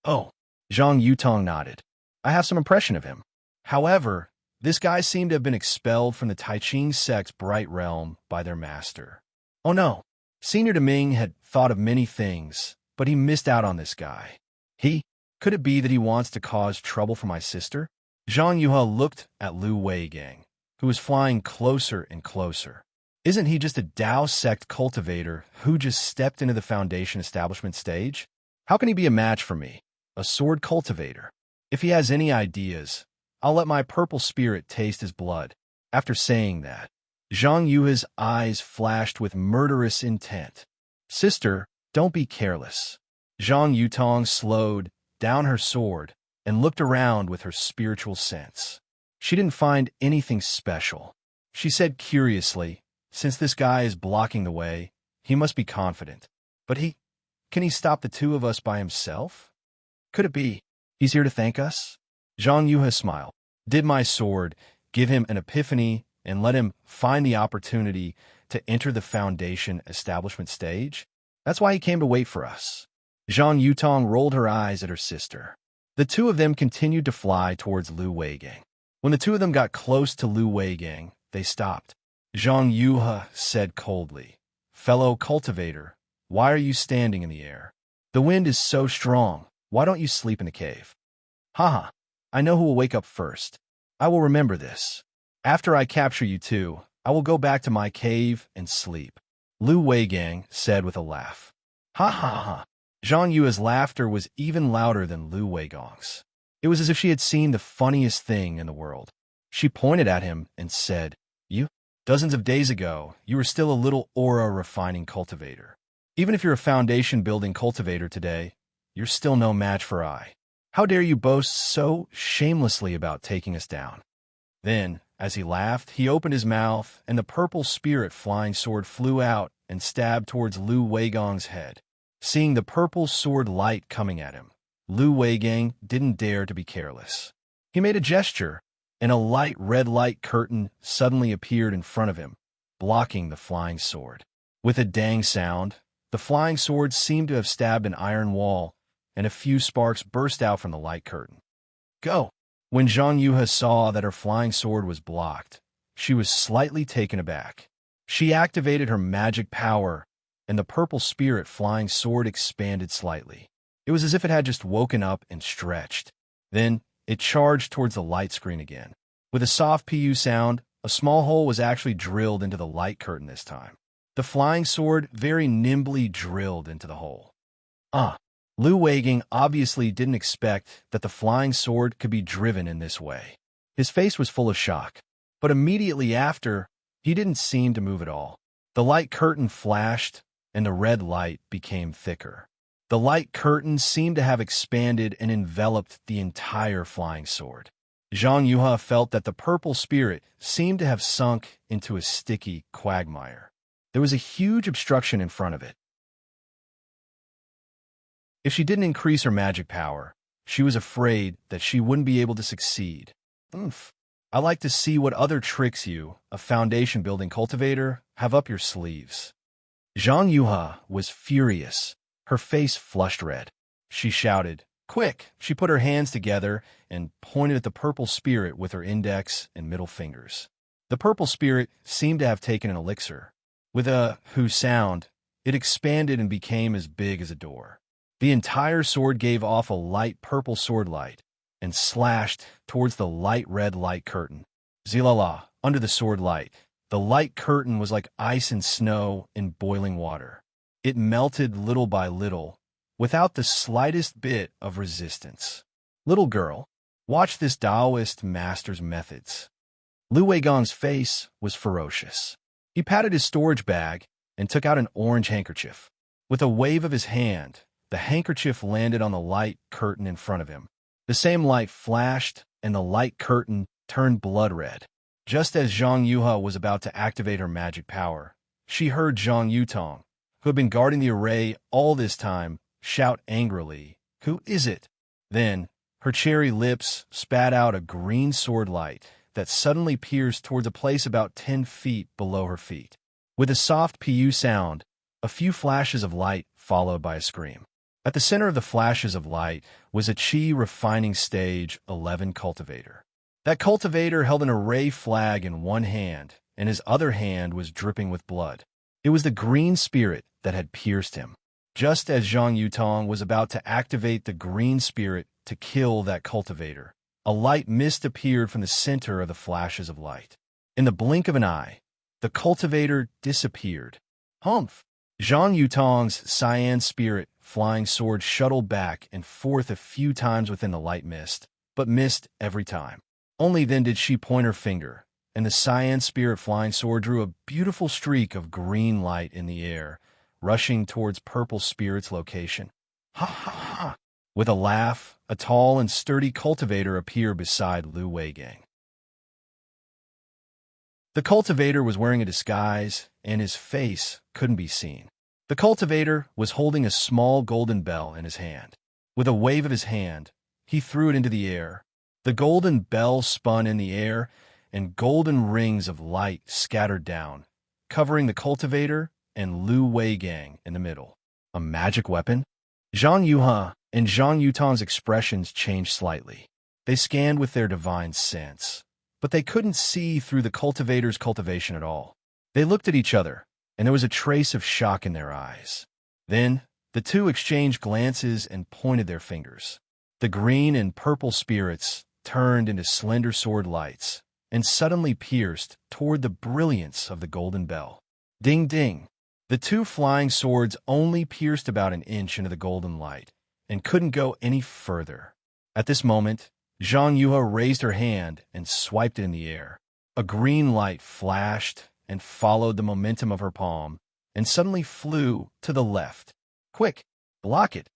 Oh, Zhang Yutong nodded. I have some impression of him. However, this guy seemed to have been expelled from the Taiching sect's Bright Realm by their master. Oh no, Senior Deming had thought of many things, but he missed out on this guy. Could it be that he wants to cause trouble for my sister? Zhang Yuhe looked at Lu Weigang, who was flying closer and closer. Isn't he just a Dao sect cultivator who just stepped into the Foundation establishment stage? How can he be a match for me, a sword cultivator? If he has any ideas, I'll let my purple spirit taste his blood. After saying that, Zhang Yuhe's eyes flashed with murderous intent. Sister, don't be careless. Zhang Yutong slowed down her sword and looked around with her spiritual sense. She didn't find anything special. She said curiously, since this guy is blocking the way, he must be confident. But can he stop the two of us by himself? Could it be he's here to thank us? Zhang Yuhe smiled. Did my sword give him an epiphany and let him find the opportunity to enter the Foundation establishment stage? That's why he came to wait for us. Zhang Yutong rolled her eyes at her sister. The two of them continued to fly towards Lu Weigang. When the two of them got close to Lu Weigang, they stopped. Zhang Yuhe said coldly, Fellow cultivator, why are you standing in the air? The wind is so strong, why don't you sleep in the cave? Haha, I know who will wake up first. I will remember this. After I capture you two, I will go back to my cave and sleep. Lu Weigang said with a laugh. Ha ha ha. Zhang Yue's laughter was even louder than Lu Weigang's. It was as if she had seen the funniest thing in the world. She pointed at him and said, Dozens of days ago, you were still a little aura-refining cultivator. Even if you're a foundation-building cultivator today, you're still no match for I. How dare you boast so shamelessly about taking us down? Then, as he laughed, he opened his mouth, and the purple spirit flying sword flew out and stabbed towards Lu Weigang's head. Seeing the purple sword light coming at him, Lu Weigang didn't dare to be careless. He made a gesture, and a light red light curtain suddenly appeared in front of him, blocking the flying sword. With a dang sound, the flying sword seemed to have stabbed an iron wall, and a few sparks burst out from the light curtain. Go! When Zhang Yuhe saw that her flying sword was blocked, she was slightly taken aback. She activated her magic power, and the purple spirit flying sword expanded slightly. It was as if it had just woken up and stretched. Then, it charged towards the light screen again. With a soft PU sound, a small hole was actually drilled into the light curtain this time. The flying sword very nimbly drilled into the hole. Lu Weigang obviously didn't expect that the flying sword could be driven in this way. His face was full of shock, but immediately after, he didn't seem to move at all. The light curtain flashed, and the red light became thicker. The light curtain seemed to have expanded and enveloped the entire flying sword. Zhang Yuhe felt that the purple spirit seemed to have sunk into a sticky quagmire. There was a huge obstruction in front of it. If she didn't increase her magic power, she was afraid that she wouldn't be able to succeed. I like to see what other tricks you, a foundation-building cultivator, have up your sleeves. Zhang Yuhe was furious. Her face flushed red. She shouted, Quick! She put her hands together and pointed at the purple spirit with her index and middle fingers. The purple spirit seemed to have taken an elixir. With a "hoo" sound, it expanded and became as big as a door. The entire sword gave off a light purple sword light and slashed towards the light red light curtain. Zilala, under the sword light, the light curtain was like ice and snow in boiling water. It melted little by little, without the slightest bit of resistance. Little girl, watch this Taoist master's methods. Lu Weigong's face was ferocious. He patted his storage bag and took out an orange handkerchief. With a wave of his hand, the handkerchief landed on the light curtain in front of him. The same light flashed, and the light curtain turned blood red. Just as Zhang Yuhe was about to activate her magic power, she heard Zhang Yutong, who had been guarding the array all this time, shout angrily, "Who is it?" Then, her cherry lips spat out a green sword light that suddenly pierced towards a place about 10 feet below her feet. With a soft pu sound, a few flashes of light followed by a scream. At the center of the flashes of light was a Qi Refining Stage 11 cultivator. That cultivator held an array flag in one hand, and his other hand was dripping with blood. It was the green spirit that had pierced him. Just as Zhang Yutong was about to activate the green spirit to kill that cultivator, a light mist appeared from the center of the flashes of light. In the blink of an eye, the cultivator disappeared. Humph! Zhang Yutong's cyan spirit flying sword shuttled back and forth a few times within the light mist, but missed every time. Only then did she point her finger, and the cyan spirit flying sword drew a beautiful streak of green light in the air, rushing towards purple spirit's location. Ha ha ha! With a laugh, a tall and sturdy cultivator appeared beside Lu Weigang. The cultivator was wearing a disguise, and his face couldn't be seen. The cultivator was holding a small golden bell in his hand. With a wave of his hand, he threw it into the air. The golden bell spun in the air, and golden rings of light scattered down, covering the cultivator and Lu Weigang in the middle. A magic weapon? Zhang Yuhe and Zhang Yutong's expressions changed slightly. They scanned with their divine sense, but they couldn't see through the cultivator's cultivation at all. They looked at each other, and there was a trace of shock in their eyes. Then, the two exchanged glances and pointed their fingers. The green and purple spirits turned into slender sword lights and suddenly pierced toward the brilliance of the golden bell. Ding ding! The two flying swords only pierced about an inch into the golden light and couldn't go any further. At this moment, Zhang Yuhe raised her hand and swiped it in the air. A green light flashed and followed the momentum of her palm and suddenly flew to the left. "Quick, block it!"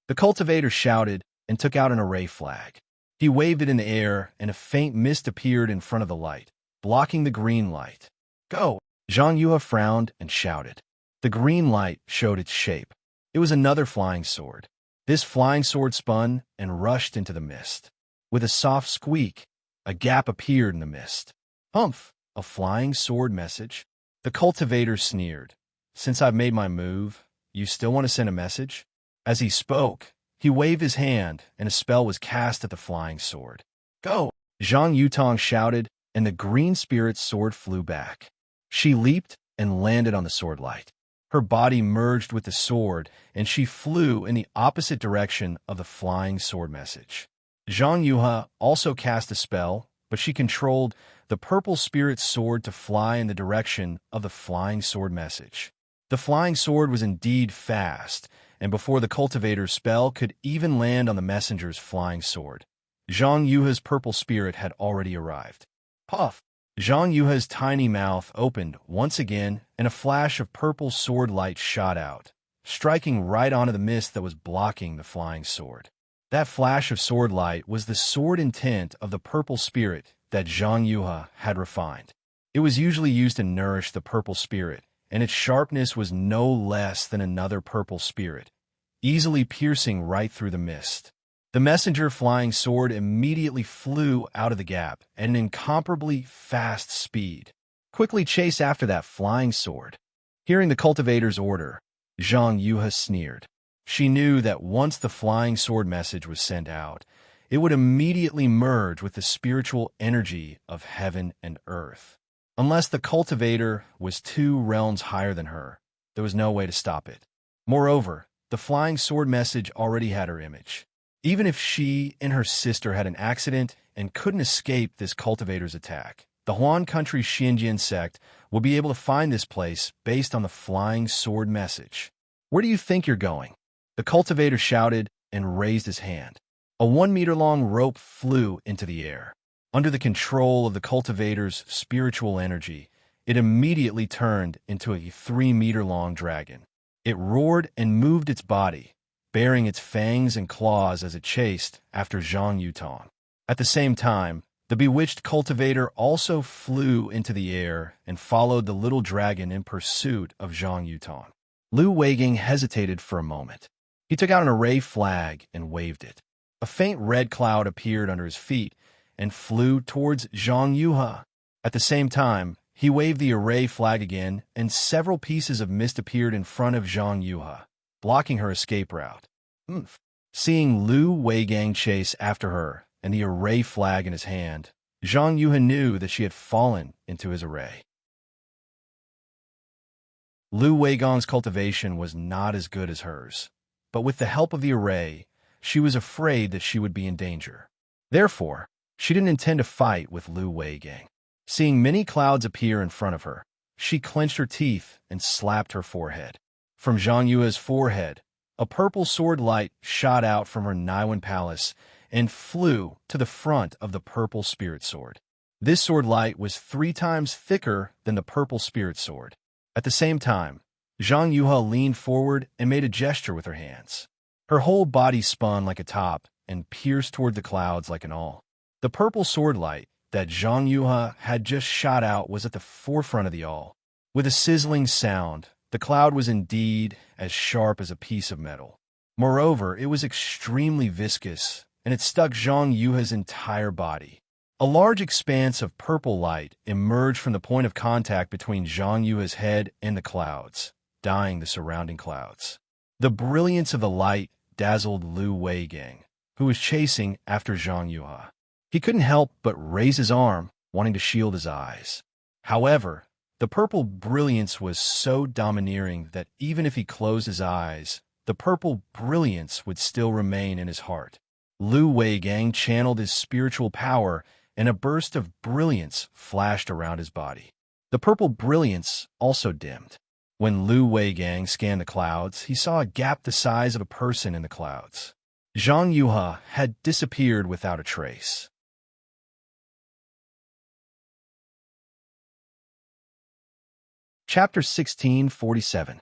The cultivator shouted and took out an array flag. He waved it in the air, and a faint mist appeared in front of the light, blocking the green light. "Go!" Zhang Yuhe frowned and shouted. The green light showed its shape. It was another flying sword. This flying sword spun and rushed into the mist. With a soft squeak, a gap appeared in the mist. "Humph! A flying sword message?" The cultivator sneered. "Since I've made my move, you still want to send a message?" As he spoke, he waved his hand, and a spell was cast at the flying sword. "Go!" Zhang Yutong shouted, and the green spirit's sword flew back. She leaped and landed on the sword light. Her body merged with the sword, and she flew in the opposite direction of the flying sword message. Zhang Yuhe also cast a spell, but she controlled the purple spirit's sword to fly in the direction of the flying sword message. The flying sword was indeed fast, and before the cultivator's spell could even land on the messenger's flying sword, Zhang Yuhe's purple spirit had already arrived. Puff! Zhang Yuhe's tiny mouth opened once again, and a flash of purple sword light shot out, striking right onto the mist that was blocking the flying sword. That flash of sword light was the sword intent of the purple spirit that Zhang Yuhe had refined. It was usually used to nourish the purple spirit, and its sharpness was no less than another purple spirit, easily piercing right through the mist. The messenger flying sword immediately flew out of the gap at an incomparably fast speed. Quickly chase after that flying sword. Hearing the cultivator's order, Zhang Yuhe sneered. She knew that once the flying sword message was sent out, it would immediately merge with the spiritual energy of heaven and earth. Unless the cultivator was 2 realms higher than her, there was no way to stop it. Moreover, the flying sword message already had her image. Even if she and her sister had an accident and couldn't escape this cultivator's attack, the Huan country Xinjiang sect will be able to find this place based on the flying sword message. "Where do you think you're going?" The cultivator shouted and raised his hand. A 1-meter-long rope flew into the air. Under the control of the cultivator's spiritual energy, it immediately turned into a 3-meter-long dragon. It roared and moved its body, baring its fangs and claws as it chased after Zhang Yutong. At the same time, the bewitched cultivator also flew into the air and followed the little dragon in pursuit of Zhang Yutong. Lu Weigang hesitated for a moment. He took out an array flag and waved it. A faint red cloud appeared under his feet and flew towards Zhang Yuha. At the same time, he waved the array flag again, and several pieces of mist appeared in front of Zhang Yuha, blocking her escape route. Seeing Lu Weigang chase after her and the array flag in his hand, Zhang Yuha knew that she had fallen into his array. Lu Weigang's cultivation was not as good as hers, but with the help of the array, she was afraid that she would be in danger. Therefore, she didn't intend to fight with Lu Weigang. Seeing many clouds appear in front of her, she clenched her teeth and slapped her forehead. From Zhang Yuha's forehead, a purple sword light shot out from her Naiwan palace and flew to the front of the purple spirit sword. This sword light was 3 times thicker than the purple spirit sword. At the same time, Zhang Yuha leaned forward and made a gesture with her hands. Her whole body spun like a top and pierced toward the clouds like an awl. The purple sword light that Zhang Yuha had just shot out was at the forefront of the awl. With a sizzling sound, the cloud was indeed as sharp as a piece of metal. Moreover, it was extremely viscous, and it stuck Zhang Yuha's entire body. A large expanse of purple light emerged from the point of contact between Zhang Yuha's head and the clouds, dyeing the surrounding clouds. The brilliance of the light dazzled Lu Weigang, who was chasing after Zhang Yuha. He couldn't help but raise his arm, wanting to shield his eyes. However, the purple brilliance was so domineering that even if he closed his eyes, the purple brilliance would still remain in his heart. Lu Weigang channeled his spiritual power, and a burst of brilliance flashed around his body. The purple brilliance also dimmed. When Lu Weigang scanned the clouds, he saw a gap the size of a person in the clouds. Zhang Yuha had disappeared without a trace. Chapter 1647.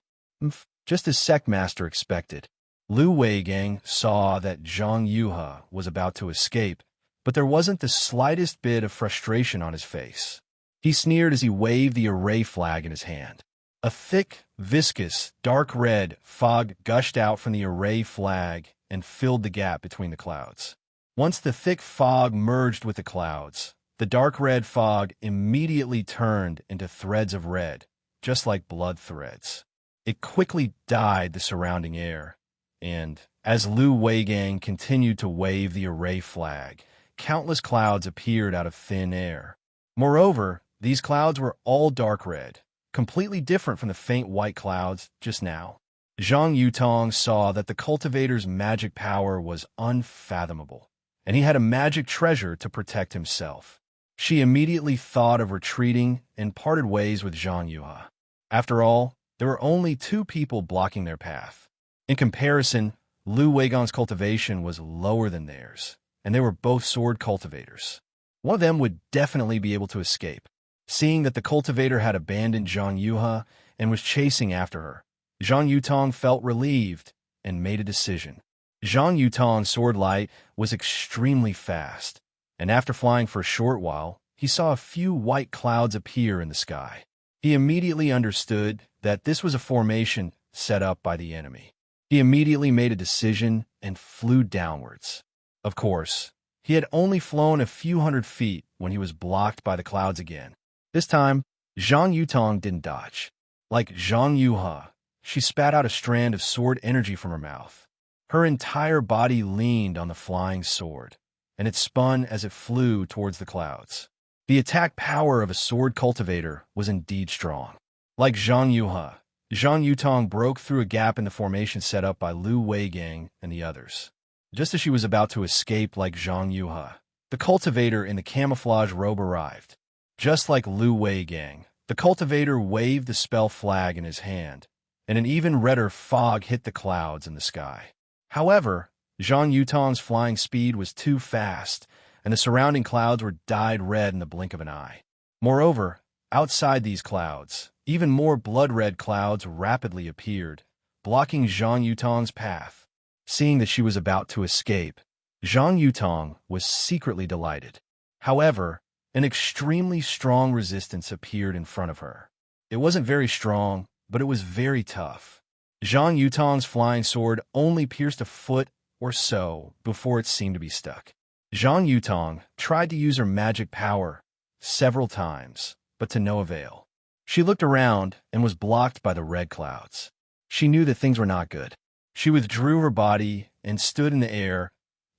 Just as Secmaster expected, Lu Weigang saw that Zhang Yuha was about to escape, but there wasn't the slightest bit of frustration on his face. He sneered as he waved the array flag in his hand. A thick, viscous, dark red fog gushed out from the array flag and filled the gap between the clouds. Once the thick fog merged with the clouds, the dark red fog immediately turned into threads of red, just like blood threads. It quickly dyed the surrounding air, and as Lu Weigang continued to wave the array flag, countless clouds appeared out of thin air. Moreover, these clouds were all dark red, completely different from the faint white clouds just now. Zhang Yutong saw that the cultivator's magic power was unfathomable, and he had a magic treasure to protect himself. She immediately thought of retreating and parted ways with Zhang Yuha. After all, there were only 2 people blocking their path. In comparison, Lu Weigang's cultivation was lower than theirs, and they were both sword cultivators. One of them would definitely be able to escape. Seeing that the cultivator had abandoned Zhang Yuha and was chasing after her, Zhang Yutong felt relieved and made a decision. Zhang Yutong's sword light was extremely fast, and after flying for a short while, he saw a few white clouds appear in the sky. He immediately understood that this was a formation set up by the enemy. He immediately made a decision and flew downwards. Of course, he had only flown a few hundred feet when he was blocked by the clouds again. This time, Zhang Yutong didn't dodge. Like Zhang Yuha, she spat out a strand of sword energy from her mouth. Her entire body leaned on the flying sword, and it spun as it flew towards the clouds. The attack power of a sword cultivator was indeed strong. Like Zhang Yuha, Zhang Yutong broke through a gap in the formation set up by Lu Weigang and the others. Just as she was about to escape like Zhang Yuha, the cultivator in the camouflage robe arrived. Just like Lu Weigang, the cultivator waved the spell flag in his hand, and an even redder fog hit the clouds in the sky. However, Zhang Yutong's flying speed was too fast, and the surrounding clouds were dyed red in the blink of an eye. Moreover, outside these clouds, even more blood-red clouds rapidly appeared, blocking Zhang Yutong's path. Seeing that she was about to escape, Zhang Yutong was secretly delighted. However, an extremely strong resistance appeared in front of her. It wasn't very strong, but it was very tough. Zhang Yutong's flying sword only pierced a foot or so before it seemed to be stuck. Zhang Yutong tried to use her magic power several times, but to no avail. She looked around and was blocked by the red clouds. She knew that things were not good. She withdrew her body and stood in the air,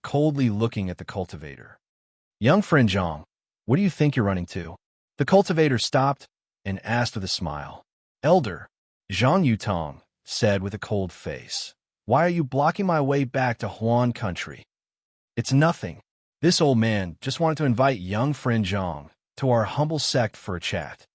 coldly looking at the cultivator. "Young friend Zhang, what do you think you're running to?" The cultivator stopped and asked with a smile. "Elder," Zhang Yutong said with a cold face, "why are you blocking my way back to Huan country?" "It's nothing. This old man just wanted to invite young friend Zhang to our humble sect for a chat."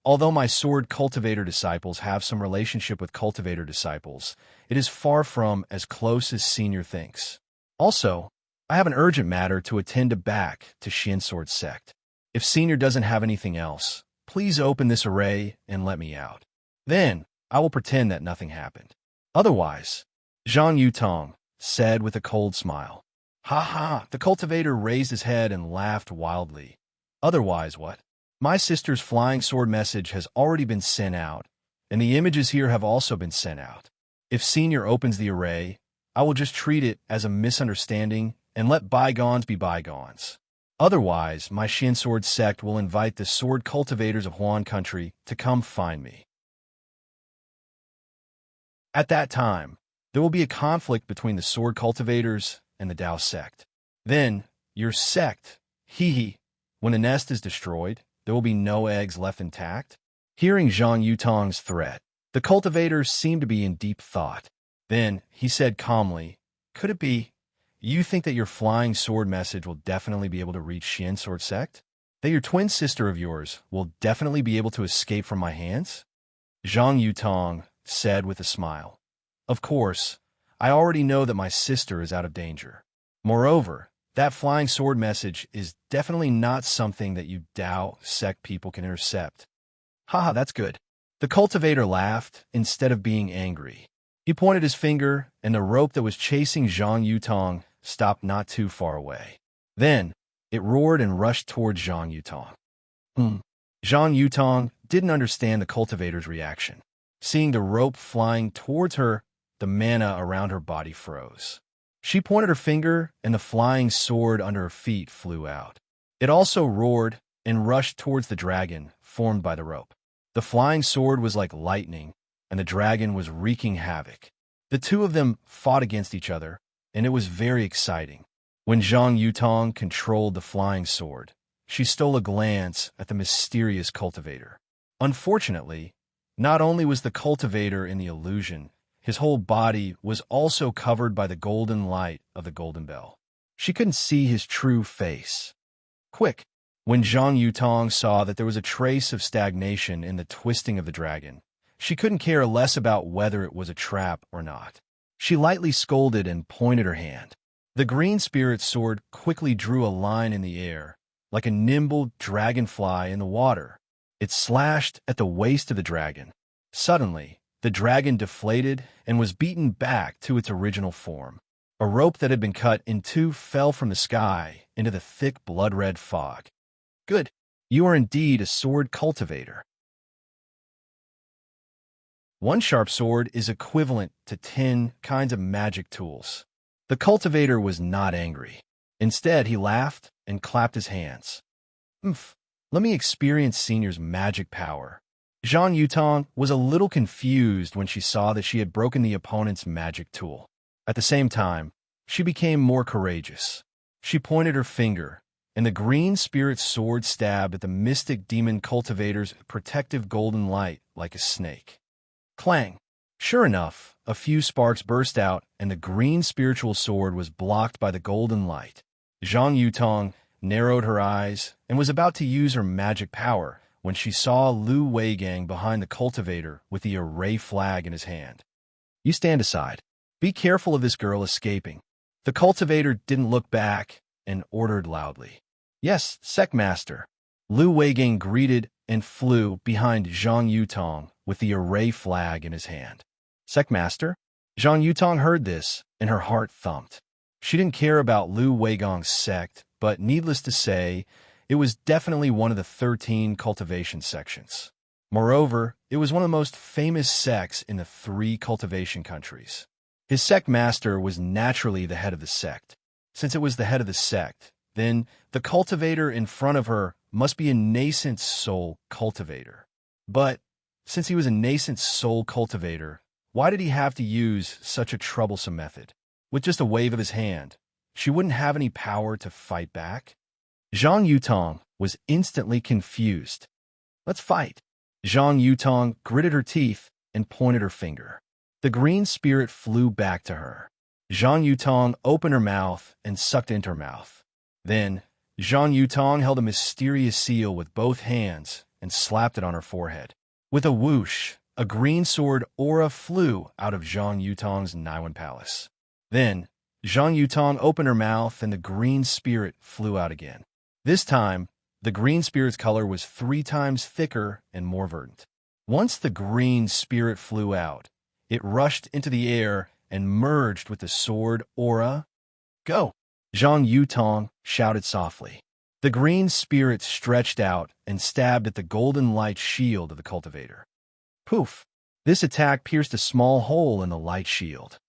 Although my sword cultivator disciples have some relationship with cultivator disciples, it is far from as close as Senior thinks. Also, I have an urgent matter to attend to back to Xian Sword Sect. If Senior doesn't have anything else, please open this array and let me out. Then, I will pretend that nothing happened. Otherwise, Zhang Yutong said with a cold smile. "Ha ha!" The cultivator raised his head and laughed wildly. "Otherwise what? My sister's flying sword message has already been sent out, and the images here have also been sent out. If Senior opens the array, I will just treat it as a misunderstanding and let bygones be bygones. Otherwise, my Xian Sword sect will invite the sword cultivators of Huan country to come find me. At that time, there will be a conflict between the sword cultivators and the Dao sect. Then, your sect, when the nest is destroyed, there will be no eggs left intact." Hearing Zhang Yutong's threat, the cultivator seemed to be in deep thought. Then, he said calmly, "Could it be, you think that your flying sword message will definitely be able to reach Xian Sword Sect? That your twin sister of yours will definitely be able to escape from my hands?" Zhang Yutong said with a smile. "Of course, I already know that my sister is out of danger. Moreover, that flying sword message is definitely not something that you Dao sect people can intercept." "Haha, that's good." The cultivator laughed instead of being angry. He pointed his finger, and the rope that was chasing Zhang Yutong stopped not too far away. Then, it roared and rushed towards Zhang Yutong. Zhang Yutong didn't understand the cultivator's reaction. Seeing the rope flying towards her, the mana around her body froze. She pointed her finger, and the flying sword under her feet flew out. It also roared and rushed towards the dragon formed by the rope. The flying sword was like lightning, and the dragon was wreaking havoc. The two of them fought against each other, and it was very exciting. When Zhang Yutong controlled the flying sword, she stole a glance at the mysterious cultivator. Unfortunately, not only was the cultivator in the illusion, his whole body was also covered by the golden light of the golden bell. She couldn't see his true face. Quick! When Zhang Yutong saw that there was a trace of stagnation in the twisting of the dragon, she couldn't care less about whether it was a trap or not. She lightly scolded and pointed her hand. The green spirit sword quickly drew a line in the air, like a nimble dragonfly in the water. It slashed at the waist of the dragon. Suddenly, the dragon deflated and was beaten back to its original form. A rope that had been cut in two fell from the sky into the thick blood-red fog. "Good. You are indeed a sword cultivator." One sharp sword is equivalent to 10 kinds of magic tools. The cultivator was not angry. Instead, he laughed and clapped his hands. Let me experience Senior's magic power." Zhang Yutong was a little confused when she saw that she had broken the opponent's magic tool. At the same time, she became more courageous. She pointed her finger, and the green spirit sword stabbed at the mystic demon cultivator's protective golden light like a snake. Clang! Sure enough, a few sparks burst out, and the green spiritual sword was blocked by the golden light. Zhang Yutong narrowed her eyes and was about to use her magic power when she saw Lu Weigang behind the cultivator with the array flag in his hand. "You stand aside. Be careful of this girl escaping." The cultivator didn't look back and ordered loudly. Yes, Secmaster. Lu Weigang greeted and flew behind Zhang Yutong with the array flag in his hand. Secmaster? Zhang Yutong heard this, and her heart thumped. She didn't care about Lu Weigang's sect, but needless to say, it was definitely one of the 13 cultivation sections. Moreover, it was one of the most famous sects in the 3 cultivation countries. His sect master was naturally the head of the sect. Since it was the head of the sect, then the cultivator in front of her must be a nascent soul cultivator. But since he was a nascent soul cultivator, why did he have to use such a troublesome method? With just a wave of his hand, she wouldn't have any power to fight back? Zhang Yutong was instantly confused. Let's fight. Zhang Yutong gritted her teeth and pointed her finger. The green spirit flew back to her. Zhang Yutong opened her mouth and sucked into her mouth. Then, Zhang Yutong held a mysterious seal with both hands and slapped it on her forehead. With a whoosh, a green sword aura flew out of Zhang Yutong's Naiwan palace. Then, Zhang Yutong opened her mouth and the green spirit flew out again. This time, the green spirit's color was 3 times thicker and more verdant. Once the green spirit flew out, it rushed into the air and merged with the sword aura. Go! Zhang Yutong shouted softly. The green spirit stretched out and stabbed at the golden light shield of the cultivator. Poof! This attack pierced a small hole in the light shield.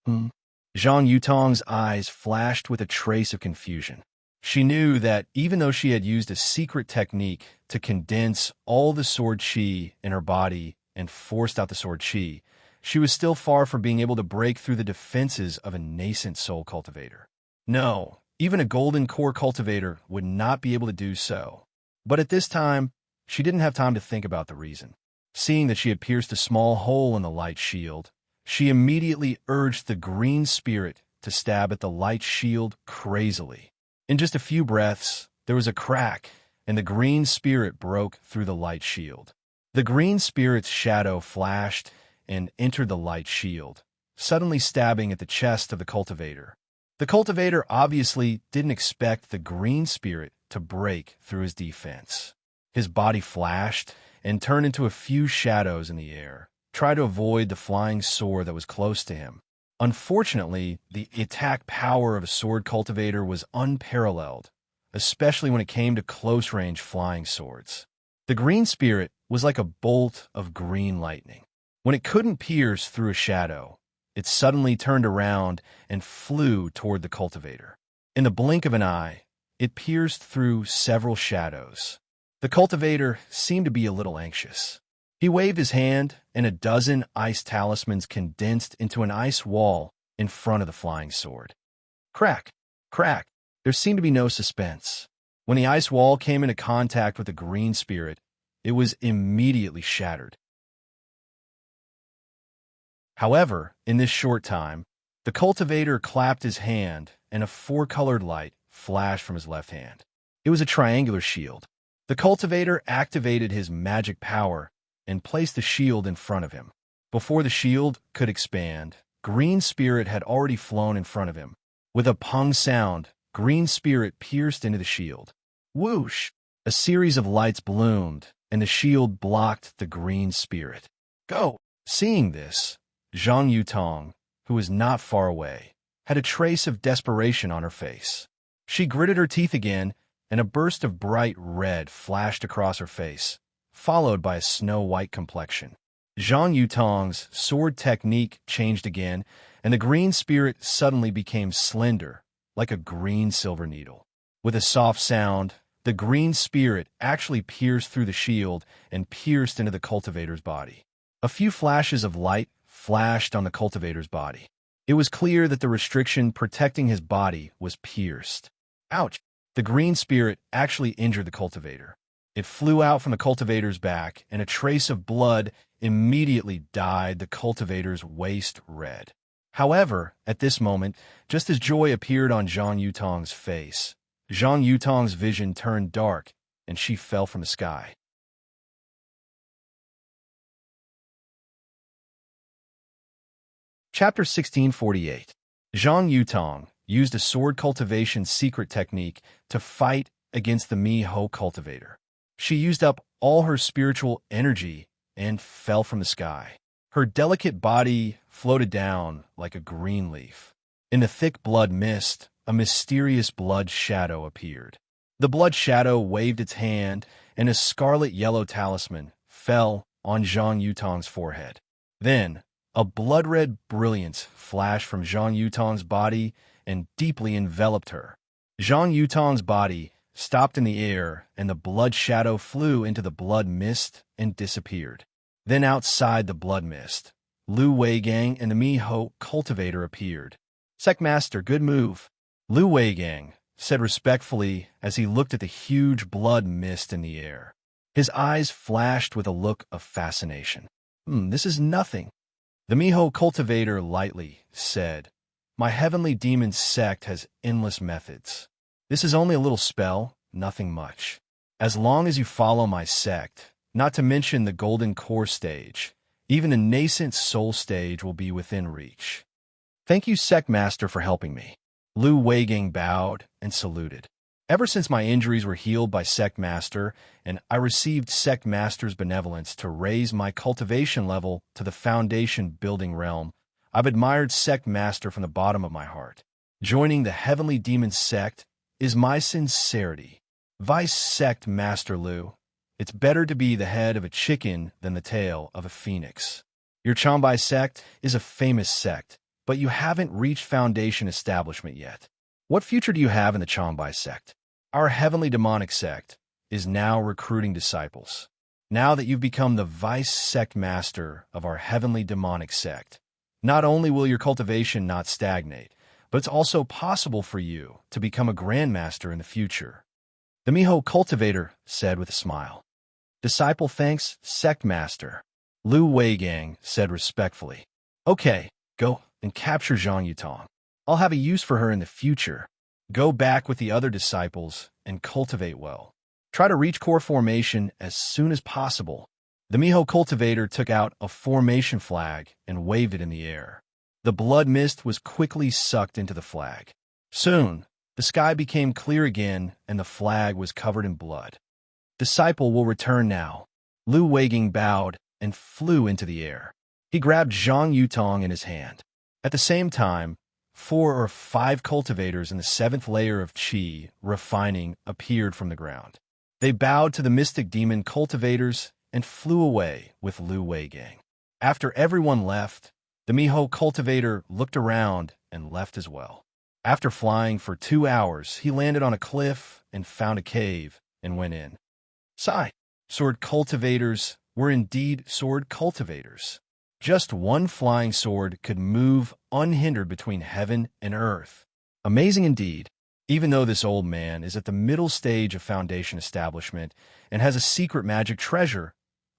Zhang Yutong's eyes flashed with a trace of confusion. She knew that even though she had used a secret technique to condense all the sword chi in her body and forced out the sword chi, she was still far from being able to break through the defenses of a nascent soul cultivator. No, even a golden core cultivator would not be able to do so. But at this time, she didn't have time to think about the reason. Seeing that she had pierced a small hole in the light shield, she immediately urged the green spirit to stab at the light shield crazily. In just a few breaths, there was a crack, and the green spirit broke through the light shield. The green spirit's shadow flashed and entered the light shield, suddenly stabbing at the chest of the cultivator. The cultivator obviously didn't expect the green spirit to break through his defense. His body flashed and turned into a few shadows in the air, trying to avoid the flying sword that was close to him. Unfortunately, the attack power of a sword cultivator was unparalleled, especially when it came to close-range flying swords. The green spirit was like a bolt of green lightning. When it couldn't pierce through a shadow, it suddenly turned around and flew toward the cultivator. In the blink of an eye, it pierced through several shadows. The cultivator seemed to be a little anxious. He waved his hand, and a dozen ice talismans condensed into an ice wall in front of the flying sword. Crack! Crack! There seemed to be no suspense. When the ice wall came into contact with the green spirit, it was immediately shattered. However, in this short time, the cultivator clapped his hand, and a 4-colored light flashed from his left hand. It was a triangular shield. The cultivator activated his magic power and placed the shield in front of him. Before the shield could expand, green spirit had already flown in front of him. With a pung sound, green spirit pierced into the shield. Whoosh! A series of lights bloomed, and the shield blocked the green spirit. Go! Seeing this, Zhang Yutong, who was not far away, had a trace of desperation on her face. She gritted her teeth again, and a burst of bright red flashed across her face, followed by a snow-white complexion. Zhang Yutong's sword technique changed again, and the green spirit suddenly became slender, like a green silver needle. With a soft sound, the green spirit actually pierced through the shield and pierced into the cultivator's body. A few flashes of light flashed on the cultivator's body. It was clear that the restriction protecting his body was pierced. Ouch! The green spirit actually injured the cultivator. It flew out from the cultivator's back, and a trace of blood immediately dyed the cultivator's waist red. However, at this moment, just as joy appeared on Zhang Yutong's face, Zhang Yutong's vision turned dark, and she fell from the sky. Chapter 1648. Zhang Yutong, used a sword cultivation secret technique to fight against the Miho cultivator. She used up all her spiritual energy and fell from the sky. Her delicate body floated down like a green leaf. In the thick blood mist, a mysterious blood shadow appeared. The blood shadow waved its hand, and a scarlet-yellow talisman fell on Zhang Yutong's forehead. Then, a blood-red brilliance flashed from Zhang Yutong's body and deeply enveloped her. Zhang Yutong's body stopped in the air, and the blood shadow flew into the blood mist and disappeared. Then outside the blood mist, Lu Weigang and the Miho cultivator appeared. "Sectmaster, good move," Lu Weigang said respectfully as he looked at the huge blood mist in the air. His eyes flashed with a look of fascination. This is nothing," the Miho cultivator lightly said. "My heavenly demon sect has endless methods. This is only a little spell, nothing much. As long as you follow my sect, not to mention the golden core stage, even the nascent soul stage will be within reach." "Thank you, Sectmaster, for helping me." Lu Weigang bowed and saluted. "Ever since my injuries were healed by Sectmaster, and I received Sectmaster's benevolence to raise my cultivation level to the foundation-building realm, I've admired Sectmaster from the bottom of my heart. Joining the Heavenly Demon Sect is my sincerity. Vice Sectmaster Lu, it's better to be the head of a chicken than the tail of a phoenix. Your Changbai sect is a famous sect, but you haven't reached foundation establishment yet. What future do you have in the Changbai sect? Our heavenly demonic sect is now recruiting disciples. Now that you've become the vice sect master of our heavenly demonic sect, not only will your cultivation not stagnate, but it's also possible for you to become a grandmaster in the future," the Miho cultivator said with a smile. "Disciple thanks, sect master," Lu Weigang said respectfully. "Okay, go and capture Zhang Yutong. I'll have a use for her in the future. Go back with the other disciples and cultivate well. Try to reach core formation as soon as possible." The Miho cultivator took out a formation flag and waved it in the air. The blood mist was quickly sucked into the flag. Soon, the sky became clear again and the flag was covered in blood. "Disciple will return now." Lu Weigang bowed and flew into the air. He grabbed Zhang Yutong in his hand. At the same time, 4 or 5 cultivators in the 7th layer of Qi refining appeared from the ground. They bowed to the mystic demon cultivators and flew away with Lu Weigang. After everyone left, the Miho cultivator looked around and left as well. After flying for 2 hours, he landed on a cliff and found a cave and went in. Sword cultivators were indeed sword cultivators. Just one flying sword could move unhindered between heaven and earth. Amazing indeed. Even though this old man is at the middle stage of foundation establishment and has a secret magic treasure,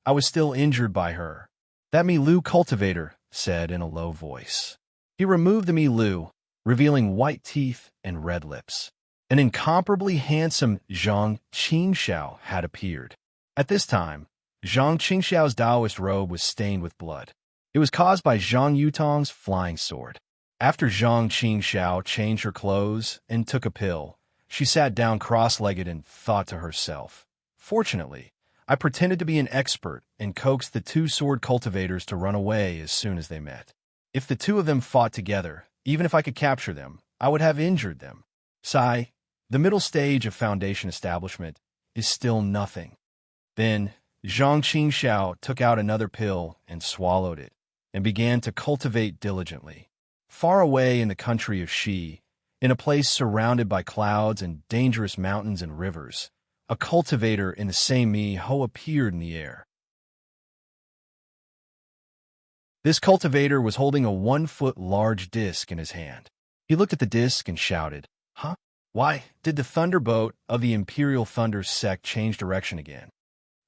I was still injured by her, that Lu cultivator said in a low voice. He removed the Lu, revealing white teeth and red lips. An incomparably handsome Zhang Qingxiao had appeared. At this time, Zhang Qingxiao's Taoist robe was stained with blood. It was caused by Zhang Yutong's flying sword. After Zhang Qingxiao changed her clothes and took a pill, she sat down cross-legged and thought to herself, "Fortunately, I pretended to be an expert and coaxed the 2 sword cultivators to run away as soon as they met. If the 2 of them fought together, even if I could capture them, I would have injured them. The middle stage of foundation establishment is still nothing." Then Zhang Qingxiao took out another pill and swallowed it, and began to cultivate diligently. Far away in the country of Xi, in a place surrounded by clouds and dangerous mountains and rivers, a cultivator in the same Miho appeared in the air. This cultivator was holding a 1-foot large disc in his hand. He looked at the disc and shouted, "Huh? Why did the thunderbolt of the Imperial Thunder sect change direction again?"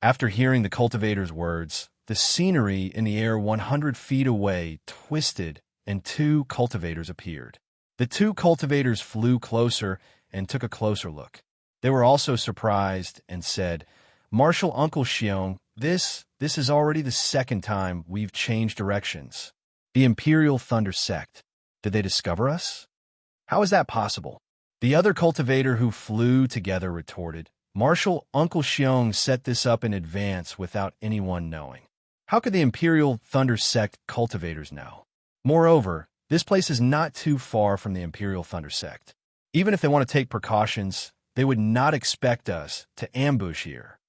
After hearing the cultivator's words, the scenery in the air 100 feet away twisted and 2 cultivators appeared. The 2 cultivators flew closer and took a closer look. They were also surprised and said, "Marshal Uncle Xiong, this is already the 2nd time we've changed directions. The Imperial Thunder sect, did they discover us? How is that possible? The other cultivator who flew together retorted. Marshal Uncle Xiong set this up in advance without anyone knowing. How could the Imperial Thunder Sect cultivators know? Moreover, this place is not too far from the Imperial Thunder Sect. Even if they want to take precautions, they would not expect us to ambush here.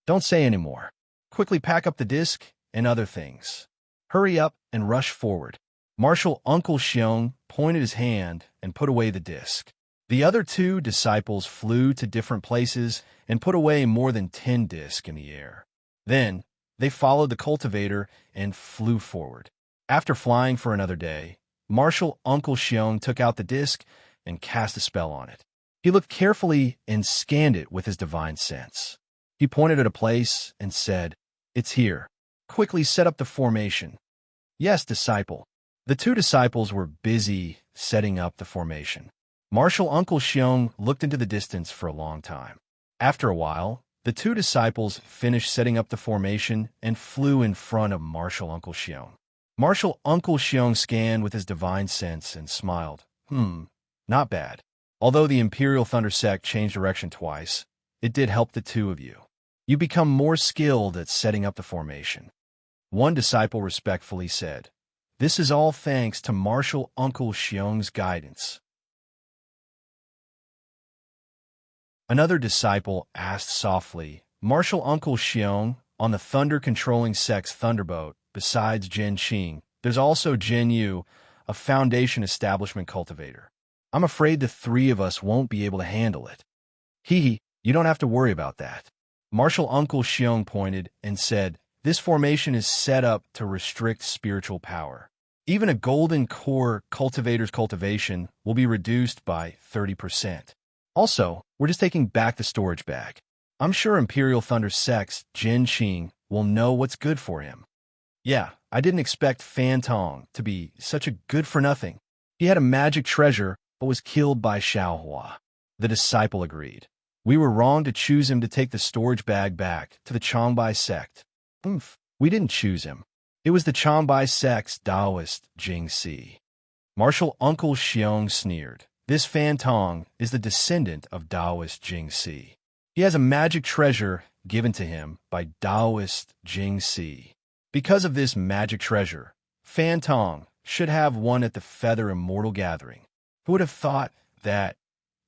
Don't say any more. Quickly pack up the disc and other things. Hurry up and rush forward. Marshal Uncle Xiong pointed his hand and put away the disc. The other two disciples flew to different places and put away more than 10 discs in the air. Then, they followed the cultivator and flew forward. After flying for another day, Marshal Uncle Xiong took out the disc and cast a spell on it. He looked carefully and scanned it with his divine sense. He pointed at a place and said, "It's here. Quickly set up the formation." "Yes, disciple." The two disciples were busy setting up the formation. Marshal Uncle Xiong looked into the distance for a long time. After a while, the two disciples finished setting up the formation and flew in front of Marshal Uncle Xiong. Marshal Uncle Xiong scanned with his divine sense and smiled. Not bad. Although the Imperial Thunder Sect changed direction twice, it did help the two of you. You become more skilled at setting up the formation. One disciple respectfully said, "This is all thanks to Marshal Uncle Xiong's guidance." Another disciple asked softly, "Marshal Uncle Xiong, on the thunder-controlling sect's thunderboat, besides Jin Qing, there's also Jin Yu, a Foundation establishment cultivator. I'm afraid the three of us won't be able to handle it." "Hee, you don't have to worry about that." Marshal Uncle Xiong pointed and said, "This formation is set up to restrict spiritual power. Even a golden core cultivator's cultivation will be reduced by 30%. Also, we're just taking back the storage bag. I'm sure Imperial Thunder Sect's Jin Qing will know what's good for him." "Yeah, I didn't expect Fan Tong to be such a good-for-nothing. He had a magic treasure, but was killed by Xiaohua." The disciple agreed. "We were wrong to choose him to take the storage bag back to the Changbai sect. We didn't choose him. It was the Changbai sect's Taoist Jingxi." Marshal Uncle Xiong sneered. "This Fan Tong is the descendant of Taoist Jingxi. He has a magic treasure given to him by Taoist Jingxi. Because of this magic treasure, Fan Tong should have one at the Feather Immortal Gathering. Who would have thought that,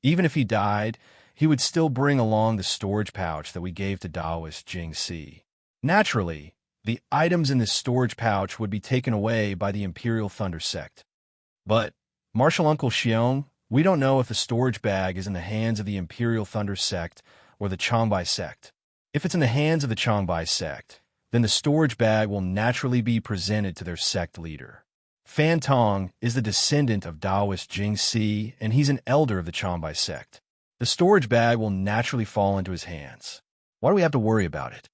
even if he died, he would still bring along the storage pouch that we gave to Taoist Jingxi? Naturally, the items in this storage pouch would be taken away by the Imperial Thunder Sect. But, Marshal Uncle Xiong, we don't know if the storage bag is in the hands of the Imperial Thunder Sect or the Changbai sect. If it's in the hands of the Changbai sect, then the storage bag will naturally be presented to their sect leader. Fan Tong is the descendant of Taoist Jingxi, and he's an elder of the Changbai sect. The storage bag will naturally fall into his hands. Why do we have to worry about it?"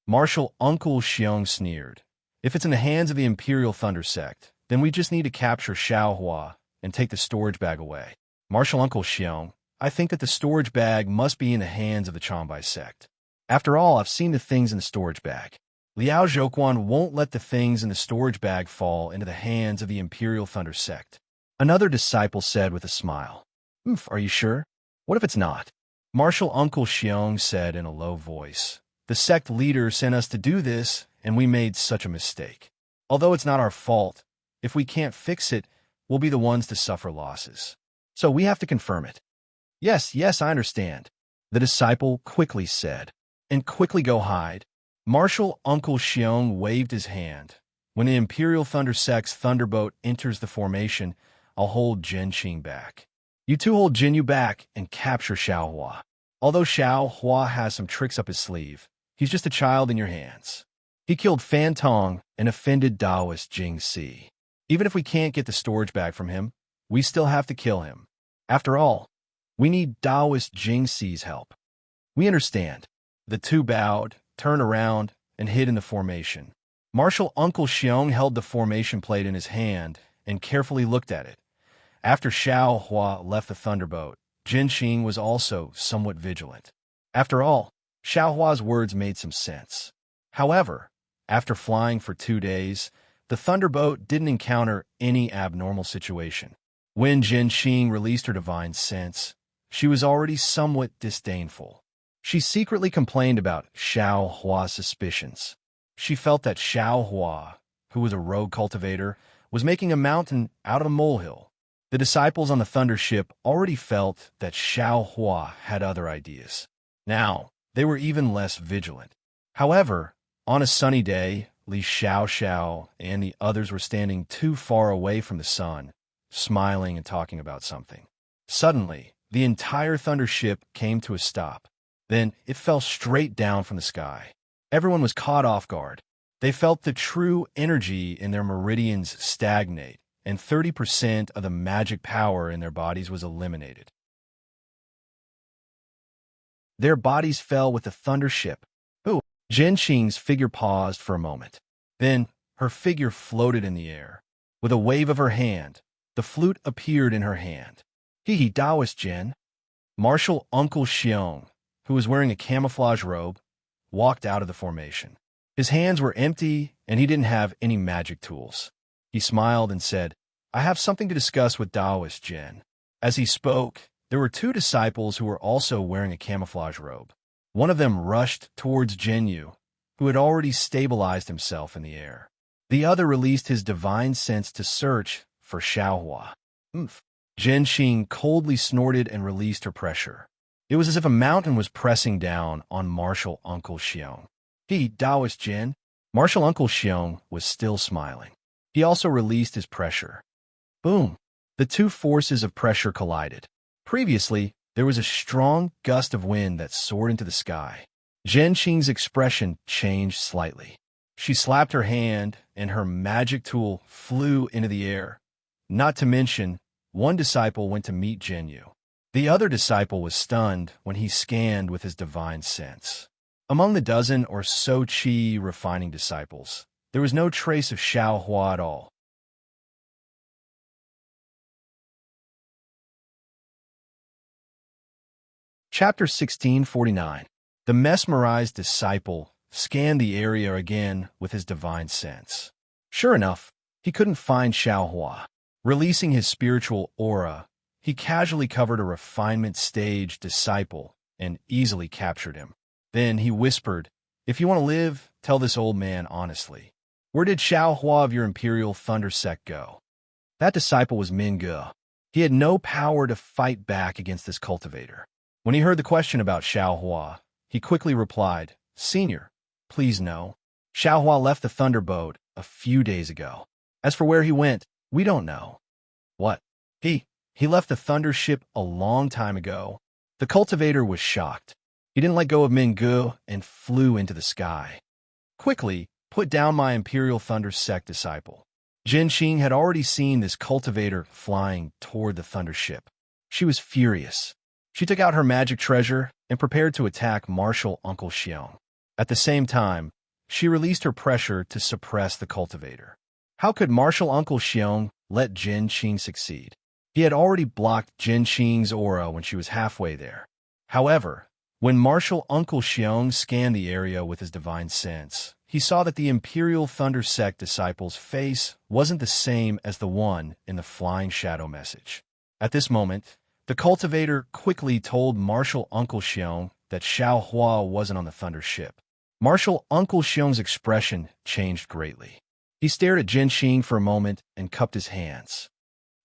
Marshal Uncle Xiong sneered. "If it's in the hands of the Imperial Thunder Sect, then we just need to capture Xiaohua and take the storage bag away. Marshal Uncle Xiong, I think that the storage bag must be in the hands of the Changbai sect. After all, I've seen the things in the storage bag. Liao Zhouquan won't let the things in the storage bag fall into the hands of the Imperial Thunder Sect." Another disciple said with a smile. Are you sure? What if it's not?" Marshal Uncle Xiong said in a low voice. "The sect leader sent us to do this, and we made such a mistake. Although it's not our fault, if we can't fix it, we'll be the ones to suffer losses. So we have to confirm it." Yes, I understand," the disciple quickly said. "And quickly go hide." Marshal Uncle Xiong waved his hand. "When the Imperial Thunder Sect's Thunderboat enters the formation, I'll hold Jin Qing back. You two hold Jin Yu back and capture Xiaohua. Although Xiaohua has some tricks up his sleeve, he's just a child in your hands. He killed Fan Tong and offended Taoist Jingxi. Even if we can't get the storage bag from him, we still have to kill him. After all, we need Taoist Jingxi's help." "We understand." The two bowed, turned around, and hid in the formation. Marshal Uncle Xiong held the formation plate in his hand and carefully looked at it. After Xiaohua left the thunderboat, Jin Qing was also somewhat vigilant. After all, Xiaohua's words made some sense. However, after flying for 2 days, the thunderboat didn't encounter any abnormal situation. When Jin Qing released her divine sense, she was already somewhat disdainful. She secretly complained about Xiao Hua's suspicions. She felt that Xiao Hua, who was a rogue cultivator, was making a mountain out of a molehill. The disciples on the Thunder ship already felt that Xiao Hua had other ideas. Now, they were even less vigilant. However, on a sunny day, Li Xiao and the others were standing too far away from the sun, smiling and talking about something. Suddenly, the entire Thunder ship came to a stop. Then it fell straight down from the sky. Everyone was caught off guard. They felt the true energy in their meridians stagnate, and 30% of the magic power in their bodies was eliminated. Their bodies fell with the Thunder ship. Ooh! Jin Qing's figure paused for a moment. Then her figure floated in the air. With a wave of her hand, the flute appeared in her hand. He Taoist Jin. Martial Uncle Xiong, who was wearing a camouflage robe, walked out of the formation. His hands were empty, and he didn't have any magic tools. He smiled and said, "I have something to discuss with Taoist Jin." As he spoke, there were two disciples who were also wearing a camouflage robe. One of them rushed towards Jinyu, who had already stabilized himself in the air. The other released his divine sense to search for Xiaohua. Jin Qing coldly snorted and released her pressure. It was as if a mountain was pressing down on Martial Uncle Xiong. Taoist Jin. Martial Uncle Xiong was still smiling. He also released his pressure. Boom! The two forces of pressure collided. Previously, there was a strong gust of wind that soared into the sky. Jin Qing's expression changed slightly. She slapped her hand, and her magic tool flew into the air. Not to mention, one disciple went to meet Jinyu. The other disciple was stunned when he scanned with his divine sense. Among the dozen or so qi refining disciples, there was no trace of Xiao Hua at all. Chapter 1649. The mesmerized disciple scanned the area again with his divine sense. Sure enough, he couldn't find Xiao Hua. Releasing his spiritual aura, he casually covered a refinement stage disciple and easily captured him. Then he whispered, "If you want to live, tell this old man honestly. Where did Xiao Hua of your Imperial Thunder sect go?" That disciple was Mingge. He had no power to fight back against this cultivator. When he heard the question about Xiao Hua, he quickly replied, "Senior, please no. Xiao Hua left the Thunderboat a few days ago. As for where he went, we don't know." What? He left the Thunder ship a long time ago. The cultivator was shocked. He didn't let go of Mingge and flew into the sky. Quickly, put down my Imperial Thunder sect disciple. Jin Qing had already seen this cultivator flying toward the Thunder ship. She was furious. She took out her magic treasure and prepared to attack Martial Uncle Xiong. At the same time, she released her pressure to suppress the cultivator. How could Martial Uncle Xiong let Jin Qing succeed? He had already blocked Jin Qing's aura when she was halfway there. However, when Martial Uncle Xiong scanned the area with his divine sense, he saw that the Imperial Thunder sect disciple's face wasn't the same as the one in the Flying Shadow message. At this moment, the cultivator quickly told Martial Uncle Xiong that Xiao Hua wasn't on the Thunder ship. Martial Uncle Xiong's expression changed greatly. He stared at Jin Qing for a moment and cupped his hands.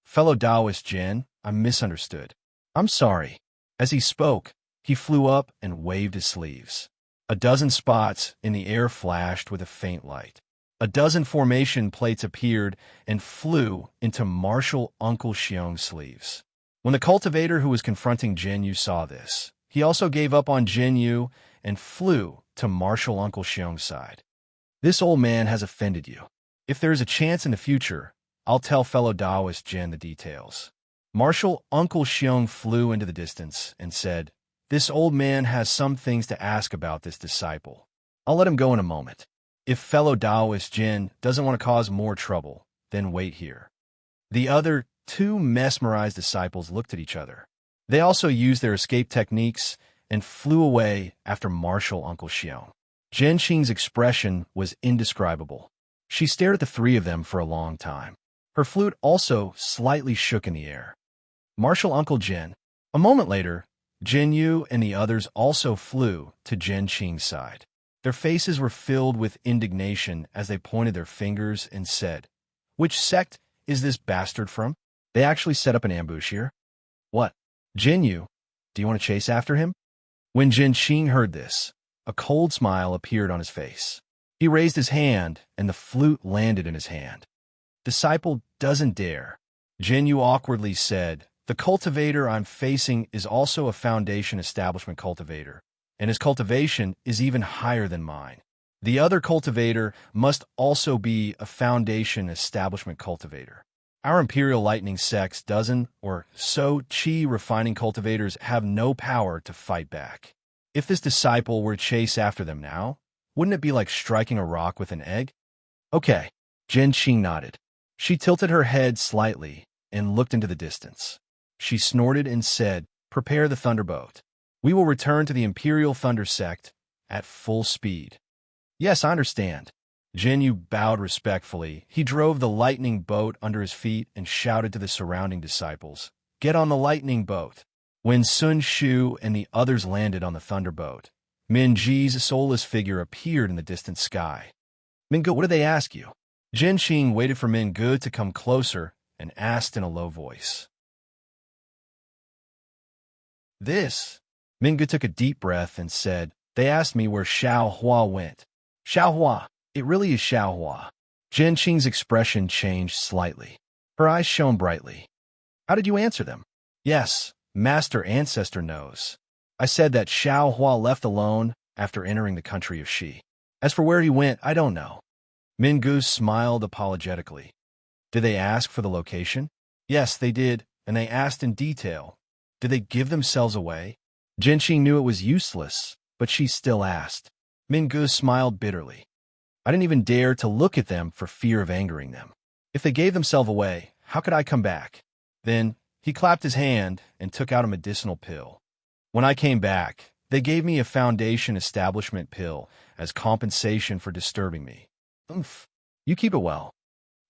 "Fellow Taoist Jin, I misunderstood. I'm sorry." As he spoke, he flew up and waved his sleeves. A dozen spots in the air flashed with a faint light. A dozen formation plates appeared and flew into Martial Uncle Xiong's sleeves. When the cultivator who was confronting Jinyu saw this, he also gave up on Jinyu and flew to Martial Uncle Xiong's side. "This old man has offended you. If there is a chance in the future, I'll tell fellow Taoist Jin the details." Martial Uncle Xiong flew into the distance and said, "This old man has some things to ask about this disciple. I'll let him go in a moment. If fellow Taoist Jin doesn't want to cause more trouble, then wait here." The other two mesmerized disciples looked at each other. They also used their escape techniques and flew away after Martial Uncle Xiong. Jin Qing's expression was indescribable. She stared at the three of them for a long time. Her flute also slightly shook in the air. Martial Uncle Jin. A moment later, Jin Yu and the others also flew to Jin Qing's side. Their faces were filled with indignation as they pointed their fingers and said, "Which sect is this bastard from? They actually set up an ambush here? What? Jin Yu, do you want to chase after him?" When Jin Qing heard this, a cold smile appeared on his face. He raised his hand, and the flute landed in his hand. "Disciple doesn't dare." Jin Yu awkwardly said, "The cultivator I'm facing is also a foundation establishment cultivator, and his cultivation is even higher than mine. The other cultivator must also be a foundation establishment cultivator. Our Imperial Lightning Sect's dozen or so chi refining cultivators have no power to fight back. If this disciple were to chase after them now, wouldn't it be like striking a rock with an egg?" "Okay." Jin Qing nodded. She tilted her head slightly and looked into the distance. She snorted and said, "Prepare the Thunderboat. We will return to the Imperial Thunder Sect at full speed." "Yes, I understand." Jin Yu bowed respectfully. He drove the lightning boat under his feet and shouted to the surrounding disciples, "Get on the lightning boat." When Sun Shu and the others landed on the Thunderboat, Min Ji's soulless figure appeared in the distant sky. "Mingu, what did they ask you?" Jin Qing waited for Mingu to come closer and asked in a low voice. "This." Mingu took a deep breath and said, "They asked me where Xiao Hua went." "Xiao Hua? It really is Xiao Hua." Jin Qing's expression changed slightly. Her eyes shone brightly. "How did you answer them?" "Yes, Master Ancestor knows. I said that Xiao Hua left alone after entering the country of Shi. As for where he went, I don't know." Mingu smiled apologetically. "Did they ask for the location?" "Yes, they did, and they asked in detail." "Did they give themselves away?" Jin Qing knew it was useless, but she still asked. Mingu smiled bitterly. "I didn't even dare to look at them for fear of angering them. If they gave themselves away, how could I come back?" Then he clapped his hand and took out a medicinal pill. "When I came back, they gave me a foundation establishment pill as compensation for disturbing me." "Oomph, you keep it well."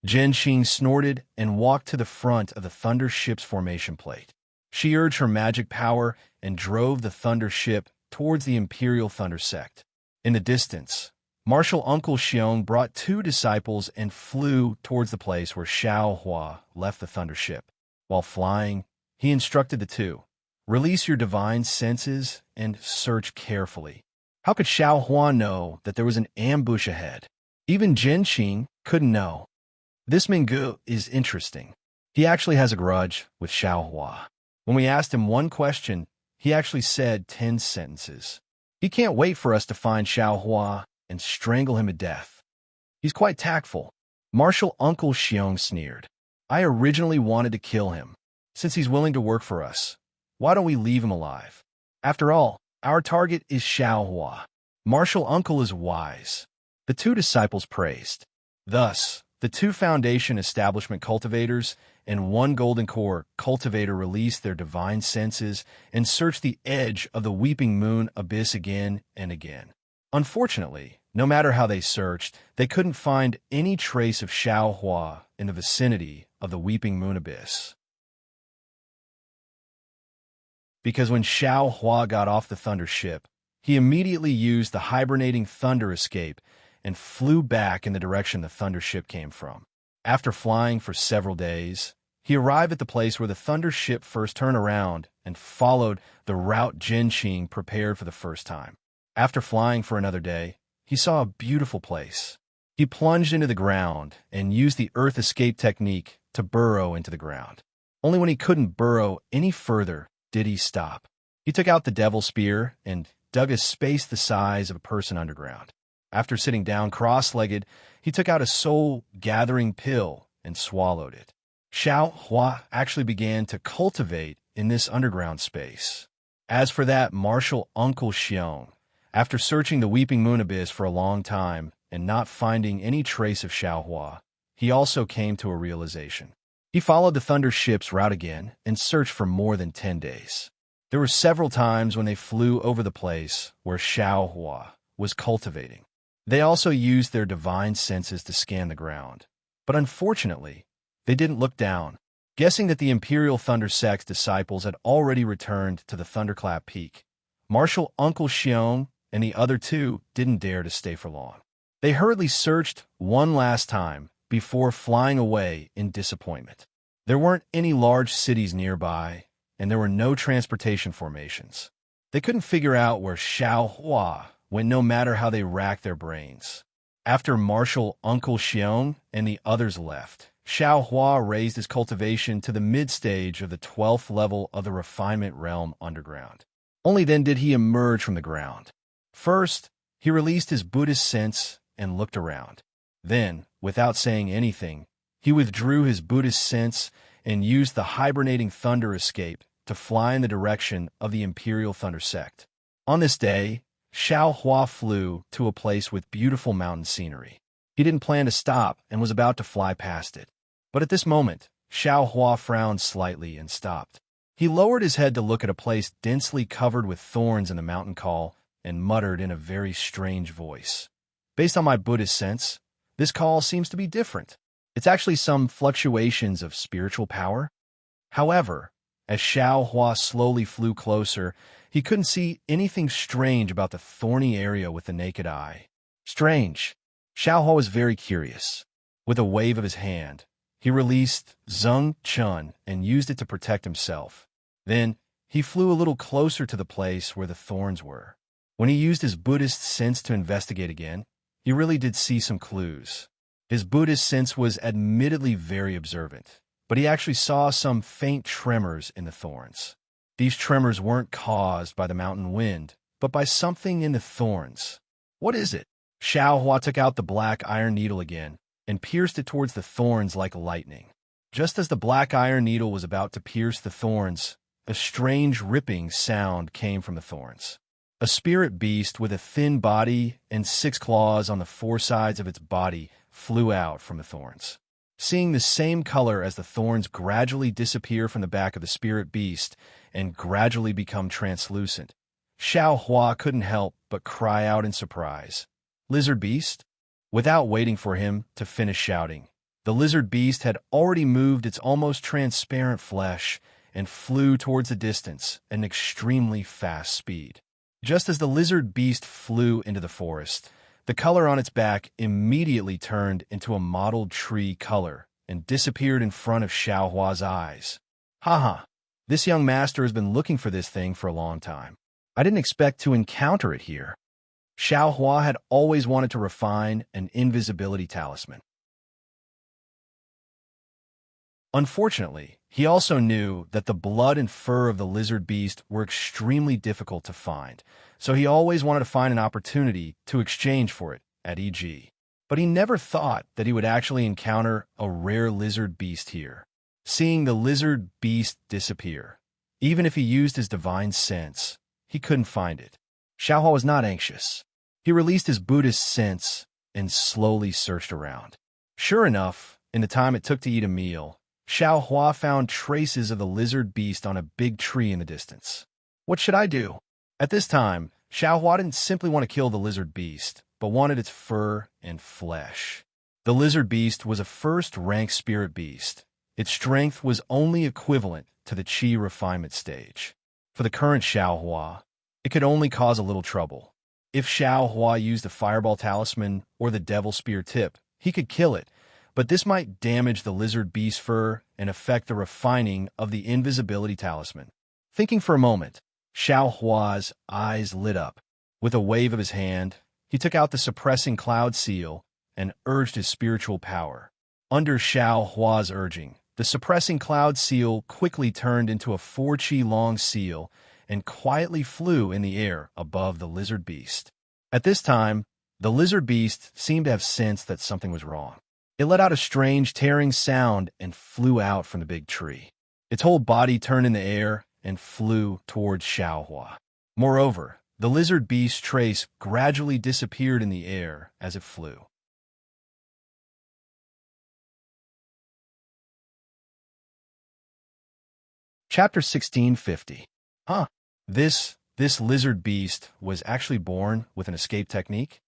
Jin Qing snorted and walked to the front of the Thunder Ship's formation plate. She urged her magic power and drove the Thunder Ship towards the Imperial Thunder Sect. In the distance, Martial Uncle Xiong brought two disciples and flew towards the place where Xiao Hua left the Thunder Ship. While flying, he instructed the two, "Release your divine senses and search carefully." How could Xiao Hua know that there was an ambush ahead? Even Jin Qing couldn't know. This Mingu is interesting. He actually has a grudge with Xiao Hua. When we asked him one question, he actually said 10 sentences. He can't wait for us to find Xiao Hua and strangle him to death. He's quite tactful. Martial Uncle Xiong sneered. "I originally wanted to kill him. Since he's willing to work for us, why don't we leave him alive? After all, our target is Xiao Hua. Martial Uncle is wise." The two disciples praised. Thus, the two foundation establishment cultivators and one golden core cultivator released their divine senses and searched the edge of the Weeping Moon abyss again and again. Unfortunately, no matter how they searched, they couldn't find any trace of Xiao Hua in the vicinity of the Weeping Moon abyss. Because when Xiao Hua got off the Thunder Ship, he immediately used the hibernating Thunder Escape and flew back in the direction the Thunder Ship came from. After flying for several days, he arrived at the place where the Thunder Ship first turned around and followed the route Jin Qing prepared for the first time. After flying for another day, he saw a beautiful place. He plunged into the ground and used the Earth Escape technique to burrow into the ground. Only when he couldn't burrow any further did he stop. He took out the Devil Spear and dug a space the size of a person underground. After sitting down cross-legged, he took out a soul-gathering pill and swallowed it. Xiao Hua actually began to cultivate in this underground space. As for that Martial Uncle Xiong, after searching the Weeping Moon Abyss for a long time and not finding any trace of Xiao Hua, he also came to a realization. He followed the Thunder Ship's route again and searched for more than 10 days. There were several times when they flew over the place where Xiao Hua was cultivating. They also used their divine senses to scan the ground. But unfortunately, They didn't look down, guessing that the Imperial Thunder Sect's disciples had already returned to the Thunderclap Peak. Marshal Uncle Xiong and the other two didn't dare to stay for long. They hurriedly searched one last time before flying away in disappointment. There weren't any large cities nearby, and there were no transportation formations. They couldn't figure out where Xiao Hua went no matter how they racked their brains. After Marshal Uncle Xiong and the others left, Xiao Hua raised his cultivation to the mid-stage of the 12th level of the refinement realm underground. Only then did he emerge from the ground. First, he released his Buddhist sense and looked around. Then, without saying anything, he withdrew his Buddhist sense and used the hibernating thunder escape to fly in the direction of the Imperial Thunder Sect. On this day, Xiao Hua flew to a place with beautiful mountain scenery. He didn't plan to stop and was about to fly past it. But at this moment, Xiao Hua frowned slightly and stopped. He lowered his head to look at a place densely covered with thorns in the mountain call and muttered in a very strange voice. Based on my Buddhist sense, this call seems to be different. It's actually some fluctuations of spiritual power. However, as Xiao Hua slowly flew closer, he couldn't see anything strange about the thorny area with the naked eye. Strange. Xiao Hua was very curious. With a wave of his hand, he released Zheng Chun and used it to protect himself. Then, he flew a little closer to the place where the thorns were. When he used his Buddhist sense to investigate again, he really did see some clues. His Buddhist sense was admittedly very observant, but he actually saw some faint tremors in the thorns. These tremors weren't caused by the mountain wind, but by something in the thorns. What is it? Xiao Hua took out the black iron needle again and pierced it towards the thorns like lightning. Just as the black iron needle was about to pierce the thorns, a strange ripping sound came from the thorns. A spirit beast with a thin body and 6 claws on the 4 sides of its body flew out from the thorns. Seeing the same color as the thorns gradually disappear from the back of the spirit beast and gradually become translucent, Xiao Hua couldn't help but cry out in surprise. Lizard beast? Without waiting for him to finish shouting, the lizard beast had already moved its almost transparent flesh and flew towards the distance at an extremely fast speed. Just as the lizard beast flew into the forest, the color on its back immediately turned into a mottled tree color and disappeared in front of Xiao Hua's eyes. Haha, this young master has been looking for this thing for a long time. I didn't expect to encounter it here. Xiao Hua had always wanted to refine an invisibility talisman. Unfortunately, he also knew that the blood and fur of the lizard beast were extremely difficult to find, so he always wanted to find an opportunity to exchange for it at EG. But he never thought that he would actually encounter a rare lizard beast here. Seeing the lizard beast disappear, even if he used his divine sense, he couldn't find it. Xiao Hua was not anxious. He released his Buddhist sense and slowly searched around. Sure enough, in the time it took to eat a meal, Xiao Hua found traces of the lizard beast on a big tree in the distance. What should I do? At this time, Xiao Hua didn't simply want to kill the lizard beast, but wanted its fur and flesh. The lizard beast was a first-rank spirit beast. Its strength was only equivalent to the Qi refinement stage. For the current Xiao Hua, it could only cause a little trouble. If Xiao Hua used the fireball talisman or the devil spear tip, he could kill it, but this might damage the lizard beast fur and affect the refining of the invisibility talisman. Thinking for a moment, Xiao Hua's eyes lit up. With a wave of his hand, he took out the suppressing cloud seal and urged his spiritual power. Under Xiao Hua's urging, the suppressing cloud seal quickly turned into a 4-chi-long seal and quietly flew in the air above the lizard beast. At this time, the lizard beast seemed to have sensed that something was wrong. It let out a strange tearing sound and flew out from the big tree. Its whole body turned in the air and flew towards Xiao Hua. Moreover, the lizard beast's trace gradually disappeared in the air as it flew. Chapter 1650. This lizard beast was actually born with an escape technique?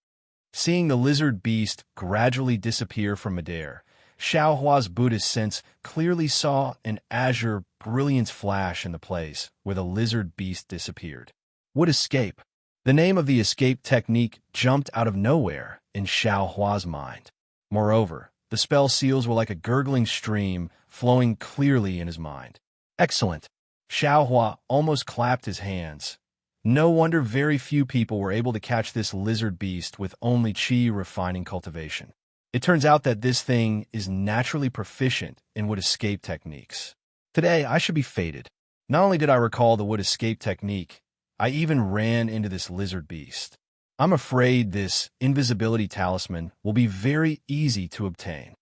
Seeing the lizard beast gradually disappear from midair, Xiao Hua's Buddhist sense clearly saw an azure brilliance flash in the place where the lizard beast disappeared. Would escape. The name of the escape technique jumped out of nowhere in Xiao Hua's mind. Moreover, the spell seals were like a gurgling stream flowing clearly in his mind. Excellent. Xiao Hua almost clapped his hands. No wonder very few people were able to catch this lizard beast with only qi refining cultivation. It turns out that this thing is naturally proficient in wood escape techniques. Today, I should be fated. Not only did I recall the wood escape technique, I even ran into this lizard beast. I'm afraid this invisibility talisman will be very easy to obtain.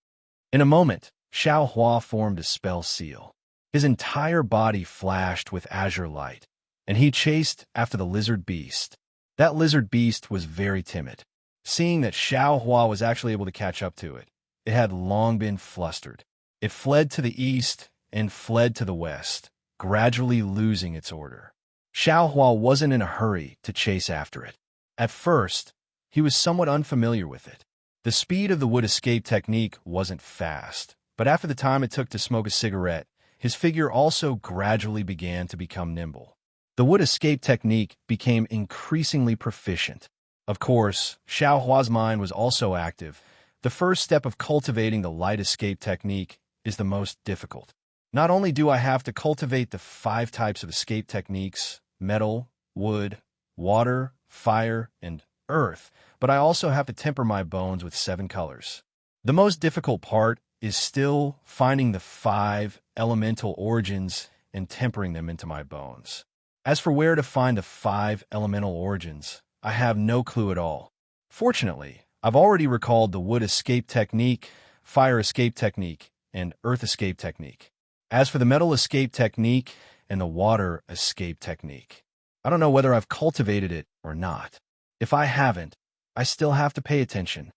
In a moment, Xiao Hua formed a spell seal. His entire body flashed with azure light, and he chased after the lizard beast. That lizard beast was very timid. Seeing that Xiao Hua was actually able to catch up to it, it had long been flustered. It fled to the east and fled to the west, gradually losing its order. Xiao Hua wasn't in a hurry to chase after it. At first, he was somewhat unfamiliar with it. The speed of the wood escape technique wasn't fast, but after the time it took to smoke a cigarette, his figure also gradually began to become nimble. The wood escape technique became increasingly proficient. Of course, Xiao Hua's mind was also active. The first step of cultivating the light escape technique is the most difficult. Not only do I have to cultivate the 5 types of escape techniques, metal, wood, water, fire, and earth, but I also have to temper my bones with 7 colors. The most difficult part is still finding the 5 elemental origins and tempering them into my bones. As for where to find the 5 elemental origins, I have no clue at all. Fortunately, I've already recalled the wood escape technique, fire escape technique, and earth escape technique. As for the metal escape technique and the water escape technique, I don't know whether I've cultivated it or not. If I haven't, I still have to pay attention.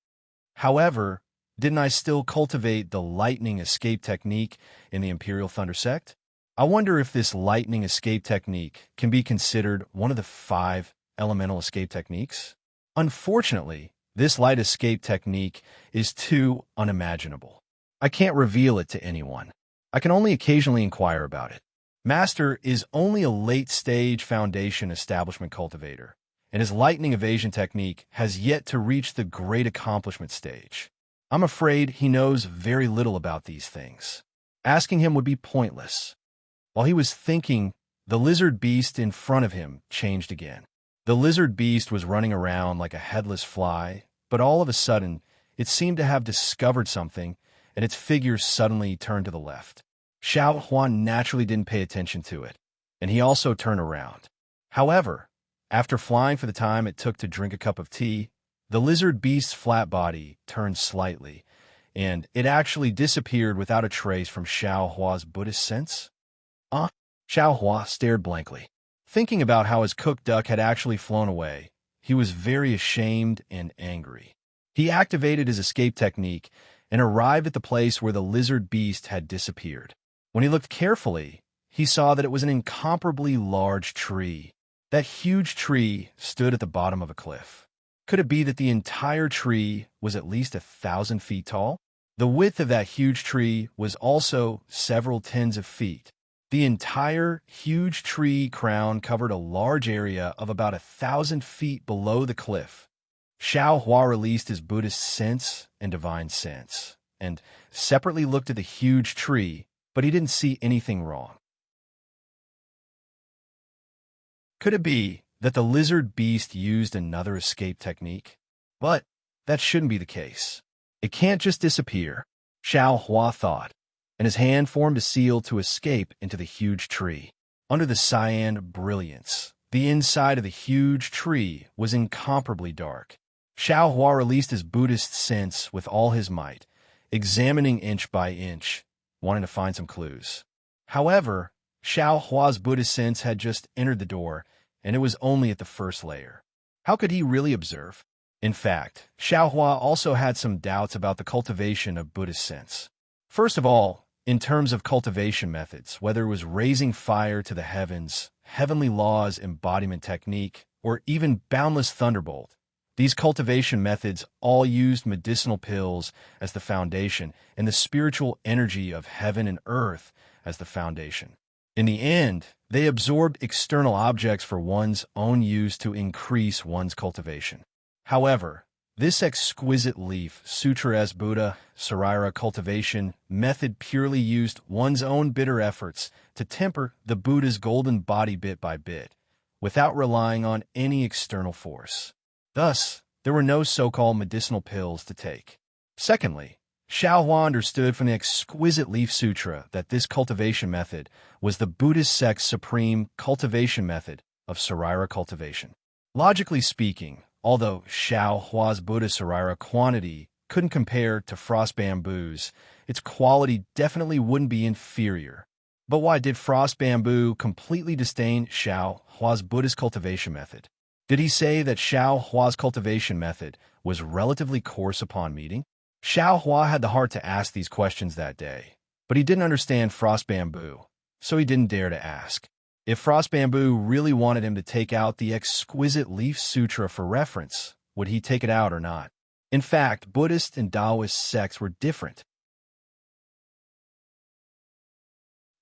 However, didn't I still cultivate the lightning escape technique in the Imperial Thunder Sect? I wonder if this lightning escape technique can be considered one of the 5 elemental escape techniques. Unfortunately, this light escape technique is too unimaginable. I can't reveal it to anyone. I can only occasionally inquire about it. Master is only a late-stage foundation establishment cultivator, and his lightning evasion technique has yet to reach the great accomplishment stage. I'm afraid he knows very little about these things. Asking him would be pointless. While he was thinking, the lizard beast in front of him changed again. The lizard beast was running around like a headless fly, but all of a sudden, it seemed to have discovered something, and its figure suddenly turned to the left. Xiao Huan naturally didn't pay attention to it, and he also turned around. However, after flying for the time it took to drink a cup of tea, the lizard beast's flat body turned slightly, and it actually disappeared without a trace from Xiao Hua's Buddhist sense. Xiao Hua stared blankly. Thinking about how his cooked duck had actually flown away, he was very ashamed and angry. He activated his escape technique and arrived at the place where the lizard beast had disappeared. When he looked carefully, he saw that it was an incomparably large tree. That huge tree stood at the bottom of a cliff. Could it be that the entire tree was at least 1,000 feet tall? The width of that huge tree was also several tens of feet. The entire huge tree crown covered a large area of about 1,000 feet below the cliff. Xiao Hua released his Buddhist sense and divine sense, and separately looked at the huge tree, but he didn't see anything wrong. Could it be that the lizard beast used another escape technique? But that shouldn't be the case. It can't just disappear, Xiao Hua thought, and his hand formed a seal to escape into the huge tree. Under the cyan brilliance, the inside of the huge tree was incomparably dark. Xiao Hua released his Buddhist sense with all his might, examining inch by inch, wanting to find some clues. However, Xiao Hua's Buddhist sense had just entered the door, and it was only at the first layer. How could he really observe? In fact, Xiao Hua also had some doubts about the cultivation of Buddhist sense. First of all, in terms of cultivation methods, whether it was raising fire to the heavens, heavenly laws embodiment technique, or even boundless thunderbolt, These cultivation methods all used medicinal pills as the foundation and the spiritual energy of heaven and earth as the foundation. In the end, they absorbed external objects for one's own use to increase one's cultivation. However, this exquisite leaf Sutra Buddha Sarira cultivation method purely used one's own bitter efforts to temper the Buddha's golden body bit by bit, without relying on any external force. Thus, there were no so-called medicinal pills to take. Secondly, Xiaohua understood from the exquisite Leaf Sutra that this cultivation method was the Buddhist sect's supreme cultivation method of Sarira cultivation. Logically speaking, although Xiaohua's Buddha Sarira quantity couldn't compare to frost bamboo's, its quality definitely wouldn't be inferior. But why did frost bamboo completely disdain Xiaohua's Buddhist cultivation method? Did he say that Xiaohua's cultivation method was relatively coarse upon meeting? Xiaohua had the heart to ask these questions that day, but he didn't understand frost bamboo, so he didn't dare to ask. If frost bamboo really wanted him to take out the exquisite Leaf Sutra for reference, would he take it out or not? In fact, Buddhist and Taoist sects were different.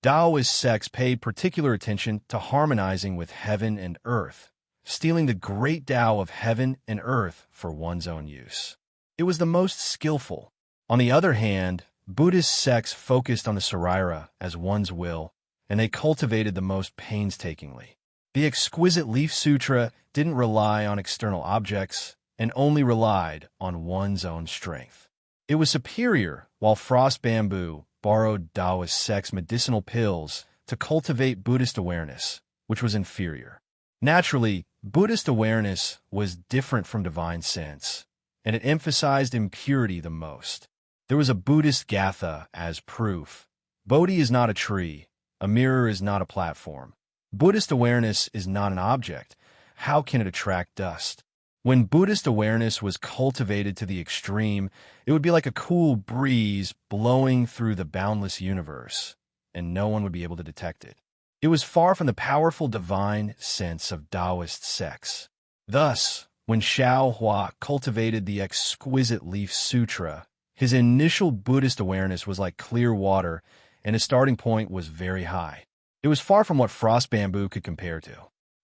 Taoist sects paid particular attention to harmonizing with heaven and earth, stealing the great Tao of heaven and earth for one's own use. It was the most skillful. On the other hand, Buddhist sects focused on the Sarira as one's will, and they cultivated the most painstakingly. The exquisite Leaf Sutra didn't rely on external objects and only relied on one's own strength. It was superior, while frost bamboo borrowed Taoist sects' medicinal pills to cultivate Buddhist awareness, which was inferior. Naturally, Buddhist awareness was different from divine sense, and it emphasized impurity the most. There was a Buddhist gatha as proof. Bodhi is not a tree. A mirror is not a platform. Buddhist awareness is not an object. How can it attract dust? When Buddhist awareness was cultivated to the extreme, it would be like a cool breeze blowing through the boundless universe, and no one would be able to detect it. It was far from the powerful divine sense of Taoist sects. Thus, when Xiaohua cultivated the exquisite Leaf Sutra, his initial Buddhist awareness was like clear water, and his starting point was very high. It was far from what frost bamboo could compare to.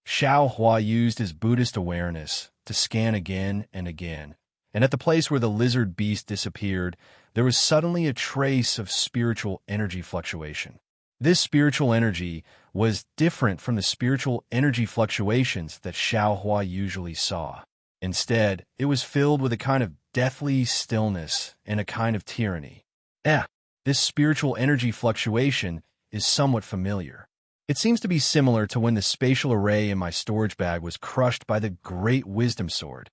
Xiaohua used his Buddhist awareness to scan again and again, and at the place where the lizard beast disappeared, there was suddenly a trace of spiritual energy fluctuation. This spiritual energy was different from the spiritual energy fluctuations that Xiaohua usually saw. Instead, it was filled with a kind of deathly stillness and a kind of tyranny. This spiritual energy fluctuation is somewhat familiar. It seems to be similar to when the spatial array in my storage bag was crushed by the great wisdom sword.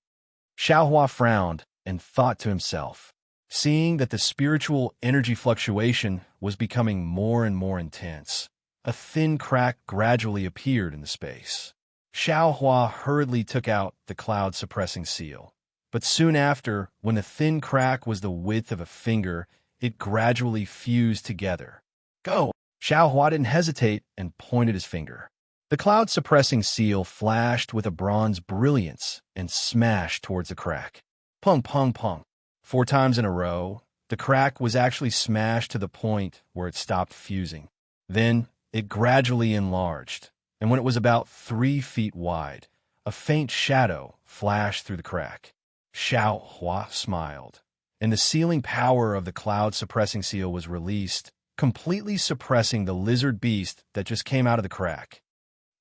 Xiaohua frowned and thought to himself, seeing that the spiritual energy fluctuation was becoming more and more intense. A thin crack gradually appeared in the space. Xiaohua hurriedly took out the cloud-suppressing seal. But soon after, when the thin crack was the width of a finger, it gradually fused together. Go! Xiaohua didn't hesitate and pointed his finger. The cloud-suppressing seal flashed with a bronze brilliance and smashed towards the crack. Pung, pung, pung. 4 times in a row, the crack was actually smashed to the point where it stopped fusing. Then, it gradually enlarged, and when it was about 3 feet wide, a faint shadow flashed through the crack. Xiaohua smiled, and the sealing power of the cloud-suppressing seal was released, completely suppressing the lizard beast that just came out of the crack.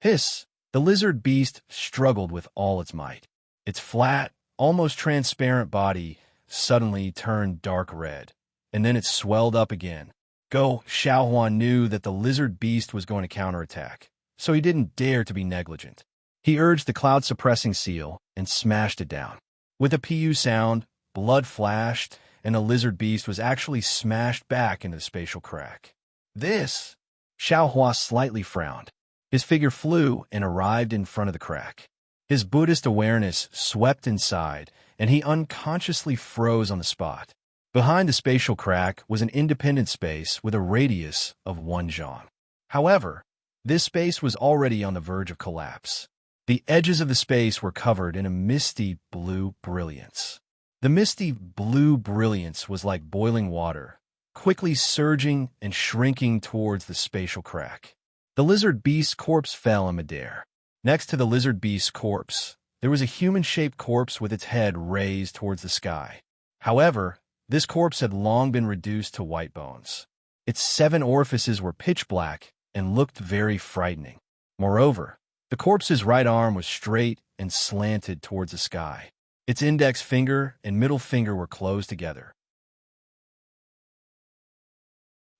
Hiss! The lizard beast struggled with all its might. Its flat, almost transparent body suddenly turned dark red, and then it swelled up again. Xiaohua knew that the lizard beast was going to counterattack, so he didn't dare to be negligent. He urged the cloud-suppressing seal and smashed it down. With a pu sound, blood flashed, and the lizard beast was actually smashed back into the spatial crack. This! Xiaohua slightly frowned. His figure flew and arrived in front of the crack. His Buddhist awareness swept inside, and he unconsciously froze on the spot. Behind the spatial crack was an independent space with a radius of 1 zhang. However, this space was already on the verge of collapse. The edges of the space were covered in a misty blue brilliance. The misty blue brilliance was like boiling water, quickly surging and shrinking towards the spatial crack. The lizard beast's corpse fell in midair. Next to the lizard beast's corpse, there was a human-shaped corpse with its head raised towards the sky. However, this corpse had long been reduced to white bones. Its 7 orifices were pitch black and looked very frightening. Moreover, the corpse's right arm was straight and slanted towards the sky. Its index finger and middle finger were closed together.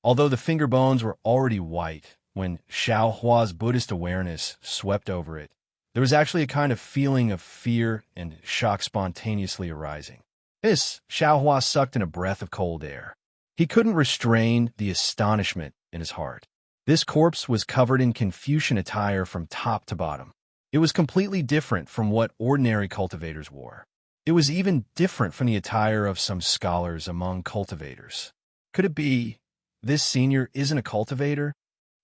Although the finger bones were already white, when Xiao Hua's Buddhist awareness swept over it, there was actually a kind of feeling of fear and shock spontaneously arising. Xiao Hua sucked in a breath of cold air. He couldn't restrain the astonishment in his heart. This corpse was covered in Confucian attire from top to bottom. It was completely different from what ordinary cultivators wore. It was even different from the attire of some scholars among cultivators. Could it be this senior isn't a cultivator?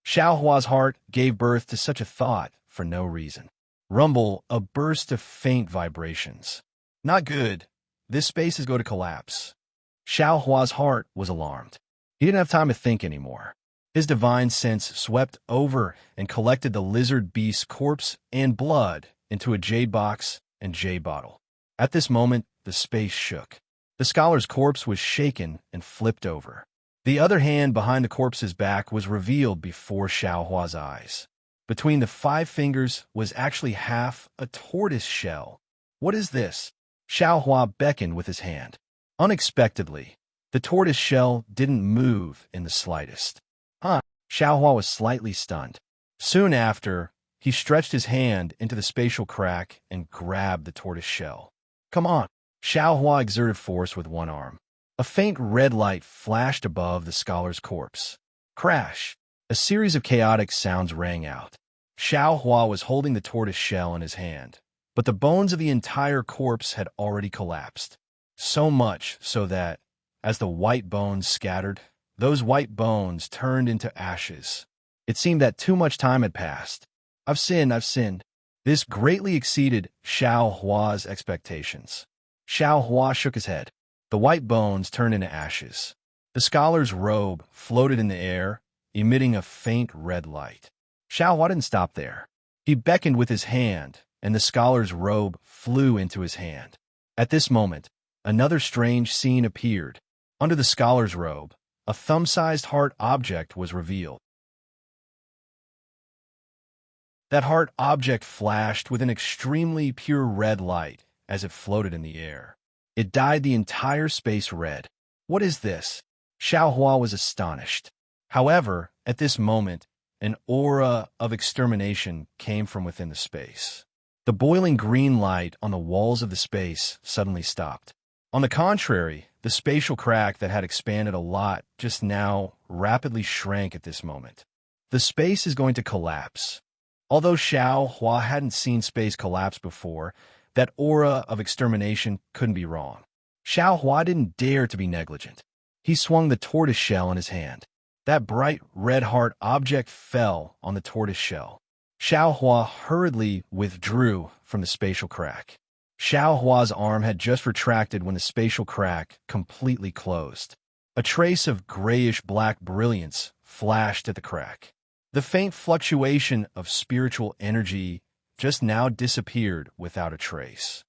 Xiao Hua's heart gave birth to such a thought for no reason. Rumble, a burst of faint vibrations. Not good. This space is going to collapse. Xiao Hua's heart was alarmed. He didn't have time to think anymore. His divine sense swept over and collected the lizard beast's corpse and blood into a jade box and jade bottle. At this moment, the space shook. The scholar's corpse was shaken and flipped over. The other hand behind the corpse's back was revealed before Xiao Hua's eyes. Between the 5 fingers was actually half a tortoise shell. What is this? Xiao Hua beckoned with his hand. Unexpectedly, the tortoise shell didn't move in the slightest. Xiao Hua was slightly stunned. Soon after, he stretched his hand into the spatial crack and grabbed the tortoise shell. Come on! Xiao Hua exerted force with one arm. A faint red light flashed above the scholar's corpse. Crash! A series of chaotic sounds rang out. Xiao Hua was holding the tortoise shell in his hand, but the bones of the entire corpse had already collapsed. So much so that, as the white bones scattered, those white bones turned into ashes. It seemed that too much time had passed. I've sinned. This greatly exceeded Xiao Hua's expectations. Xiao Hua shook his head. The white bones turned into ashes. The scholar's robe floated in the air, emitting a faint red light. Xiao Hua didn't stop there. He beckoned with his hand, and the scholar's robe flew into his hand. At this moment, another strange scene appeared. Under the scholar's robe, a thumb-sized heart object was revealed. That heart object flashed with an extremely pure red light as it floated in the air. It dyed the entire space red. What is this? Xiao Hua was astonished. However, at this moment, an aura of extermination came from within the space. The boiling green light on the walls of the space suddenly stopped. On the contrary, the spatial crack that had expanded a lot just now rapidly shrank at this moment. The space is going to collapse. Although Xiao Hua hadn't seen space collapse before, that aura of extermination couldn't be wrong. Xiao Hua didn't dare to be negligent. He swung the tortoise shell in his hand. That bright red heart object fell on the tortoise shell. Xiao Hua hurriedly withdrew from the spatial crack. Xiao Hua's arm had just retracted when the spatial crack completely closed. A trace of grayish-black brilliance flashed at the crack. The faint fluctuation of spiritual energy just now disappeared without a trace.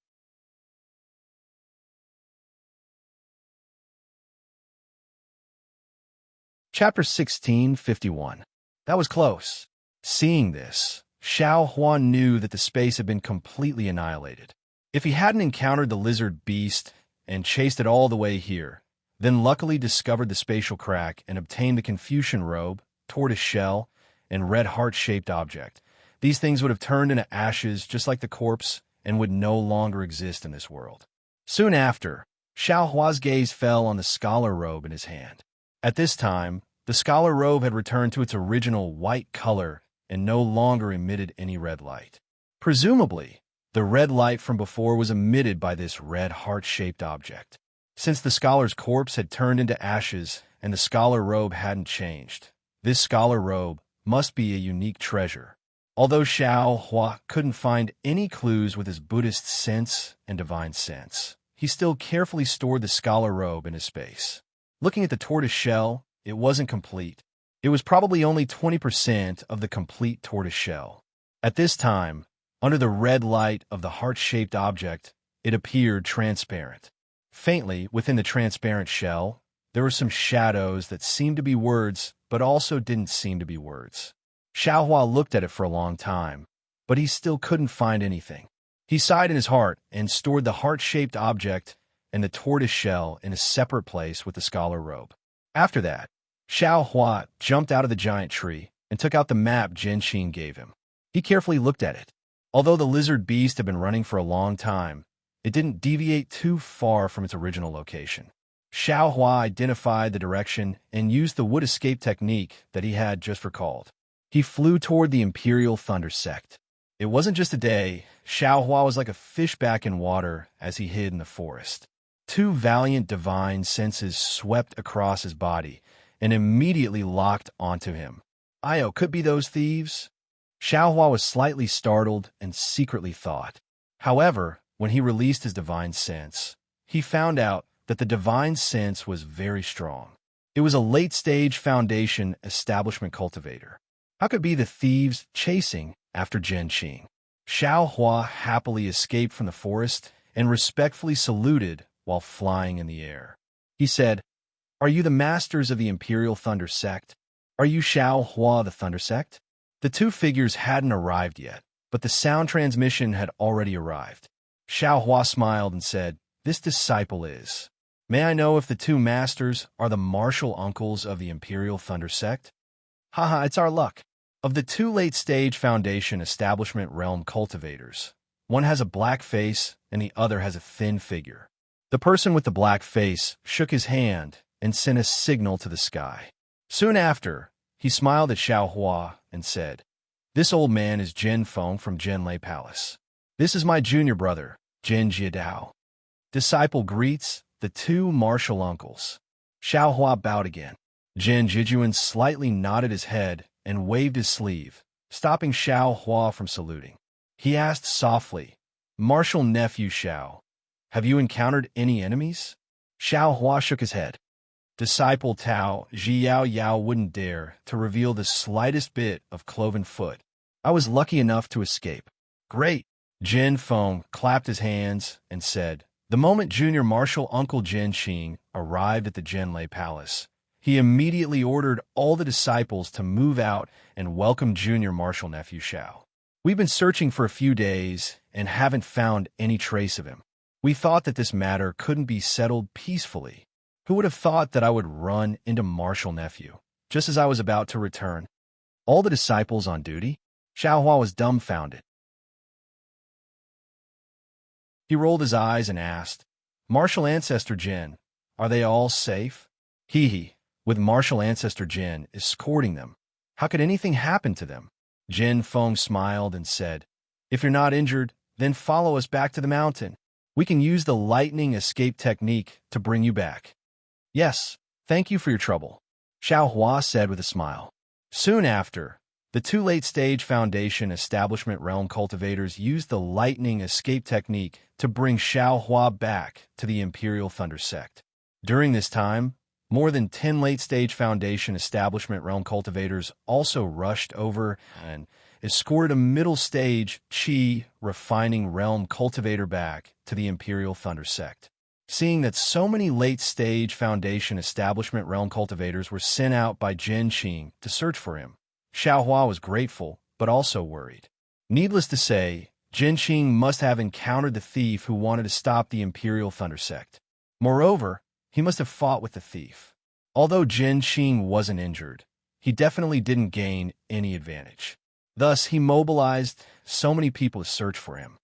Chapter 1651. That was close. Seeing this, Xiao Hua knew that the space had been completely annihilated. If he hadn't encountered the lizard beast and chased it all the way here, then luckily discovered the spatial crack and obtained the Confucian robe, tortoise shell, and red heart-shaped object, these things would have turned into ashes just like the corpse and would no longer exist in this world. Soon after, Xiao Hua's gaze fell on the scholar robe in his hand. At this time, the scholar robe had returned to its original white color and no longer emitted any red light. Presumably, the red light from before was emitted by this red heart-shaped object. Since the scholar's corpse had turned into ashes and the scholar robe hadn't changed, this scholar robe must be a unique treasure. Although Xiao Hua couldn't find any clues with his Buddhist sense and divine sense, he still carefully stored the scholar robe in his space. Looking at the tortoise shell, it wasn't complete. It was probably only 20% of the complete tortoise shell. At this time, under the red light of the heart-shaped object, it appeared transparent. Faintly, within the transparent shell, there were some shadows that seemed to be words, but also didn't seem to be words. Xiaohua looked at it for a long time, but he still couldn't find anything. He sighed in his heart and stored the heart-shaped object and the tortoise shell in a separate place with the scholar robe. After that, Xiaohua jumped out of the giant tree and took out the map Zhenxing gave him. He carefully looked at it. Although the lizard beast had been running for a long time, it didn't deviate too far from its original location. Xiaohua identified the direction and used the wood escape technique that he had just recalled. He flew toward the Imperial Thunder Sect. It wasn't just a day. Xiaohua was like a fish back in water as he hid in the forest. Two valiant divine senses swept across his body and immediately locked onto him. Io, could be those thieves? Xiaohua was slightly startled and secretly thought. However, when he released his divine sense, he found out that the divine sense was very strong. It was a late-stage Foundation establishment cultivator. How could be the thieves chasing after Zhenxing? Xiaohua happily escaped from the forest and respectfully saluted while flying in the air. He said, "Are you the masters of the Imperial Thunder Sect? Are you Xiaohua the Thunder Sect?" The two figures hadn't arrived yet, but the sound transmission had already arrived. Xiaohua smiled and said, "This disciple is. May I know if the two masters are the martial uncles of the Imperial Thunder Sect?" "Haha, it's our luck. Of the two late-stage Foundation establishment realm cultivators, one has a black face and the other has a thin figure." The person with the black face shook his hand and sent a signal to the sky. Soon after, he smiled at Xiaohua and said, "This old man is Jin Feng from Jinlei Palace. This is my junior brother, Jin Jiadao." Disciple greets the two martial uncles. Xiaohua bowed again. Jin Jijuan slightly nodded his head and waved his sleeve, stopping Xiaohua from saluting. He asked softly, "Martial nephew Xiao, have you encountered any enemies?" Xiaohua shook his head. Disciple Tao Zhiyao Yao wouldn't dare to reveal the slightest bit of cloven foot. "I was lucky enough to escape." "Great!" Jin Feng clapped his hands and said, the moment junior martial uncle Zhenxing arrived at the Jinlei Palace, he immediately ordered all the disciples to move out and welcome junior martial nephew Xiao. "We've been searching for a few days and haven't found any trace of him. We thought that this matter couldn't be settled peacefully. Who would have thought that I would run into martial nephew, just as I was about to return? All the disciples on duty?" Xiaohua was dumbfounded. He rolled his eyes and asked, "Martial Ancestor Jin, are they all safe?" "Hee, with Martial Ancestor Jin escorting them. How could anything happen to them?" Jin Feng smiled and said, "If you're not injured, then follow us back to the mountain. We can use the lightning escape technique to bring you back." "Yes, thank you for your trouble," Xiaohua said with a smile. Soon after, the two late-stage Foundation establishment realm cultivators used the lightning escape technique to bring Xiaohua back to the Imperial Thunder Sect. During this time, more than 10 late-stage Foundation establishment realm cultivators also rushed over and escorted a middle-stage Qi refining realm cultivator back to the Imperial Thunder Sect. Seeing that so many late-stage Foundation establishment realm cultivators were sent out by Zhenxing to search for him, Xiaohua was grateful, but also worried. Needless to say, Zhenxing must have encountered the thief who wanted to stop the Imperial Thunder Sect. Moreover, he must have fought with the thief. Although Zhenxing wasn't injured, he definitely didn't gain any advantage. Thus, he mobilized so many people to search for him.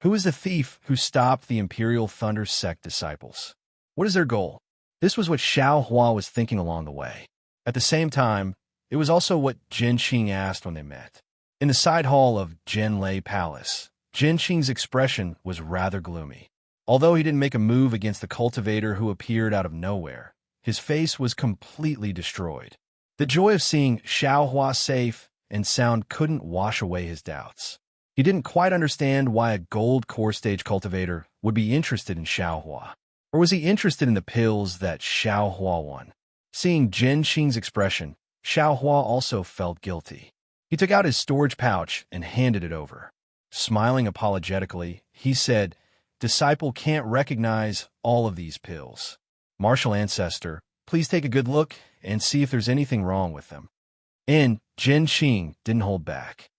Who is the thief who stopped the Imperial Thunder Sect disciples? What is their goal? This was what Xiaohua was thinking along the way. At the same time, it was also what Zhenxing asked when they met. In the side hall of Jinlei Palace, Zhenxing's expression was rather gloomy. Although he didn't make a move against the cultivator who appeared out of nowhere, his face was completely destroyed. The joy of seeing Xiaohua safe and sound couldn't wash away his doubts. He didn't quite understand why a gold core stage cultivator would be interested in Xiaohua. Or was he interested in the pills that Xiaohua won? Seeing Zhen Xing's expression, Xiaohua also felt guilty. He took out his storage pouch and handed it over. Smiling apologetically, he said, "Disciple can't recognize all of these pills. Martial Ancestor, please take a good look and see if there's anything wrong with them." And Zhen Xing didn't hold back.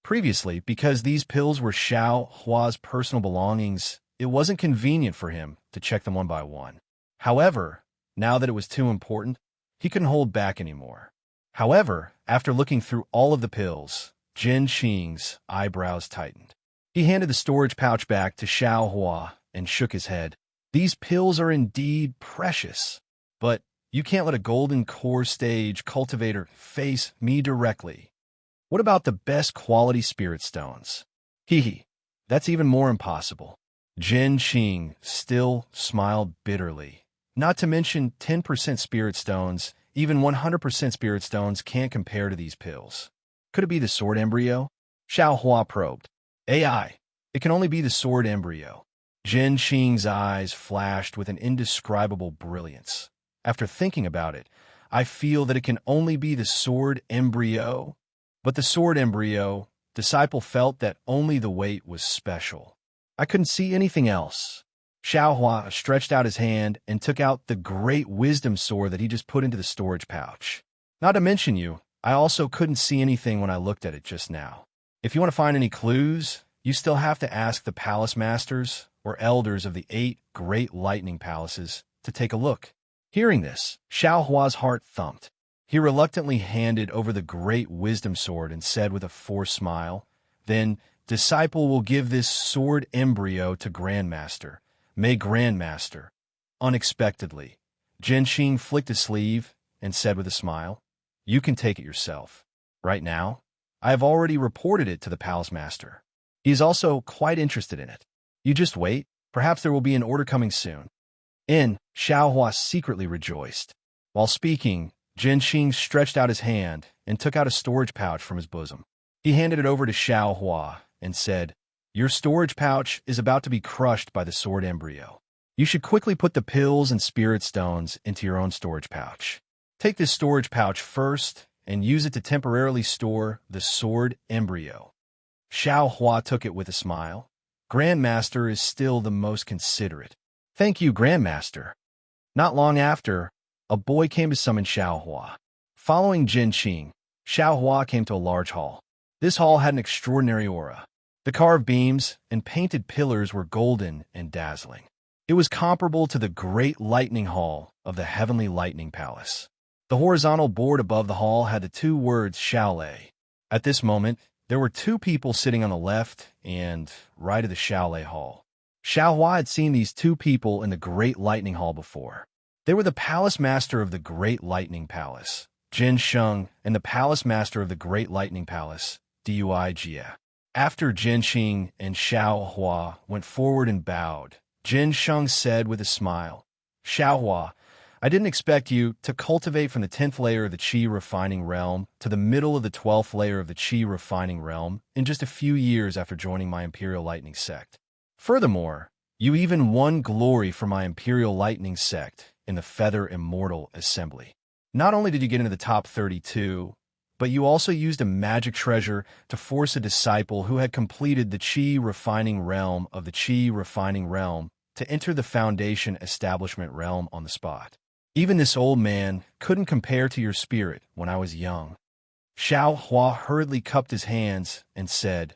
Previously, because these pills were Xiao Hua's personal belongings, it wasn't convenient for him to check them one by one. However, now that it was too important, he couldn't hold back anymore. However, after looking through all of the pills, Zhen Xing's eyebrows tightened. He handed the storage pouch back to Xiao Hua and shook his head. "These pills are indeed precious, but you can't let a golden core stage cultivator face me directly. What about the best quality spirit stones?" Hee, that's even more impossible. Zhen Xing still smiled bitterly. Not to mention 10% spirit stones, even 100% spirit stones can't compare to these pills. Could it be the sword embryo? Xiao Hua probed. AI, it can only be the sword embryo. Zhen Xing's eyes flashed with an indescribable brilliance. After thinking about it, I feel that it can only be the sword embryo. But the sword embryo, Disciple felt that only the weight was special. I couldn't see anything else. Xiao Hua stretched out his hand and took out the great wisdom sword that he just put into the storage pouch. Not to mention you, I also couldn't see anything when I looked at it just now. If you want to find any clues, you still have to ask the palace masters or elders of the 8 great lightning palaces to take a look. Hearing this, Xiao Hua's heart thumped. He reluctantly handed over the great wisdom sword and said with a forced smile, "Then, Disciple will give this sword embryo to Grandmaster. May Grandmaster." Unexpectedly, Zhen Xing flicked his sleeve and said with a smile, "You can take it yourself. Right now, I have already reported it to the palace master. He is also quite interested in it. You just wait. Perhaps there will be an order coming soon." Xiao Hua secretly rejoiced. While speaking, Zhen Xing stretched out his hand and took out a storage pouch from his bosom. He handed it over to Xiao Hua and said, "Your storage pouch is about to be crushed by the sword embryo. You should quickly put the pills and spirit stones into your own storage pouch. Take this storage pouch first and use it to temporarily store the sword embryo." Xiao Hua took it with a smile. "Grandmaster is still the most considerate." "Thank you, Grandmaster." Not long after, a boy came to summon Xiao Hua. Following Zhen Xing, Xiao Hua came to a large hall. This hall had an extraordinary aura. The carved beams and painted pillars were golden and dazzling. It was comparable to the great lightning hall of the Heavenly Lightning Palace. The horizontal board above the hall had the 2 words Xiaolei. At this moment, there were 2 people sitting on the left and right of the Xiaolei hall. Xiao Hua had seen these 2 people in the Great Lightning Hall before. They were the Palace Master of the Great Lightning Palace, Jin Sheng, and the Palace Master of the Great Lightning Palace, Dui Jie. After Jin Xing and Xiao Hua went forward and bowed, Jin Sheng said with a smile, "Xiao Hua, I didn't expect you to cultivate from the 10th layer of the Qi refining realm to the middle of the 12th layer of the Qi refining realm in just a few years after joining my Imperial Lightning Sect. Furthermore, you even won glory for my Imperial Lightning Sect in the Feather Immortal Assembly. Not only did you get into the top 32, but you also used a magic treasure to force a disciple who had completed the Qi refining realm of the Qi refining realm to enter the Foundation Establishment realm on the spot. Even this old man couldn't compare to your spirit when I was young." Xiao Hua hurriedly cupped his hands and said,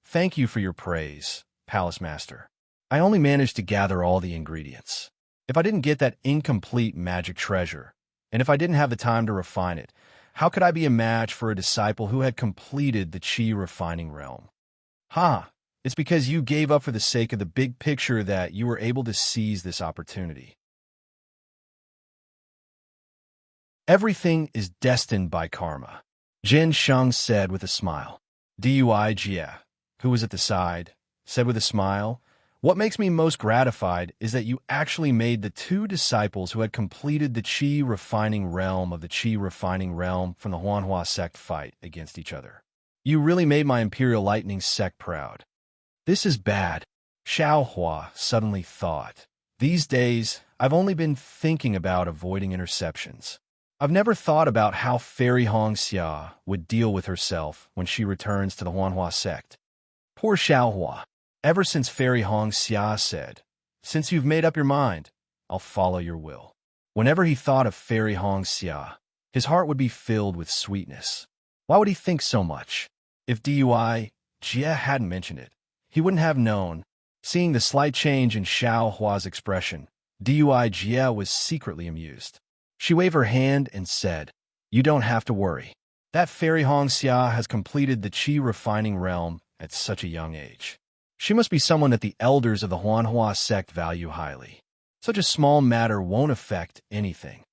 "Thank you for your praise, Palace Master. I only managed to gather all the ingredients. If I didn't get that incomplete magic treasure, and if I didn't have the time to refine it, how could I be a match for a disciple who had completed the Qi refining realm? It's because you gave up for the sake of the big picture that you were able to seize this opportunity. Everything is destined by karma," Jin Sheng said with a smile. Dui Jie, who was at the side, said with a smile, What makes me most gratified is that you actually made the two disciples who had completed the Qi refining realm of the Qi refining realm from the Huanhua sect fight against each other. You really made my Imperial Lightning sect proud. This is bad, Xiao Hua suddenly thought. These days, I've only been thinking about avoiding interceptions. I've never thought about how Fairy Hongxia would deal with herself when she returns to the Huanhua sect. Poor Xiao Hua. Ever since Fairy Hongxia said, "Since you've made up your mind, I'll follow your will." Whenever he thought of Fairy Hongxia, his heart would be filled with sweetness. Why would he think so much? If Dui Jie hadn't mentioned it, he wouldn't have known. Seeing the slight change in Xiao Hua's expression, Dui Jie was secretly amused. She waved her hand and said, "You don't have to worry. That Fairy Hongxia has completed the Qi refining realm at such a young age. She must be someone that the elders of the Huanhua sect value highly. Such a small matter won't affect anything."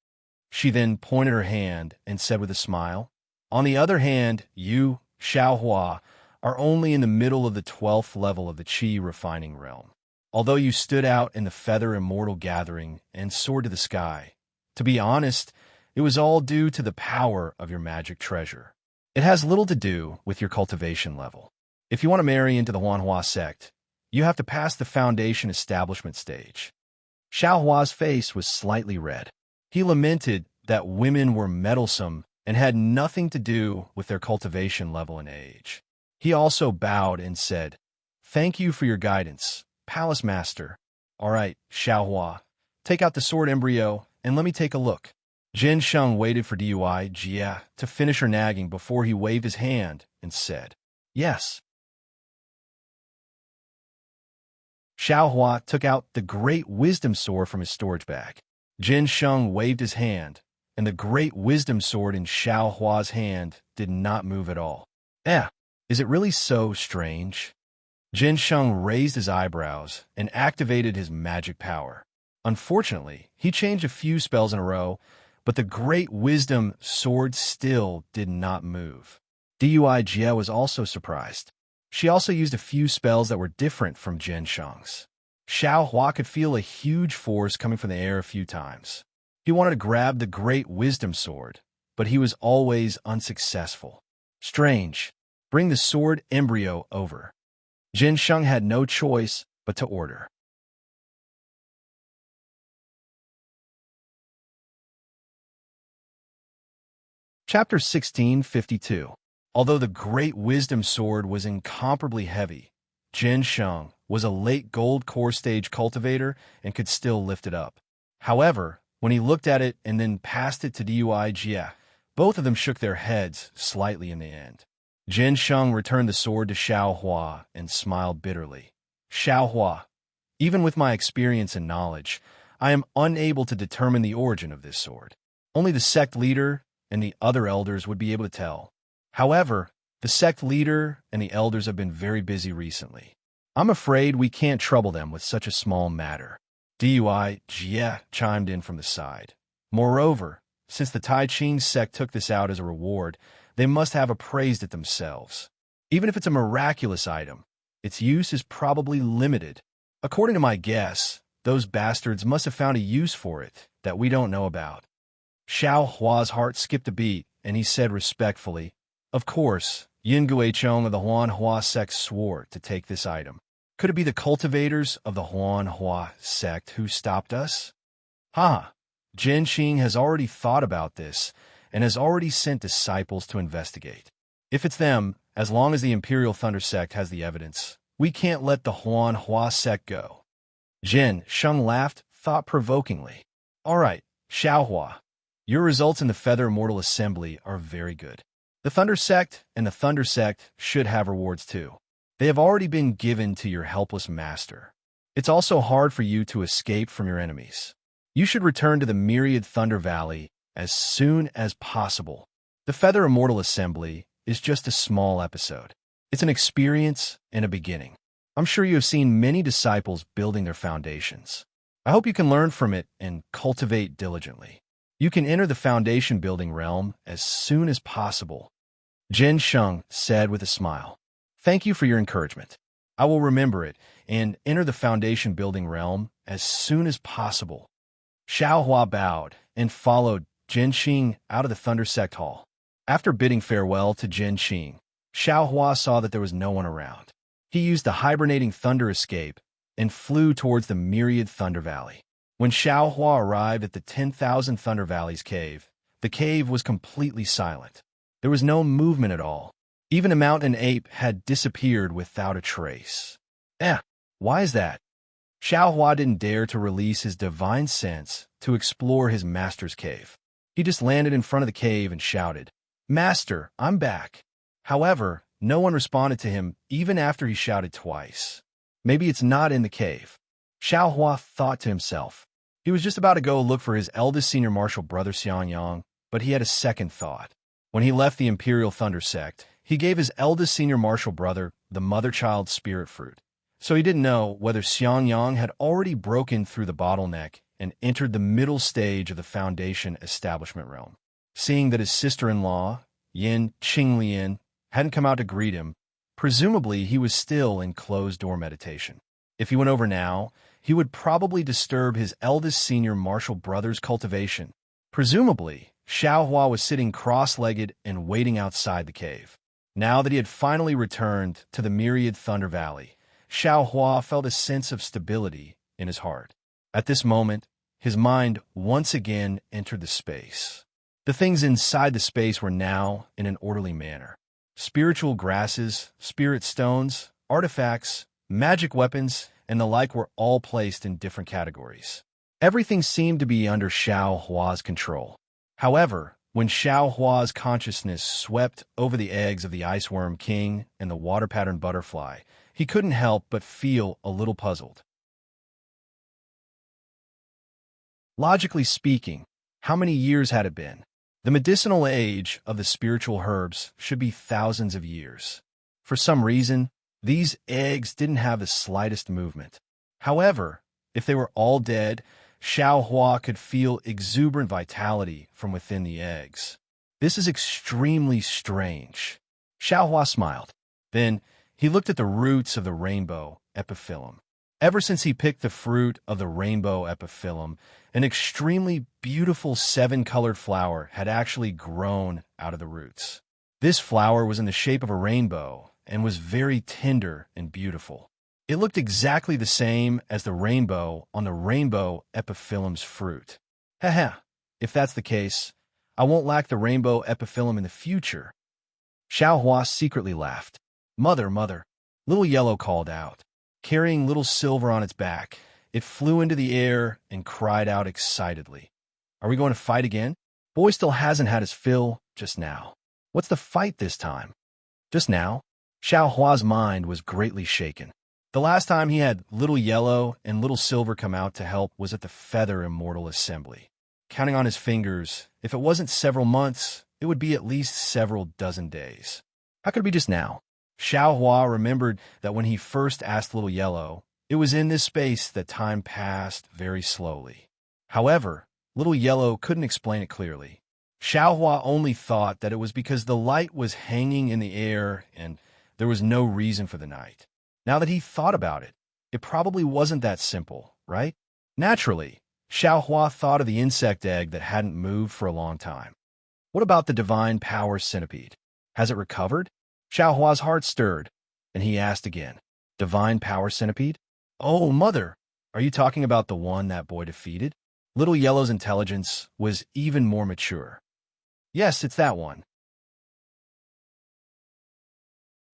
She then pointed her hand and said with a smile, "On the other hand, you, Xiao Hua, are only in the middle of the 12th level of the Qi refining realm. Although you stood out in the Feather Immortal Gathering and soared to the sky, to be honest, it was all due to the power of your magic treasure. It has little to do with your cultivation level. If you want to marry into the Huanhua sect, you have to pass the foundation establishment stage." Xiao Hua's face was slightly red. He lamented that women were meddlesome and had nothing to do with their cultivation level and age. He also bowed and said, "Thank you for your guidance, Palace Master. All right, Xiao Hua, take out the sword embryo and let me take a look." Jin Sheng waited for Dui Jie to finish her nagging before he waved his hand and said, "Yes." Xiao Hua took out the Great Wisdom Sword from his storage bag. Jin Sheng waved his hand, and the Great Wisdom Sword in Xiao Hua's hand did not move at all. Is it really so strange? Jin Sheng raised his eyebrows and activated his magic power. Unfortunately, he changed a few spells in a row, but the Great Wisdom Sword still did not move. Dui Jie was also surprised. She also used a few spells that were different from Jin Sheng's. Xiao Hua could feel a huge force coming from the air a few times. He wanted to grab the Great Wisdom Sword, but he was always unsuccessful. Strange. Bring the sword embryo over. Jin Sheng had no choice but to order. Chapter 1652. Although the Great Wisdom Sword was incomparably heavy, Jin Sheng was a late gold core stage cultivator and could still lift it up. However, when he looked at it and then passed it to Dui Jie, both of them shook their heads slightly in the end. Jin Sheng returned the sword to Xiao Hua and smiled bitterly. "Xiao Hua, even with my experience and knowledge, I am unable to determine the origin of this sword. Only the sect leader and the other elders would be able to tell. However, the sect leader and the elders have been very busy recently. I'm afraid we can't trouble them with such a small matter." Dui Jie chimed in from the side. "Moreover, since the Tai Ching sect took this out as a reward, they must have appraised it themselves. Even if it's a miraculous item, its use is probably limited. According to my guess, those bastards must have found a use for it that we don't know about." Xiao Hua's heart skipped a beat, and he said respectfully, "Of course, Yin Guichong of the Huanhua sect swore to take this item. Could it be the cultivators of the Huanhua sect who stopped us?" Jin Qing has already thought about this and has already sent disciples to investigate. If it's them, as long as the Imperial Thunder sect has the evidence, we can't let the Huanhua sect go. Jin Sheng laughed thought-provokingly. "All right, Xiao Hua, your results in the Feather Immortal Assembly are very good. The Thunder sect and the Thunder sect should have rewards too. They have already been given to your helpless master. It's also hard for you to escape from your enemies. You should return to the Myriad Thunder Valley as soon as possible. The Feather Immortal Assembly is just a small episode. It's an experience and a beginning. I'm sure you have seen many disciples building their foundations. I hope you can learn from it and cultivate diligently. You can enter the foundation building realm as soon as possible." Jin Sheng said with a smile, "Thank you for your encouragement. I will remember it and enter the foundation building realm as soon as possible." Xiao Hua bowed and followed Jin Qing out of the Thunder Sect Hall. After bidding farewell to Jin Qing, Xiao Hua saw that there was no one around. He used the hibernating thunder escape and flew towards the myriad Thunder Valley. When Xiao Hua arrived at the 10,000 Thunder Valleys cave, the cave was completely silent. There was no movement at all. Even a mountain ape had disappeared without a trace. Why is that? Xiao Hua didn't dare to release his divine sense to explore his master's cave. He just landed in front of the cave and shouted, "Master, I'm back." However, no one responded to him even after he shouted twice. Maybe it's not in the cave. Xiao Hua thought to himself. He was just about to go look for his eldest senior martial brother Xiangyang, but he had a second thought. When he left the Imperial Thunder Sect, he gave his eldest senior martial brother the mother-child spirit fruit. So he didn't know whether Xiangyang had already broken through the bottleneck and entered the middle stage of the Foundation establishment realm. Seeing that his sister-in-law, Yin Qinglian, hadn't come out to greet him, presumably he was still in closed-door meditation. If he went over now, he would probably disturb his eldest senior martial brother's cultivation. Presumably, Xiao Hua was sitting cross-legged and waiting outside the cave. Now that he had finally returned to the myriad Thunder Valley, Xiao Hua felt a sense of stability in his heart. At this moment, his mind once again entered the space. The things inside the space were now in an orderly manner. Spiritual grasses, spirit stones, artifacts, magic weapons, and the like were all placed in different categories. Everything seemed to be under Xiao Hua's control. However, when Xiao Hua's consciousness swept over the eggs of the Iceworm King and the water-pattern butterfly, he couldn't help but feel a little puzzled. Logically speaking, how many years had it been? The medicinal age of the spiritual herbs should be thousands of years. For some reason, these eggs didn't have the slightest movement. However, if they were all dead, Xiao Hua could feel exuberant vitality from within the eggs. This is extremely strange. Xiao Hua smiled. Then, he looked at the roots of the rainbow epiphyllum. Ever since he picked the fruit of the rainbow epiphyllum, an extremely beautiful 7-colored flower had actually grown out of the roots. This flower was in the shape of a rainbow and was very tender and beautiful. It looked exactly the same as the rainbow on the rainbow epiphyllum's fruit. If that's the case, I won't lack the rainbow epiphyllum in the future. Xiao Hua secretly laughed. "Mother, mother," Little Yellow called out. Carrying Little Silver on its back, it flew into the air and cried out excitedly. "Are we going to fight again? Boy still hasn't had his fill just now. What's the fight this time?" Just now? Xiao Hua's mind was greatly shaken. The last time he had Little Yellow and Little Silver come out to help was at the Feather Immortal Assembly. Counting on his fingers, if it wasn't several months, it would be at least several dozen days. How could it be just now? Xiao Hua remembered that when he first asked Little Yellow, it was in this space that time passed very slowly. However, Little Yellow couldn't explain it clearly. Xiao Hua only thought that it was because the light was hanging in the air and there was no reason for the night. Now that he thought about it, it probably wasn't that simple, right? Naturally, Xiao Hua thought of the insect egg that hadn't moved for a long time. What about the divine power centipede? Has it recovered? Xiao Hua's heart stirred, and he asked again, "Divine power centipede? Oh, mother, are you talking about the one that boy defeated?" Little Yellow's intelligence was even more mature. "Yes, it's that one.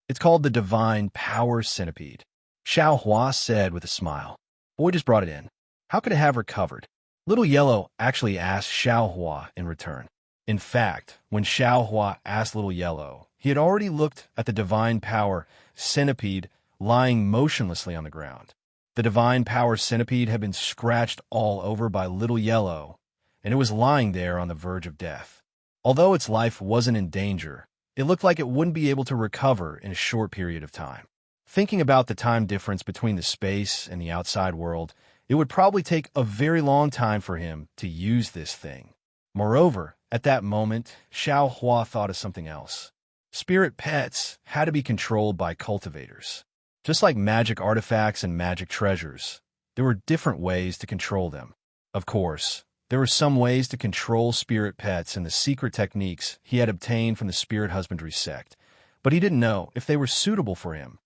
It's called the Divine Power Centipede," Xiao Hua said with a smile. "Boy just brought it in. How could it have recovered?" Little Yellow actually asked Xiao Hua in return. In fact, when Xiao Hua asked Little Yellow, he had already looked at the Divine Power Centipede lying motionlessly on the ground. The Divine Power Centipede had been scratched all over by Little Yellow, and it was lying there on the verge of death. Although its life wasn't in danger, it looked like it wouldn't be able to recover in a short period of time. Thinking about the time difference between the space and the outside world, it would probably take a very long time for him to use this thing. Moreover, at that moment, Xiao Hua thought of something else. Spirit pets had to be controlled by cultivators. Just like magic artifacts and magic treasures, there were different ways to control them. Of course, there were some ways to control spirit pets and the secret techniques he had obtained from the spirit husbandry sect, but he didn't know if they were suitable for him.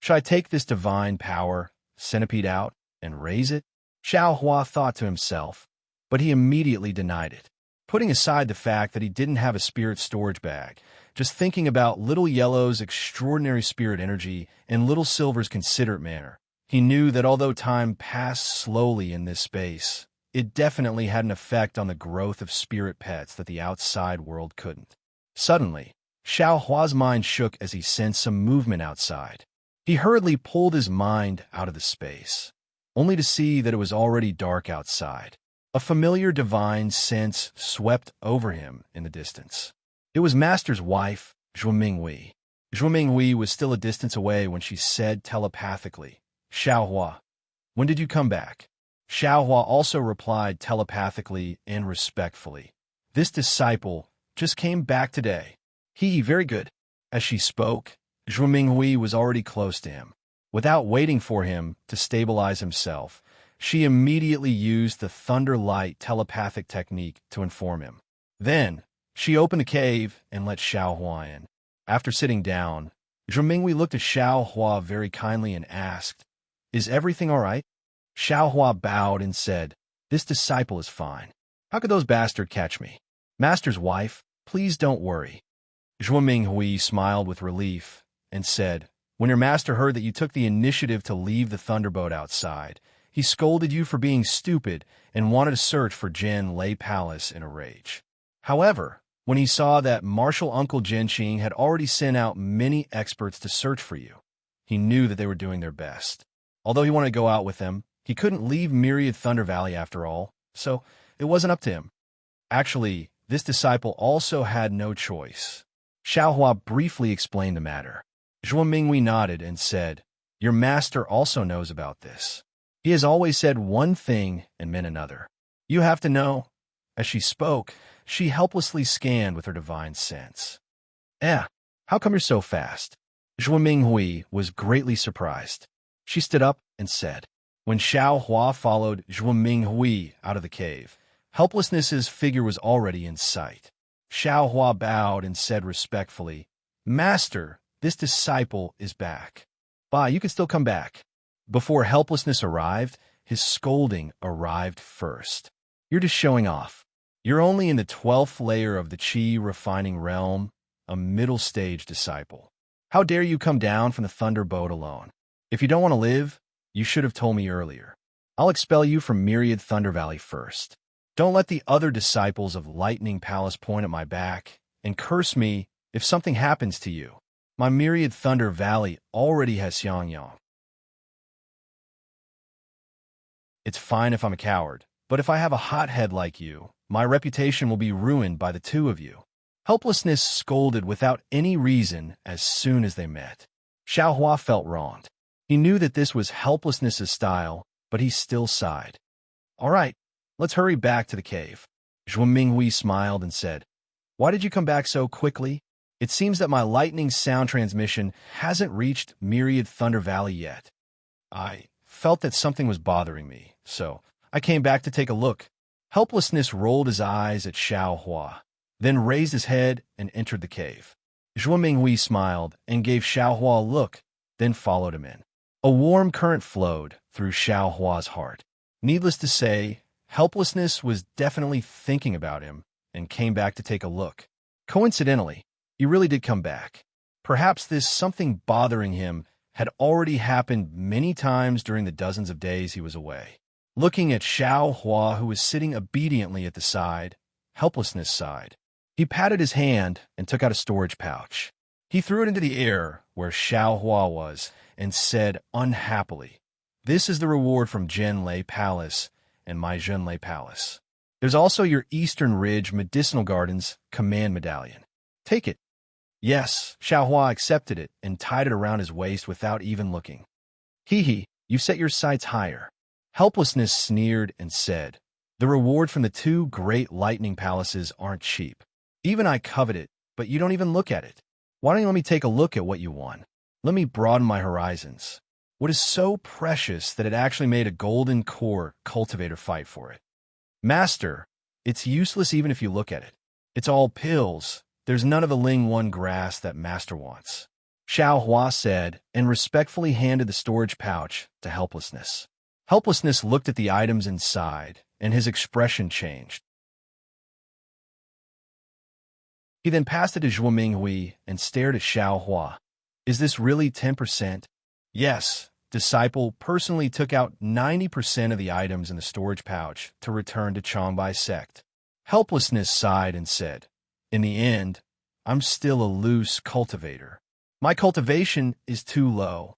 Should I take this divine power, centipede out, and raise it? Xiao Hua thought to himself, but he immediately denied it. Putting aside the fact that he didn't have a spirit storage bag, just thinking about Little Yellow's extraordinary spirit energy and Little Silver's considerate manner, he knew that although time passed slowly in this space, it definitely had an effect on the growth of spirit pets that the outside world couldn't. Suddenly, Xiao Hua's mind shook as he sensed some movement outside. He hurriedly pulled his mind out of the space, only to see that it was already dark outside. A familiar divine sense swept over him in the distance. It was Master's wife, Zhuo Minghui. Zhuo Minghui was still a distance away when she said telepathically, "Xiao Hua, when did you come back?" Xiao Hua also replied telepathically and respectfully, "This disciple just came back today." Very good." As she spoke, Zhuo Minghui was already close to him. Without waiting for him to stabilize himself, she immediately used the thunder light telepathic technique to inform him. Then, she opened the cave and let Xiao Hua in. After sitting down, Zhuo Minghui looked at Xiao Hua very kindly and asked, "Is everything all right?" Xiao Hua bowed and said, "This disciple is fine. How could those bastards catch me? Master's wife, please don't worry." Zhuo Minghui smiled with relief and said, "When your master heard that you took the initiative to leave the thunderboat outside, he scolded you for being stupid and wanted to search for Jin Lei Palace in a rage. However, when he saw that Martial Uncle Jinqing had already sent out many experts to search for you, he knew that they were doing their best. Although he wanted to go out with them, he couldn't leave Myriad Thunder Valley after all, so it wasn't up to him. Actually, this disciple also had no choice." Xiao Hua briefly explained the matter. Zhuo Minghui nodded and said, "Your master also knows about this. He has always said one thing and meant another. You have to know." As she spoke, she helplessly scanned with her divine sense. How come you're so fast?" Zhuo Minghui was greatly surprised. She stood up and said, when Xiao Hua followed Zhuo Minghui out of the cave, Helplessness's figure was already in sight. Xiao Hua bowed and said respectfully, "Master, this disciple is back. You can still come back." Before Helplessness arrived, his scolding arrived first. "You're just showing off. You're only in the 12th layer of the Qi refining realm, a middle stage disciple. How dare you come down from the thunderboat alone? If you don't want to live, you should have told me earlier. I'll expel you from Myriad Thunder Valley first. Don't let the other disciples of Lightning Palace point at my back and curse me if something happens to you. My Myriad Thunder Valley already has Xiangyang. It's fine if I'm a coward, but if I have a hothead like you, my reputation will be ruined by the two of you." Helplessness scolded without any reason as soon as they met. Xiao Hua felt wronged. He knew that this was Helplessness's style, but he still sighed. "All right, let's hurry back to the cave." Zhuo Minghui smiled and said, "Why did you come back so quickly? It seems that my lightning sound transmission hasn't reached Myriad Thunder Valley yet. I felt that something was bothering me, so I came back to take a look." Helplessness rolled his eyes at Xiao Hua, then raised his head and entered the cave. Zhuo Minghui smiled and gave Xiao Hua a look, then followed him in. A warm current flowed through Xiao Hua's heart. Needless to say, Helplessness was definitely thinking about him and came back to take a look. Coincidentally, he really did come back. Perhaps this something bothering him had already happened many times during the dozens of days he was away. Looking at Xiao Hua, who was sitting obediently at the side, Helplessness sighed. He patted his hand and took out a storage pouch. He threw it into the air where Xiao Hua was and said unhappily, "This is the reward from Jin Lei Palace and my Jin Lei Palace. There's also your Eastern Ridge Medicinal Gardens Command Medallion. Take it." Yes, Xiao Hua accepted it and tied it around his waist without even looking. You've set your sights higher." Helplessness sneered and said, "The reward from the two great lightning palaces aren't cheap. Even I covet it, but you don't even look at it. Why don't you let me take a look at what you won?" Let me broaden my horizons. What is so precious that it actually made a golden core cultivator fight for it? Master, it's useless even if you look at it. It's all pills. There's none of the Ling 1 grass that Master wants. Xiao Hua said, and respectfully handed the storage pouch to Helplessness. Helplessness looked at the items inside, and his expression changed. He then passed it to Zhuo Minghui and stared at Xiao Hua. Is this really 10%? Yes. Disciple personally took out 90% of the items in the storage pouch to return to Changbai sect. Helplessness sighed and said, in the end, I'm still a loose cultivator. My cultivation is too low.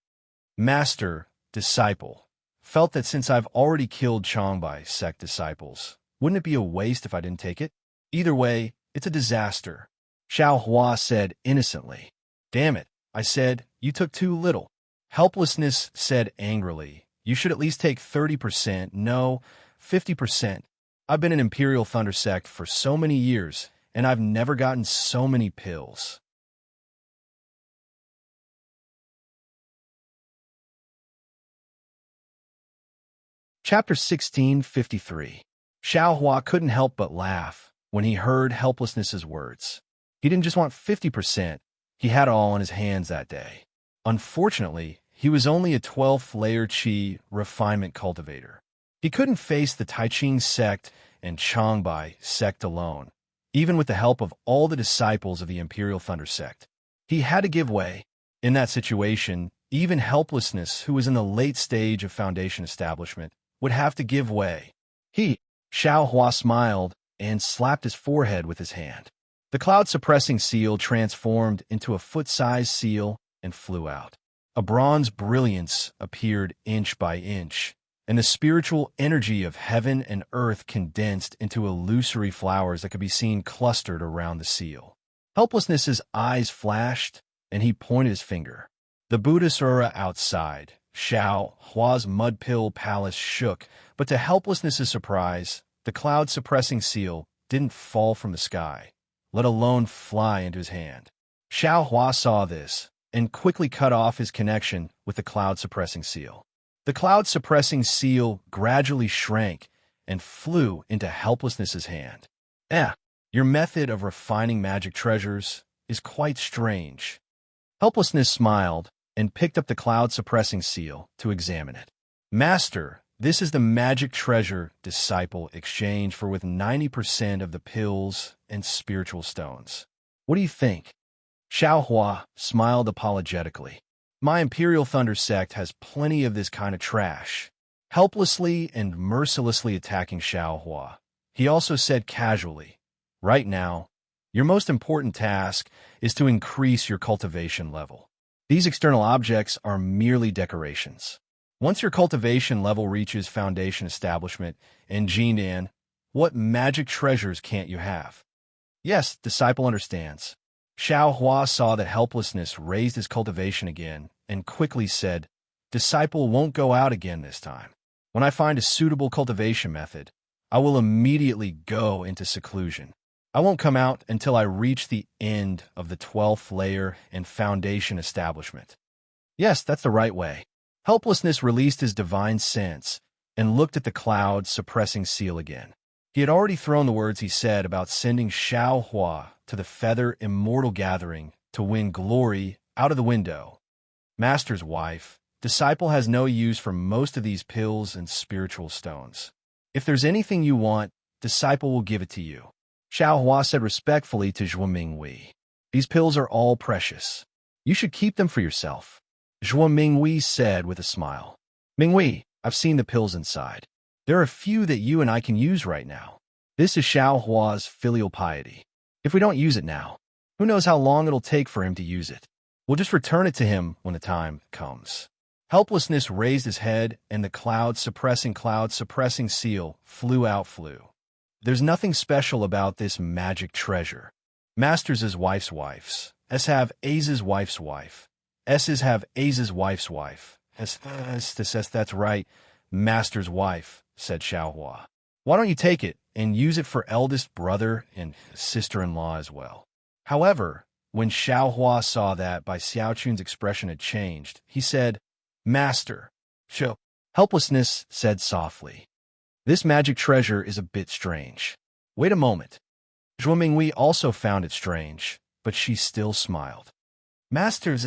Master, Disciple, felt that since I've already killed Changbai sect disciples, wouldn't it be a waste if I didn't take it? Either way, it's a disaster. Xiao Hua said innocently. Damn it, I said, you took too little. Helplessness said angrily, you should at least take 30%, no, 50%. I've been in Imperial Thunder Sect for so many years, and I've never gotten so many pills. Chapter 1653. Xiao Hua couldn't help but laugh when he heard Helplessness's words. He didn't just want 50%, he had it all in his hands that day. Unfortunately, he was only a 12th layer Qi refinement cultivator. He couldn't face the Taiqing sect and Changbai sect alone, even with the help of all the disciples of the Imperial Thunder sect. He had to give way. In that situation, even Helplessness, who was in the late stage of Foundation establishment, would have to give way. Xiao Hua smiled and slapped his forehead with his hand. The cloud-suppressing seal transformed into a foot-sized seal and flew out. A bronze brilliance appeared inch by inch, and the spiritual energy of heaven and earth condensed into illusory flowers that could be seen clustered around the seal. Helplessness's eyes flashed, and he pointed his finger. The Buddhist aura outside, Xiao Hua's mud pill palace shook, but to Helplessness's surprise, the cloud-suppressing seal didn't fall from the sky, let alone fly into his hand. Xiao Hua saw this and quickly cut off his connection with the cloud-suppressing seal. The cloud-suppressing seal gradually shrank and flew into Helplessness's hand. Your method of refining magic treasures is quite strange. Helplessness smiled and picked up the cloud-suppressing seal to examine it. Master, this is the magic treasure Disciple exchanged for with 90% of the pills and spiritual stones. What do you think? Xiao Hua smiled apologetically. My Imperial Thunder sect has plenty of this kind of trash. Helplessly and mercilessly attacking Xiao Hua, he also said casually, right now, your most important task is to increase your cultivation level. These external objects are merely decorations. Once your cultivation level reaches Foundation establishment and Jinan, what magic treasures can't you have? Yes, Disciple understands. Xiao Hua saw that Helplessness raised his cultivation again and quickly said, Disciple won't go out again this time. When I find a suitable cultivation method, I will immediately go into seclusion. I won't come out until I reach the end of the 12th layer and Foundation establishment. Yes, that's the right way. Helplessness released his divine sense and looked at the cloud-suppressing seal again. He had already thrown the words he said about sending Xiao Hua to the Feather Immortal Gathering to win glory out of the window. Master's wife, Disciple has no use for most of these pills and spiritual stones. If there's anything you want, Disciple will give it to you. Xiao Hua said respectfully to Zhuo Minghui. These pills are all precious. You should keep them for yourself. Zhuo Minghui said with a smile. Minghui, I've seen the pills inside. There are a few that you and I can use right now. This is Xiao Hua's filial piety. If we don't use it now, who knows how long it'll take for him to use it. We'll just return it to him when the time comes. Helplessness raised his head, and the cloud-suppressing seal flew. There's nothing special about this magic treasure. Masters' wife's wives. S have A's wife's wife. S's have A's wife's wife. That's right, Master's wife, said Xiao Hua. Why don't you take it and use it for eldest brother and sister-in-law as well? However, When Xiao Hua saw that Bai Xiaochun's expression had changed, he said, "Master." Show helplessness said softly, "This magic treasure is a bit strange." Wait a moment. Zhuo Minghui also found it strange, but she still smiled. Masters.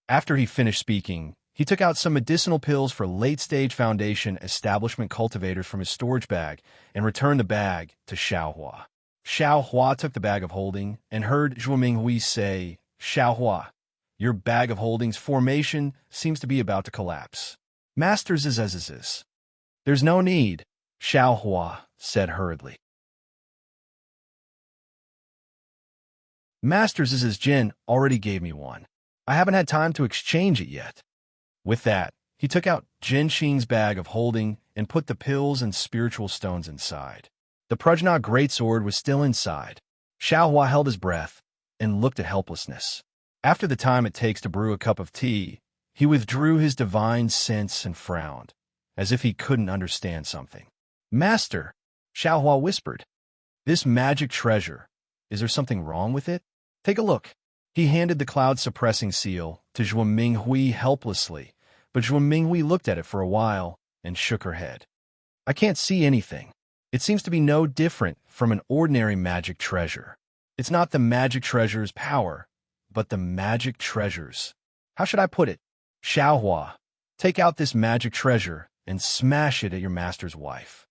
After he finished speaking, he took out some medicinal pills for late-stage foundation establishment cultivators from his storage bag and returned the bag to Xiao Hua. Xiao Hua took the bag of holding and heard Zhuo Minghui say, "Xiao Hua, your bag of holdings formation seems to be about to collapse." Masters is. "There's no need," Xiao Hua said hurriedly. Masters' Jin already gave me one. I haven't had time to exchange it yet. With that, he took out Jin Xing's bag of holding and put the pills and spiritual stones inside. The Prajna greatsword was still inside. Xiao Hua held his breath and looked at helplessness. After the time it takes to brew a cup of tea, he withdrew his divine sense and frowned, as if he couldn't understand something. "Master," Xiao Hua whispered, "this magic treasure, is there something wrong with it? Take a look." He handed the cloud-suppressing seal to Zhuo Minghui helplessly, but Zhuo Minghui looked at it for a while and shook her head. "I can't see anything. It seems to be no different from an ordinary magic treasure. It's not the magic treasure's power, but the magic treasures. How should I put it? Xiao Hua, take out this magic treasure and smash it at your master's wife."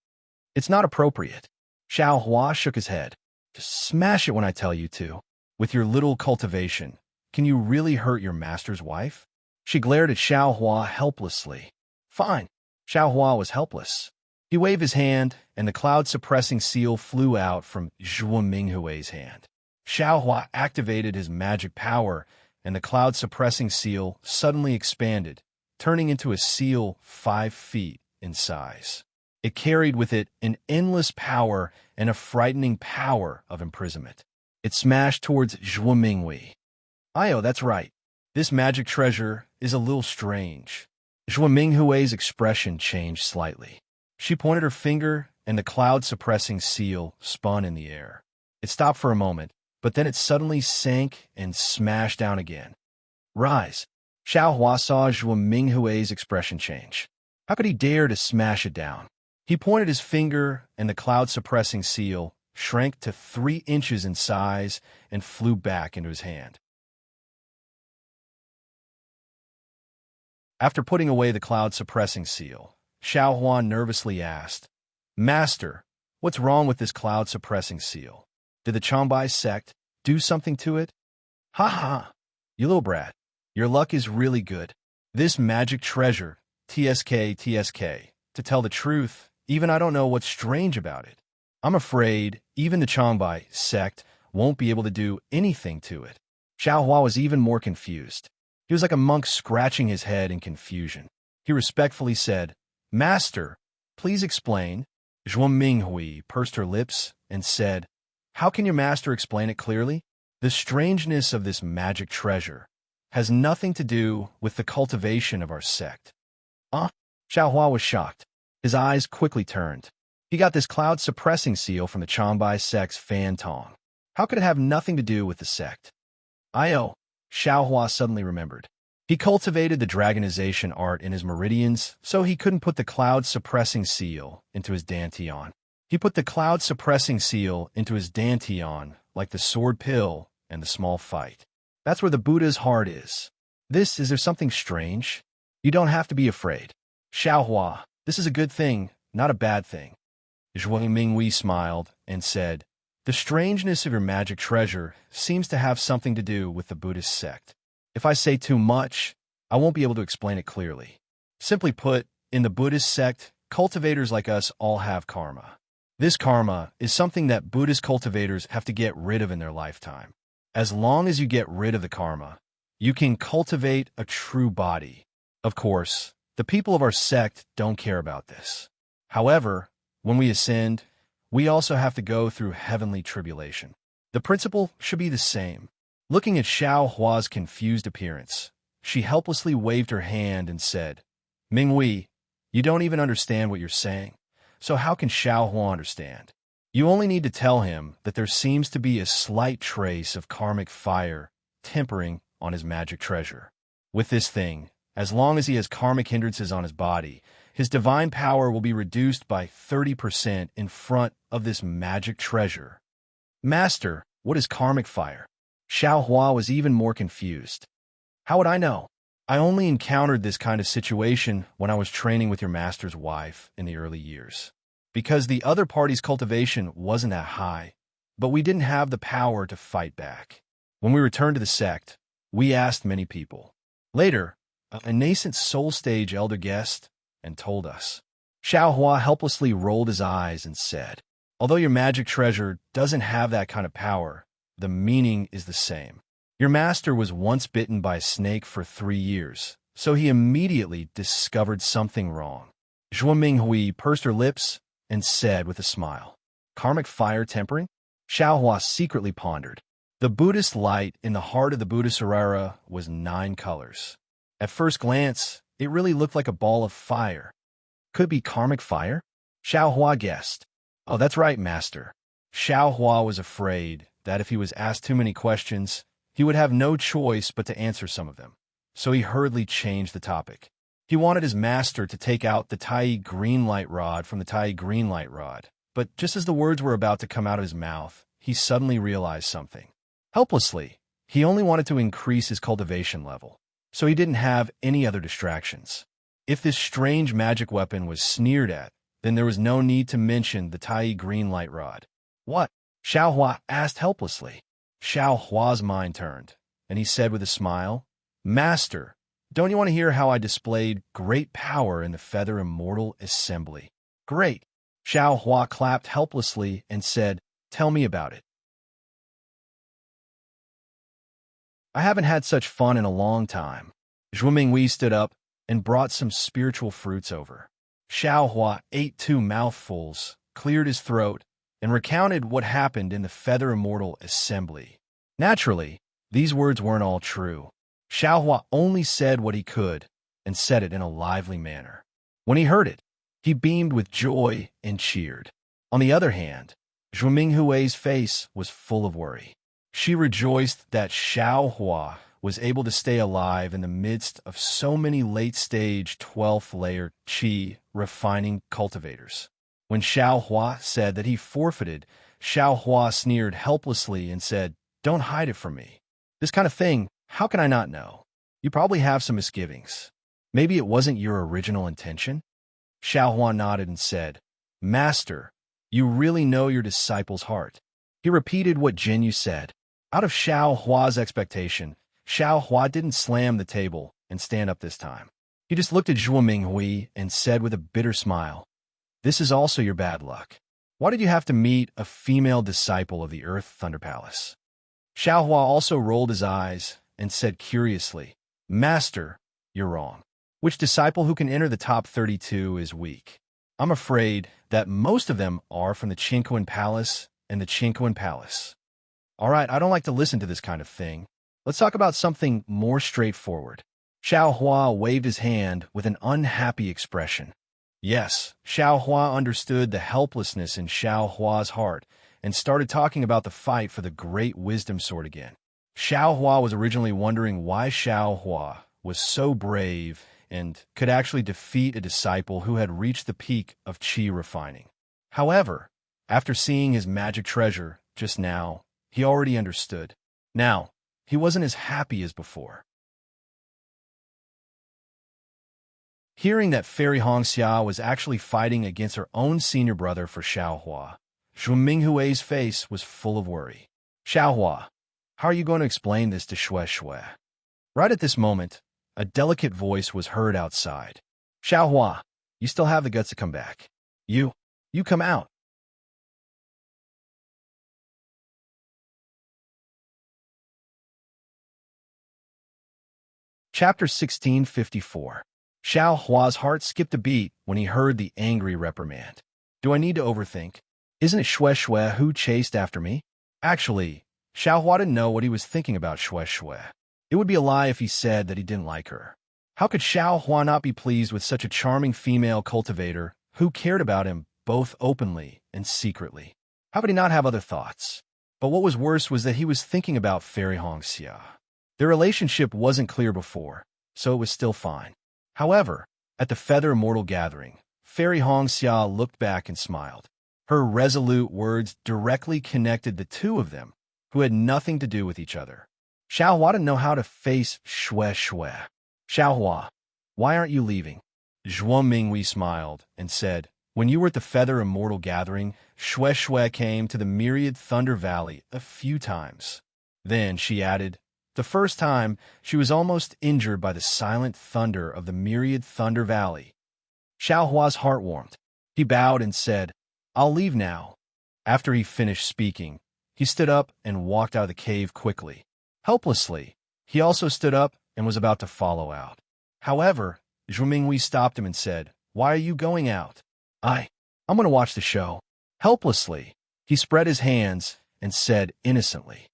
"It's not appropriate." Xiao Hua shook his head. "Just smash it when I tell you to. With your little cultivation, can you really hurt your master's wife?" She glared at Xiao Hua helplessly. "Fine." Xiao Hua was helpless. He waved his hand, and the cloud-suppressing seal flew out from Zhuo Minghui's hand. Xiao Hua activated his magic power, and the cloud-suppressing seal suddenly expanded, turning into a seal 5 feet in size. It carried with it an endless power and a frightening power of imprisonment. It smashed towards Zhuo Minghui. "Ayo, that's right. This magic treasure is a little strange." Zhuo Minghui's expression changed slightly. She pointed her finger, and the cloud-suppressing seal spun in the air. It stopped for a moment, but then it suddenly sank and smashed down again. "Rise." Xiao Hua saw Zhuo Minghui's expression change. How could he dare to smash it down? He pointed his finger, and the cloud-suppressing seal shrank to 3 inches in size and flew back into his hand. After putting away the cloud-suppressing seal, Xiao Hua nervously asked, "Master, what's wrong with this cloud-suppressing seal? Did the Changbai sect do something to it?" "Ha ha, you little brat. Your luck is really good. This magic treasure, TSK. To tell the truth, even I don't know what's strange about it. I'm afraid even the Changbai sect won't be able to do anything to it." Xiao Hua was even more confused. He was like a monk scratching his head in confusion. He respectfully said, "Master, please explain." Zhuo Minghui pursed her lips and said, "How can your master explain it clearly? The strangeness of this magic treasure has nothing to do with the cultivation of our sect." Xiao Hua was shocked. His eyes quickly turned. He got this cloud-suppressing seal from the Changbai sect's Fan Tong. How could it have nothing to do with the sect? "Ayo," Xiao Hua suddenly remembered. He cultivated the dragonization art in his meridians, so he couldn't put the cloud-suppressing seal into his dantian. He put the cloud-suppressing seal into his dantian, like the sword pill and the small fight. That's where the Buddha's heart is. Is there something strange? You don't have to be afraid. Xiao Hua, this is a good thing, not a bad thing. Zhuo Minghui smiled and said, "The strangeness of your magic treasure seems to have something to do with the Buddhist sect. If I say too much, I won't be able to explain it clearly. Simply put, in the Buddhist sect, cultivators like us all have karma. This karma is something that Buddhist cultivators have to get rid of in their lifetime. As long as you get rid of the karma, you can cultivate a true body. Of course, the people of our sect don't care about this. However, when we ascend, we also have to go through heavenly tribulation. The principle should be the same." Looking at Xiao Hua's confused appearance, she helplessly waved her hand and said, "Minghui, you don't even understand what you're saying, so how can Xiao Hua understand? You only need to tell him that there seems to be a slight trace of karmic fire tempering on his magic treasure. With this thing, as long as he has karmic hindrances on his body, his divine power will be reduced by 30% in front of this magic treasure. Master, what is karmic fire? Xiao Hua was even more confused. How would I know? I only encountered this kind of situation when I was training with your master's wife in the early years. Because the other party's cultivation wasn't that high, but we didn't have the power to fight back. When we returned to the sect, we asked many people. Later, a nascent soul stage elder guest and told us. Xiao Hua helplessly rolled his eyes and said, although your magic treasure doesn't have that kind of power, the meaning is the same. Your master was once bitten by a snake for 3 years, so he immediately discovered something wrong. Zhuo Minghui pursed her lips and said with a smile, karmic fire tempering? Xiao Hua secretly pondered. The Buddhist light in the heart of the Buddhasarara was 9 colors. At first glance, it really looked like a ball of fire. Could it be karmic fire? Xiao Hua guessed. Oh, that's right, master. Xiao Hua was afraid that if he was asked too many questions, he would have no choice but to answer some of them. So he hurriedly changed the topic. He wanted his master to take out the Tai green light rod from the Tai green light rod. But just as the words were about to come out of his mouth, he suddenly realized something. Helplessly, he only wanted to increase his cultivation level, so he didn't have any other distractions. If this strange magic weapon was sneered at, then there was no need to mention the Tai green light rod. What? Xiao Hua asked helplessly. Xiao Hua's mind turned, and he said with a smile, Master, don't you want to hear how I displayed great power in the Feather Immortal Assembly? Great. Xiao Hua clapped helplessly and said, tell me about it. I haven't had such fun in a long time. Zhuo Minghui stood up and brought some spiritual fruits over. Xiao Hua ate 2 mouthfuls, cleared his throat, and recounted what happened in the Feather Immortal Assembly. Naturally, these words weren't all true. Xiao Hua only said what he could, and said it in a lively manner. When he heard it, he beamed with joy and cheered. On the other hand, Zhuo Minghui's face was full of worry. She rejoiced that Xiao Hua was able to stay alive in the midst of so many late-stage 12th-layer qi refining cultivators. When Xiao Hua said that he forfeited, Xiao Hua sneered helplessly and said, don't hide it from me. This kind of thing, how can I not know? You probably have some misgivings. Maybe it wasn't your original intention? Xiao Hua nodded and said, Master, you really know your disciple's heart. He repeated what Jinyu said. Out of Xiao Hua's expectation, Xiao Hua didn't slam the table and stand up this time. He just looked at Zhuo Minghui and said with a bitter smile, this is also your bad luck. Why did you have to meet a female disciple of the Earth Thunder Palace? Xiao Hua also rolled his eyes and said curiously, Master, you're wrong. Which disciple who can enter the top 32 is weak? I'm afraid that most of them are from the Qinquan Palace and the Qinquan Palace. All right, I don't like to listen to this kind of thing. Let's talk about something more straightforward. Xiao Hua waved his hand with an unhappy expression. Yes, Xiao Hua understood the helplessness in Xiao Hua's heart and started talking about the fight for the Great Wisdom Sword again. Xiao Hua was originally wondering why Xiao Hua was so brave and could actually defeat a disciple who had reached the peak of qi refining. However, after seeing his magic treasure just now, he already understood. Now, he wasn't as happy as before. Hearing that Fairy Hongxia was actually fighting against her own senior brother for Xiao Hua, Zhuo Minghui's face was full of worry. Xiao Hua, how are you going to explain this to Xue Xue? Right at this moment, a delicate voice was heard outside. Xiao Hua, you still have the guts to come back. You come out. Chapter 1654. Xiao Hua's heart skipped a beat when he heard the angry reprimand. Do I need to overthink? Isn't it Xue Xue who chased after me? Actually, Xiao Hua didn't know what he was thinking about Xue Xue. It would be a lie if he said that he didn't like her. How could Xiao Hua not be pleased with such a charming female cultivator who cared about him both openly and secretly? How could he not have other thoughts? But what was worse was that he was thinking about Fairy Hongxia. Their relationship wasn't clear before, so it was still fine. However, at the Feather Immortal gathering, Fairy Hongxia looked back and smiled. Her resolute words directly connected the two of them, who had nothing to do with each other. Xiaohua didn't know how to face Shui Shui. Xiaohua, why aren't you leaving? Zhuo Minghui smiled and said, when you were at the Feather Immortal gathering, Shui Shui came to the Myriad Thunder Valley a few times. Then, she added, the first time, she was almost injured by the silent thunder of the Myriad Thunder Valley. Xiaohua's heart warmed. He bowed and said, I'll leave now. After he finished speaking, he stood up and walked out of the cave quickly. Helplessly, he also stood up and was about to follow out. However, Zhu Minghui stopped him and said, why are you going out? I'm going to watch the show. Helplessly, he spread his hands and said innocently,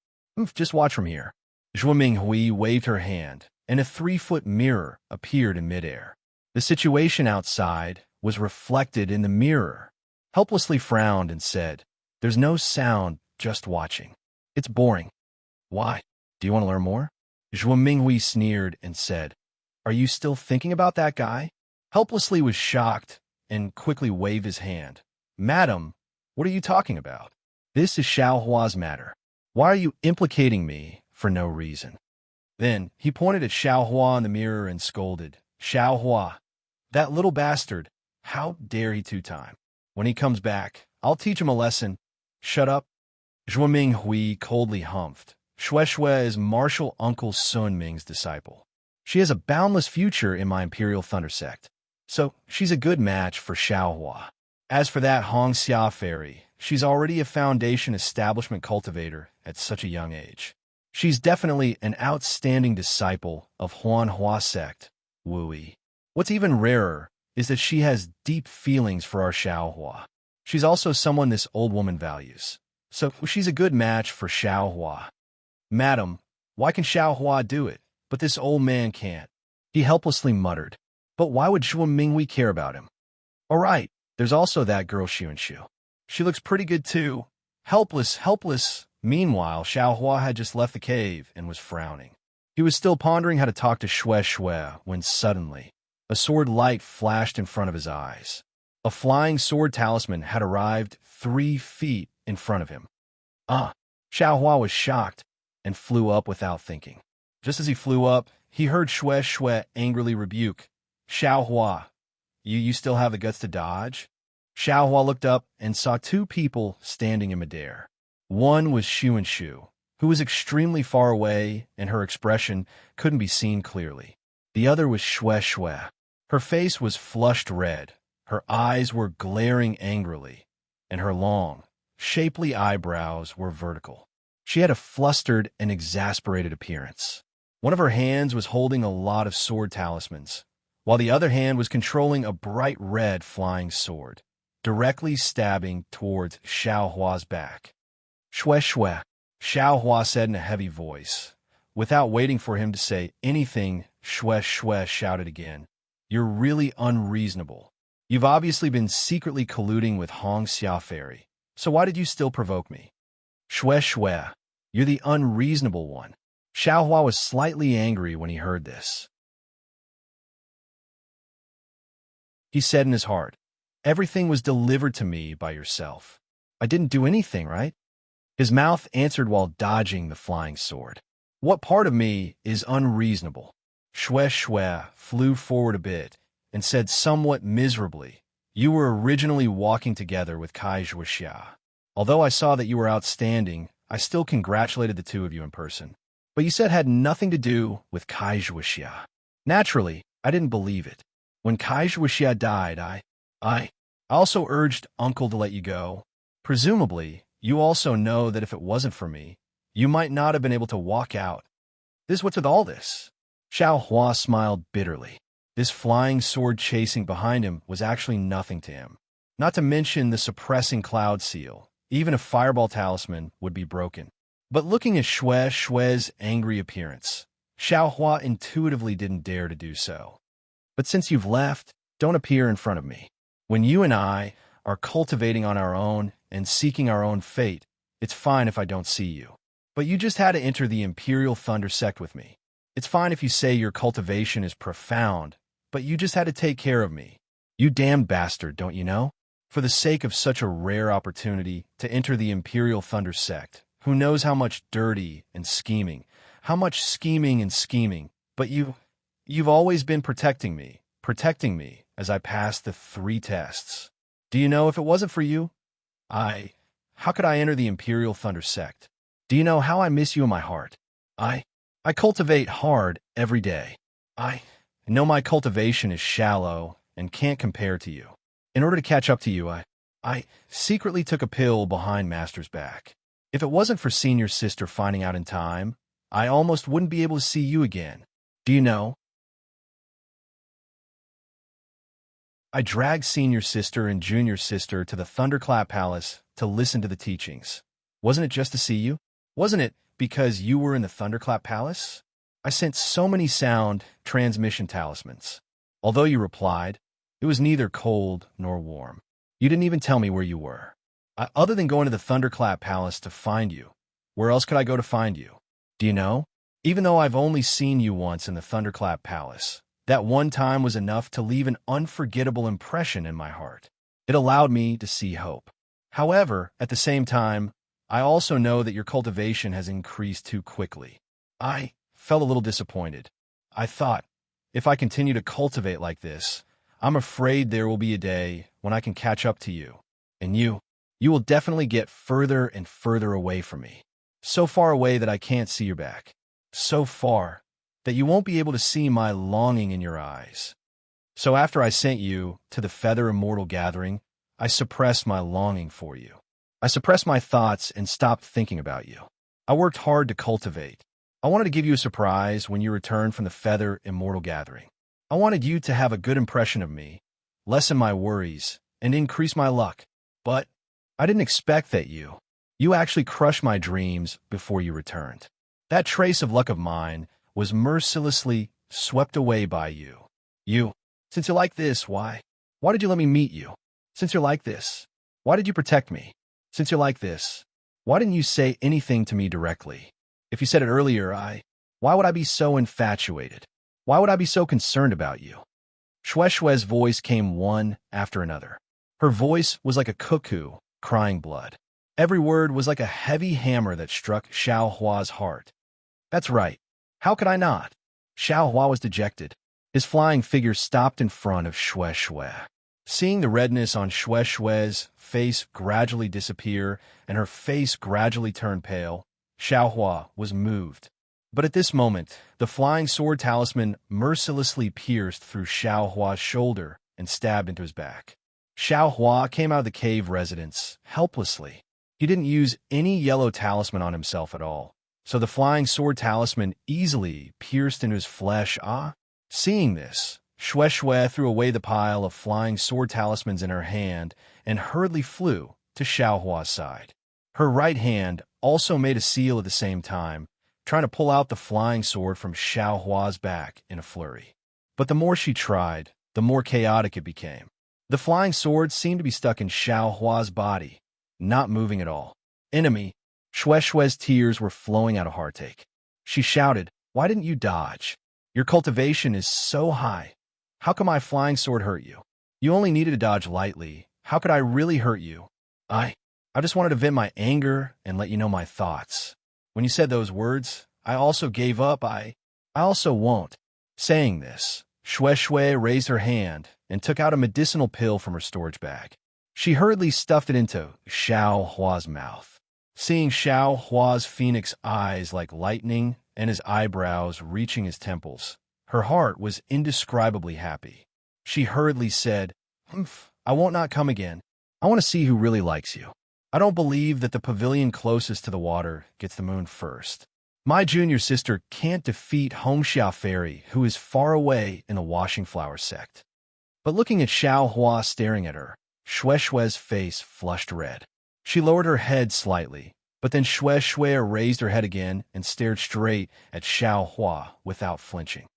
just watch from here. Zhu Minghui waved her hand, and a 3-foot mirror appeared in midair. The situation outside was reflected in the mirror. Helplessly frowned and said, there's no sound, just watching. It's boring. Why? Do you want to learn more? Zhu Minghui sneered and said, are you still thinking about that guy? Helplessly was shocked and quickly waved his hand. Madam, what are you talking about? This is Xiaohua's matter. Why are you implicating me for no reason? Then he pointed at Xiaohua in the mirror and scolded, Xiaohua, that little bastard, how dare he two-time? When he comes back, I'll teach him a lesson. Shut up. Zhuo Minghui coldly humphed. Shui Shui is Martial Uncle Sun Ming's disciple. She has a boundless future in my Imperial Thunder sect, so she's a good match for Xiaohua. As for that Hongxia fairy, she's already a foundation establishment cultivator at such a young age. She's definitely an outstanding disciple of Huanhua sect, Wui. What's even rarer is that she has deep feelings for our Xiaohua. She's also someone this old woman values, so she's a good match for Xiaohua. Madam, why can Xiaohua do it, but this old man can't? He helplessly muttered. But why would Zhuo Minghui care about him? All right, there's also that girl Xuanshu. She looks pretty good too. Helpless. Meanwhile, Xiaohua had just left the cave and was frowning. He was still pondering how to talk to Shui Shui when suddenly, a sword light flashed in front of his eyes. A flying sword talisman had arrived 3 feet in front of him. Xiaohua was shocked and flew up without thinking. Just as he flew up, he heard Shui Shui angrily rebuke, Xiaohua, you still have the guts to dodge? Xiaohua looked up and saw 2 people standing in midair. One was Xuanshu, who was extremely far away and her expression couldn't be seen clearly. The other was Shui Shui. Her face was flushed red, her eyes were glaring angrily, and her long, shapely eyebrows were vertical. She had a flustered and exasperated appearance. One of her hands was holding a lot of sword talismans, while the other hand was controlling a bright red flying sword, directly stabbing towards Xiaohua's back. Shui Shui, Xiaohua said in a heavy voice. Without waiting for him to say anything, Shui Shui shouted again, you're really unreasonable. You've obviously been secretly colluding with Hongxia Fairy, so why did you still provoke me? Shui Shui, you're the unreasonable one. Xiaohua was slightly angry when he heard this. He said in his heart, everything was delivered to me by yourself. I didn't do anything, right? His mouth answered while dodging the flying sword. What part of me is unreasonable? Shui Shui flew forward a bit and said somewhat miserably, you were originally walking together with Kai Zhuoxia. Although I saw that you were outstanding, I still congratulated the 2 of you in person. But you said it had nothing to do with Kai Zhuoxia. Naturally, I didn't believe it. When Kai Zhuoxia died, I also urged Uncle to let you go. Presumably, you also know that if it wasn't for me, you might not have been able to walk out. What's with all this? Xiaohua smiled bitterly. This flying sword chasing behind him was actually nothing to him. Not to mention the suppressing cloud seal. Even a fireball talisman would be broken. But looking at Shui Shui's angry appearance, Xiaohua intuitively didn't dare to do so. But since you've left, don't appear in front of me. When you and I are cultivating on our own and seeking our own fate, it's fine if I don't see you. But you just had to enter the Imperial Thunder sect with me. It's fine if you say your cultivation is profound, but you just had to take care of me. You damned bastard, don't you know? For the sake of such a rare opportunity to enter the Imperial Thunder sect, who knows how much dirty and scheming, but you've always been protecting me as I passed the 3 tests. Do you know if it wasn't for you, how could I enter the Imperial Thunder sect? Do you know how I miss you in my heart? I cultivate hard every day. I know my cultivation is shallow and can't compare to you. In order to catch up to you, I secretly took a pill behind Master's back. If it wasn't for Senior Sister finding out in time, I almost wouldn't be able to see you again. Do you know? I dragged Senior Sister and Junior Sister to the Thunderclap Palace to listen to the teachings. Wasn't it just to see you? Wasn't it because you were in the Thunderclap Palace? I sent so many sound transmission talismans. Although you replied, it was neither cold nor warm. You didn't even tell me where you were. Other than going to the Thunderclap Palace to find you, where else could I go to find you? Do you know? Even though I've only seen you once in the Thunderclap Palace, that one time was enough to leave an unforgettable impression in my heart. It allowed me to see hope. However, at the same time, I also know that your cultivation has increased too quickly. I felt a little disappointed. I thought, if I continue to cultivate like this, I'm afraid there will be a day when I can catch up to you. And you will definitely get further and further away from me. So far away that I can't see your back. So far that you won't be able to see my longing in your eyes. So after I sent you to the Feather Immortal Gathering, I suppressed my longing for you. I suppressed my thoughts and stopped thinking about you. I worked hard to cultivate. I wanted to give you a surprise when you returned from the Feather Immortal Gathering. I wanted you to have a good impression of me, lessen my worries, and increase my luck. But I didn't expect that you actually crushed my dreams before you returned. That trace of luck of mine was mercilessly swept away by you. Since you're like this, why did you let me meet you? Since you're like this, why did you protect me? Since you're like this, why didn't you say anything to me directly? If you said it earlier, why would I be so infatuated? Why would I be so concerned about you? Shue's voice came one after another. Her voice was like a cuckoo crying blood. Every word was like a heavy hammer that struck Xiao Hua's heart. That's right. How could I not? Xiao Hua was dejected. His flying figure stopped in front of Shui. Seeing the redness on Shui's face gradually disappear and her face gradually turn pale, Xiao Hua was moved. But at this moment, the flying sword talisman mercilessly pierced through Xiao Hua's shoulder and stabbed into his back. Xiao Hua came out of the cave residence helplessly. He didn't use any yellow talisman on himself at all, so the flying sword talisman easily pierced into his flesh. Seeing this, Shui threw away the pile of flying sword talismans in her hand and hurriedly flew to Xiao Hua's side. Her right hand also made a seal at the same time, trying to pull out the flying sword from Xiao Hua's back in a flurry. But the more she tried, the more chaotic it became. The flying sword seemed to be stuck in Xiao Hua's body, not moving at all. Enemy, Shui's tears were flowing out of heartache. She shouted, "Why didn't you dodge? Your cultivation is so high. How could my flying sword hurt you? You only needed to dodge lightly. How could I really hurt you? I just wanted to vent my anger and let you know my thoughts. When you said those words, I also gave up. I also won't." Saying this, Shui raised her hand and took out a medicinal pill from her storage bag. She hurriedly stuffed it into Xiao Hua's mouth. Seeing Xiao Hua's phoenix eyes like lightning and his eyebrows reaching his temples, her heart was indescribably happy. She hurriedly said, "I won't not come again. I want to see who really likes you. I don't believe that the pavilion closest to the water gets the moon first. My junior sister can't defeat Hongxia Fairy, who is far away in the Washing Flower sect." But looking at Xiao Hua staring at her, Shui's face flushed red. She lowered her head slightly, but then Shui raised her head again and stared straight at Xiao Hua without flinching.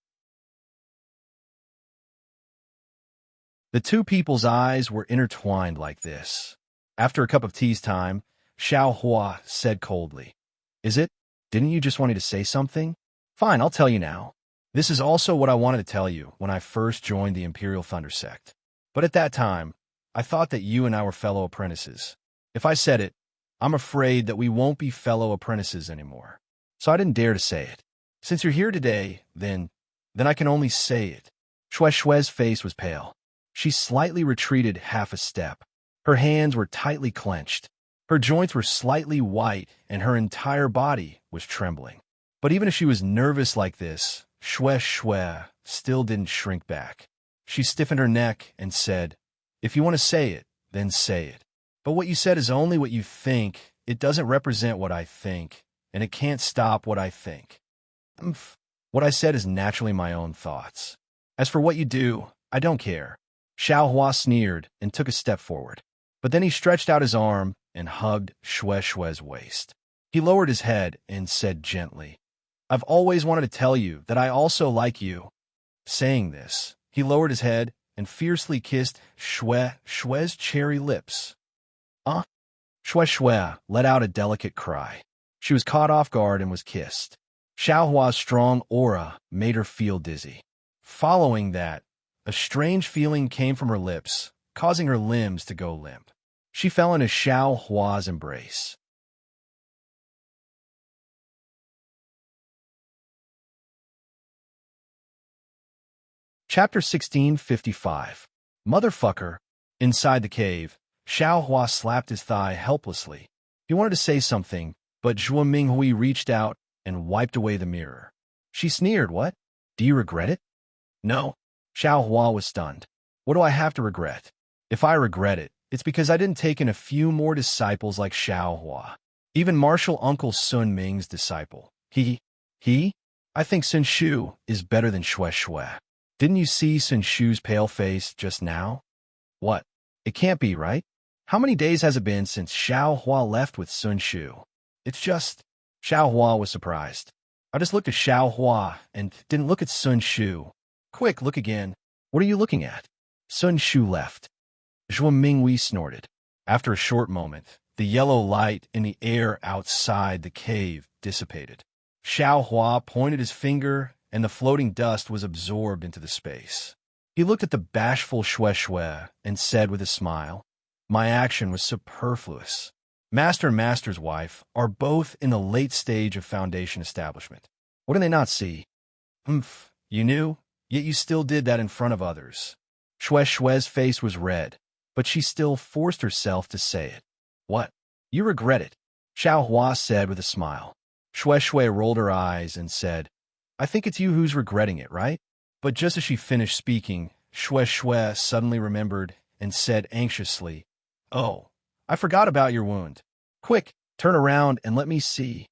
The two people's eyes were intertwined like this. After a cup of tea's time, Xiao Hua said coldly, "Is it? Didn't you just want me to say something? Fine, I'll tell you now. This is also what I wanted to tell you when I first joined the Imperial Thunder Sect. But at that time, I thought that you and I were fellow apprentices. If I said it, I'm afraid that we won't be fellow apprentices anymore. So I didn't dare to say it. Since you're here today, then I can only say it." Shui Shui's face was pale. She slightly retreated half a step. Her hands were tightly clenched. Her joints were slightly white, and her entire body was trembling. But even if she was nervous like this, Shui still didn't shrink back. She stiffened her neck and said, "If you want to say it, then say it. But what you said is only what you think. It doesn't represent what I think, and it can't stop what I think. What I said is naturally my own thoughts. As for what you do, I don't care." Xiao Hua sneered and took a step forward. But then he stretched out his arm and hugged Shui's waist. He lowered his head and said gently, "I've always wanted to tell you that I also like you." Saying this, he lowered his head and fiercely kissed Shui's cherry lips. Shui let out a delicate cry. She was caught off guard and was kissed. Xiao Hua's strong aura made her feel dizzy. Following that, a strange feeling came from her lips, causing her limbs to go limp. She fell into Xiao Hua's embrace. Chapter 1655. Motherfucker. Inside the cave, Xiao Hua slapped his thigh helplessly. He wanted to say something, but Zhuo Minghui reached out and wiped away the mirror. She sneered, "What? Do you regret it?" "No." Xiao Hua was stunned. "What do I have to regret? If I regret it, it's because I didn't take in a few more disciples like Xiao Hua. Even Martial Uncle Sun Ming's disciple. I think Sun Shu is better than Shui. Didn't you see Sun Shu's pale face just now?" "What? It can't be, right? How many days has it been since Xiao Hua left with Sun Shu?" "It's just..." Xiao Hua was surprised. "I just looked at Xiao Hua and didn't look at Sun Shu." "Quick, look again. What are you looking at?" "Sun Shu left." Zhuo Minghui snorted. After a short moment, the yellow light in the air outside the cave dissipated. Xiao Hua pointed his finger, and the floating dust was absorbed into the space. He looked at the bashful Shui and said with a smile, "My action was superfluous. Master and Master's wife are both in the late stage of foundation establishment. What do they not see?" You knew, yet you still did that in front of others." Shui's face was red, but she still forced herself to say it. "What? You regret it?" Xiao Hua said with a smile. Shui rolled her eyes and said, "I think it's you who's regretting it, right?" But just as she finished speaking, Shui suddenly remembered and said anxiously, "Oh, I forgot about your wound. Quick, turn around and let me see."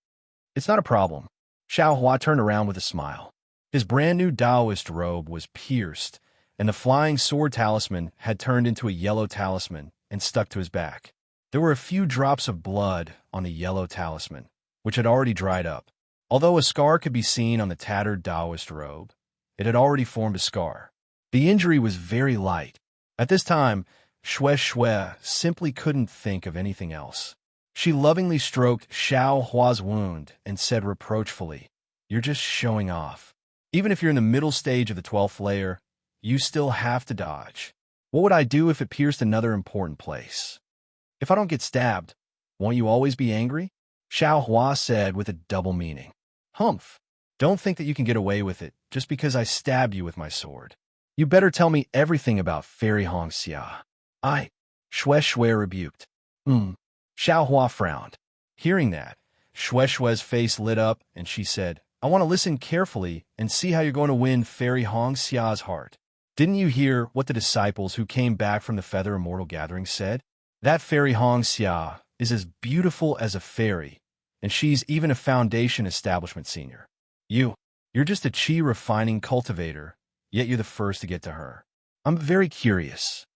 "It's not a problem." Xiao Hua turned around with a smile. His brand new Taoist robe was pierced, and the flying sword talisman had turned into a yellow talisman and stuck to his back. There were a few drops of blood on the yellow talisman, which had already dried up. Although a scar could be seen on the tattered Taoist robe, it had already formed a scar. The injury was very light. At this time, Shui simply couldn't think of anything else. She lovingly stroked Xiao Hua's wound and said reproachfully, "You're just showing off. Even if you're in the middle stage of the 12th layer, you still have to dodge. What would I do if it pierced another important place? If I don't get stabbed, won't you always be angry?" Xiao Hua said with a double meaning. Don't think that you can get away with it just because I stabbed you with my sword. You better tell me everything about Fairy Hongxia. Shui rebuked. Xiao Hua frowned. Hearing that, Shui's face lit up and she said, "I want to listen carefully and see how you're going to win Fairy Hongxia's heart. Didn't you hear what the disciples who came back from the Feather Immortal Gathering said? That Fairy Hongxia is as beautiful as a fairy, and she's even a foundation establishment senior. You're just a chi refining cultivator, yet you're the first to get to her. I'm very curious."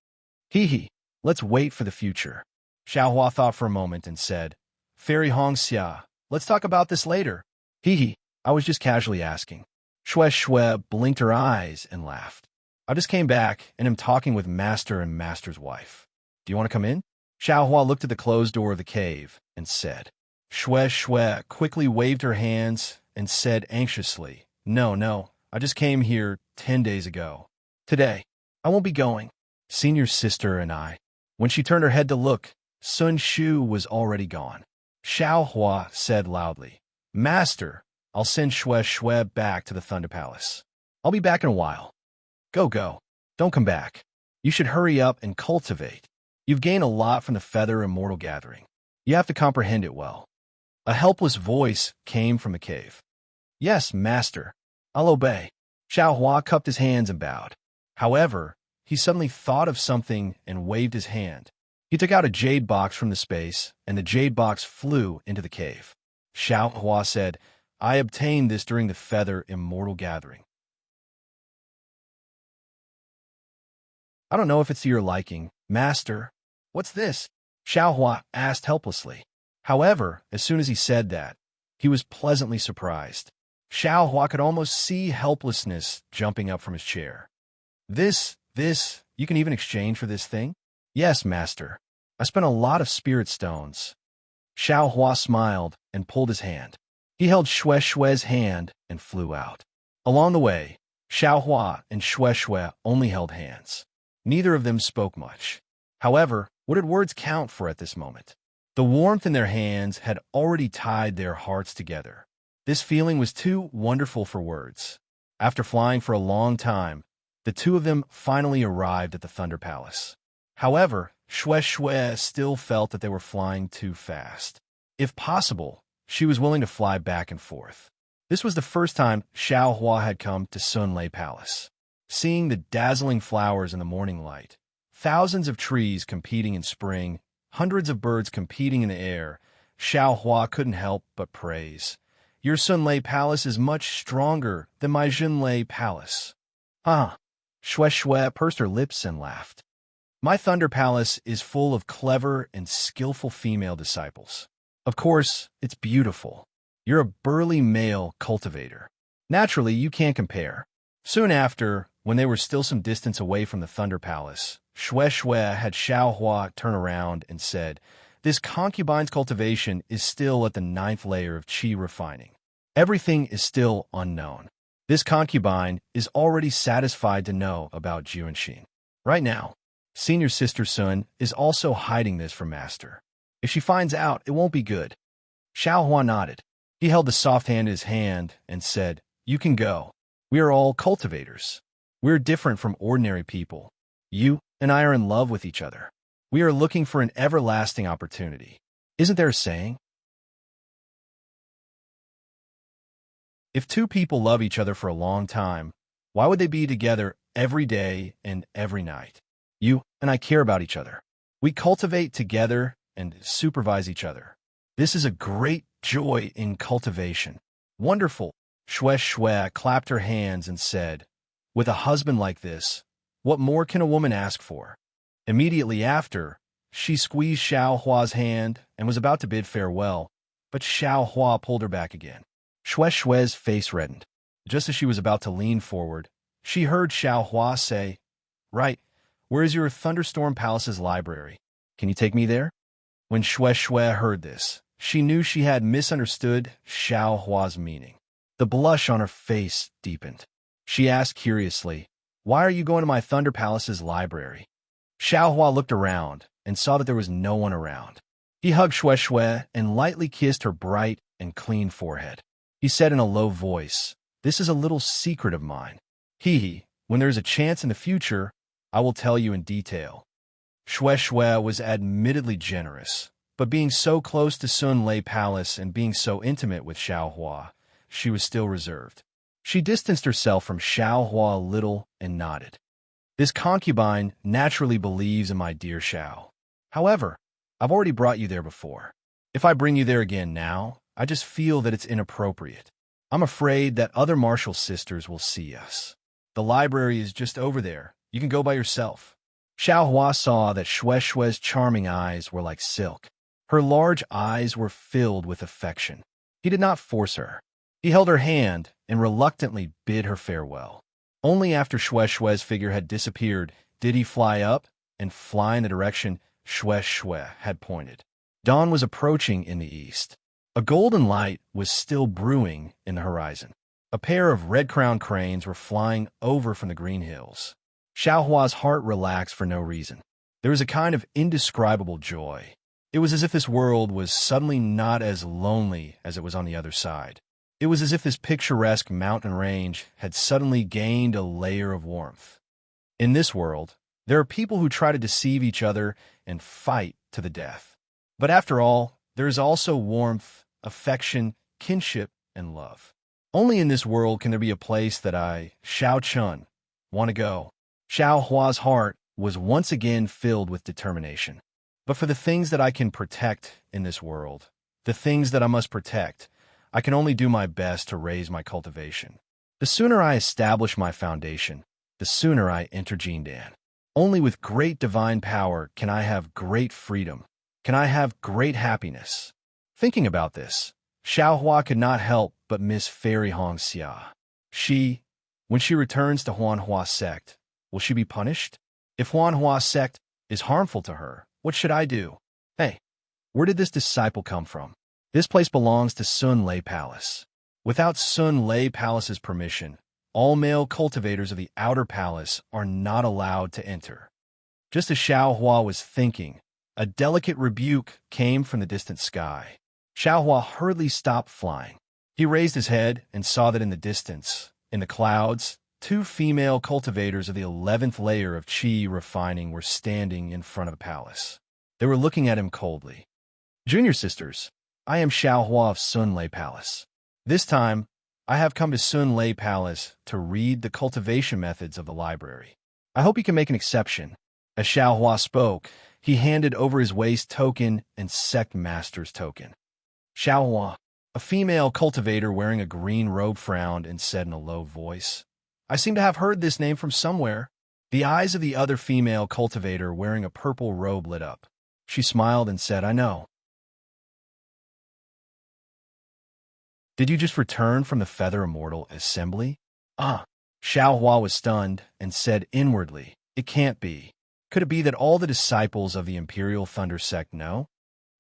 Let's wait for the future. Xiao Hua thought for a moment and said, "Fairy Hongxia, let's talk about this later." I was just casually asking." Shui blinked her eyes and laughed. "I just came back and am talking with Master and Master's wife. Do you want to come in?" Xiaohua looked at the closed door of the cave and said. Shue Shue quickly waved her hands and said anxiously, No, no, I just came here 10 days ago. Today, I won't be going. Senior sister and I. When she turned her head to look, Sun Shu was already gone. Xiaohua said loudly, Master, I'll send Shue Shue back to the Thunder Palace. I'll be back in a while. Go, go. Don't come back. You should hurry up and cultivate. You've gained a lot from the Feather Immortal Gathering. You have to comprehend it well. A helpless voice came from the cave. Yes, master. I'll obey. Xiaohua cupped his hands and bowed. However, he suddenly thought of something and waved his hand. He took out a jade box from the space, and the jade box flew into the cave. Xiaohua said, I obtained this during the Feather Immortal Gathering. I don't know if it's to your liking, master. What's this? Xiaohua asked helplessly. However, as soon as he said that, he was pleasantly surprised. Xiaohua could almost see helplessness jumping up from his chair. This, you can even exchange for this thing? Yes, master. I spent a lot of spirit stones. Xiaohua smiled and pulled his hand. He held Shue Shue's hand and flew out. Along the way, Xiaohua and Shue Shue only held hands. Neither of them spoke much. However, what did words count for at this moment? The warmth in their hands had already tied their hearts together. This feeling was too wonderful for words. After flying for a long time, the two of them finally arrived at the Thunder Palace. However, Shue Shue still felt that they were flying too fast. If possible, she was willing to fly back and forth. This was the first time Xiaohua had come to Sunlei Palace. Seeing the dazzling flowers in the morning light, thousands of trees competing in spring, hundreds of birds competing in the air, Xiaohua couldn't help but praise. Your Sunlei Palace is much stronger than my Junlei Palace. Shue Shue pursed her lips and laughed. My Thunder Palace is full of clever and skillful female disciples. Of course, it's beautiful. You're a burly male cultivator. Naturally, you can't compare. Soon after, when they were still some distance away from the Thunder Palace, Shue Shue had Xiaohua turn around and said, This concubine's cultivation is still at the 9th layer of qi refining. Everything is still unknown. This concubine is already satisfied to know about Juanxin. Right now, senior sister Sun is also hiding this from Master. If she finds out, it won't be good. Xiaohua nodded. He held the soft hand in his hand and said, You can go. We are all cultivators. We're different from ordinary people. You and I are in love with each other. We are looking for an everlasting opportunity. Isn't there a saying? If two people love each other for a long time, why would they be together every day and every night? You and I care about each other. We cultivate together and supervise each other. This is a great joy in cultivation. Wonderful. Shue Shue clapped her hands and said, With a husband like this, what more can a woman ask for? Immediately after, she squeezed Xiaohua's hand and was about to bid farewell, but Xiaohua pulled her back again. Shue Shue's face reddened. Just as she was about to lean forward, she heard Xiaohua say, Right, where is your Thunderstorm Palace's library? Can you take me there? When Shue Shue heard this, she knew she had misunderstood Xiaohua's meaning. The blush on her face deepened. She asked curiously, Why are you going to my Thunder Palace's library? Xiaohua looked around and saw that there was no one around. He hugged Shue Shue and lightly kissed her bright and clean forehead. He said in a low voice, This is a little secret of mine. When there is a chance in the future, I will tell you in detail. Shue Shue was admittedly generous, but being so close to Sunlei Palace and being so intimate with Xiaohua, she was still reserved. She distanced herself from Xiaohua a little and nodded. This concubine naturally believes in my dear Xiao. However, I've already brought you there before. If I bring you there again now, I just feel that it's inappropriate. I'm afraid that other martial sisters will see us. The library is just over there. You can go by yourself. Xiaohua saw that Shue Shue's charming eyes were like silk. Her large eyes were filled with affection. He did not force her. He held her hand and reluctantly bid her farewell. Only after Shue Shue's figure had disappeared did he fly up and fly in the direction Shue Shue had pointed. Dawn was approaching in the east. A golden light was still brewing in the horizon. A pair of red-crowned cranes were flying over from the green hills. Xiaohua's heart relaxed for no reason. There was a kind of indescribable joy. It was as if this world was suddenly not as lonely as it was on the other side. It was as if this picturesque mountain range had suddenly gained a layer of warmth. In this world, there are people who try to deceive each other and fight to the death. But after all, there is also warmth, affection, kinship, and love. Only in this world can there be a place that I, Xiao Chun, want to go. Xiaohua's heart was once again filled with determination. But for the things that I can protect in this world, the things that I must protect, I can only do my best to raise my cultivation. The sooner I establish my foundation, the sooner I enter Jindan. Only with great divine power can I have great freedom, can I have great happiness. Thinking about this, Xiaohua could not help but miss Fairy Hong Xia. When she returns to Huanhua sect, will she be punished? If Huanhua sect is harmful to her, what should I do? Hey, where did this disciple come from? This place belongs to Sun Lei Palace. Without Sun Lei Palace's permission, all male cultivators of the outer palace are not allowed to enter. Just as Xiaohua was thinking, a delicate rebuke came from the distant sky. Xiaohua hurriedly stopped flying. He raised his head and saw that in the distance, in the clouds, 2 female cultivators of the 11th layer of qi refining were standing in front of the palace. They were looking at him coldly. Junior sisters, I am Xiaohua of Sun Lei Palace. This time, I have come to Sun Lei Palace to read the cultivation methods of the library. I hope you can make an exception. As Xiaohua spoke, he handed over his waist token and sect master's token. Xiaohua, a female cultivator wearing a green robe, frowned and said in a low voice, I seem to have heard this name from somewhere. The eyes of the other female cultivator wearing a purple robe lit up. She smiled and said, I know. Did you just return from the Feather Immortal Assembly? Xiaohua was stunned and said inwardly, it can't be. Could it be that all the disciples of the Imperial Thunder Sect know?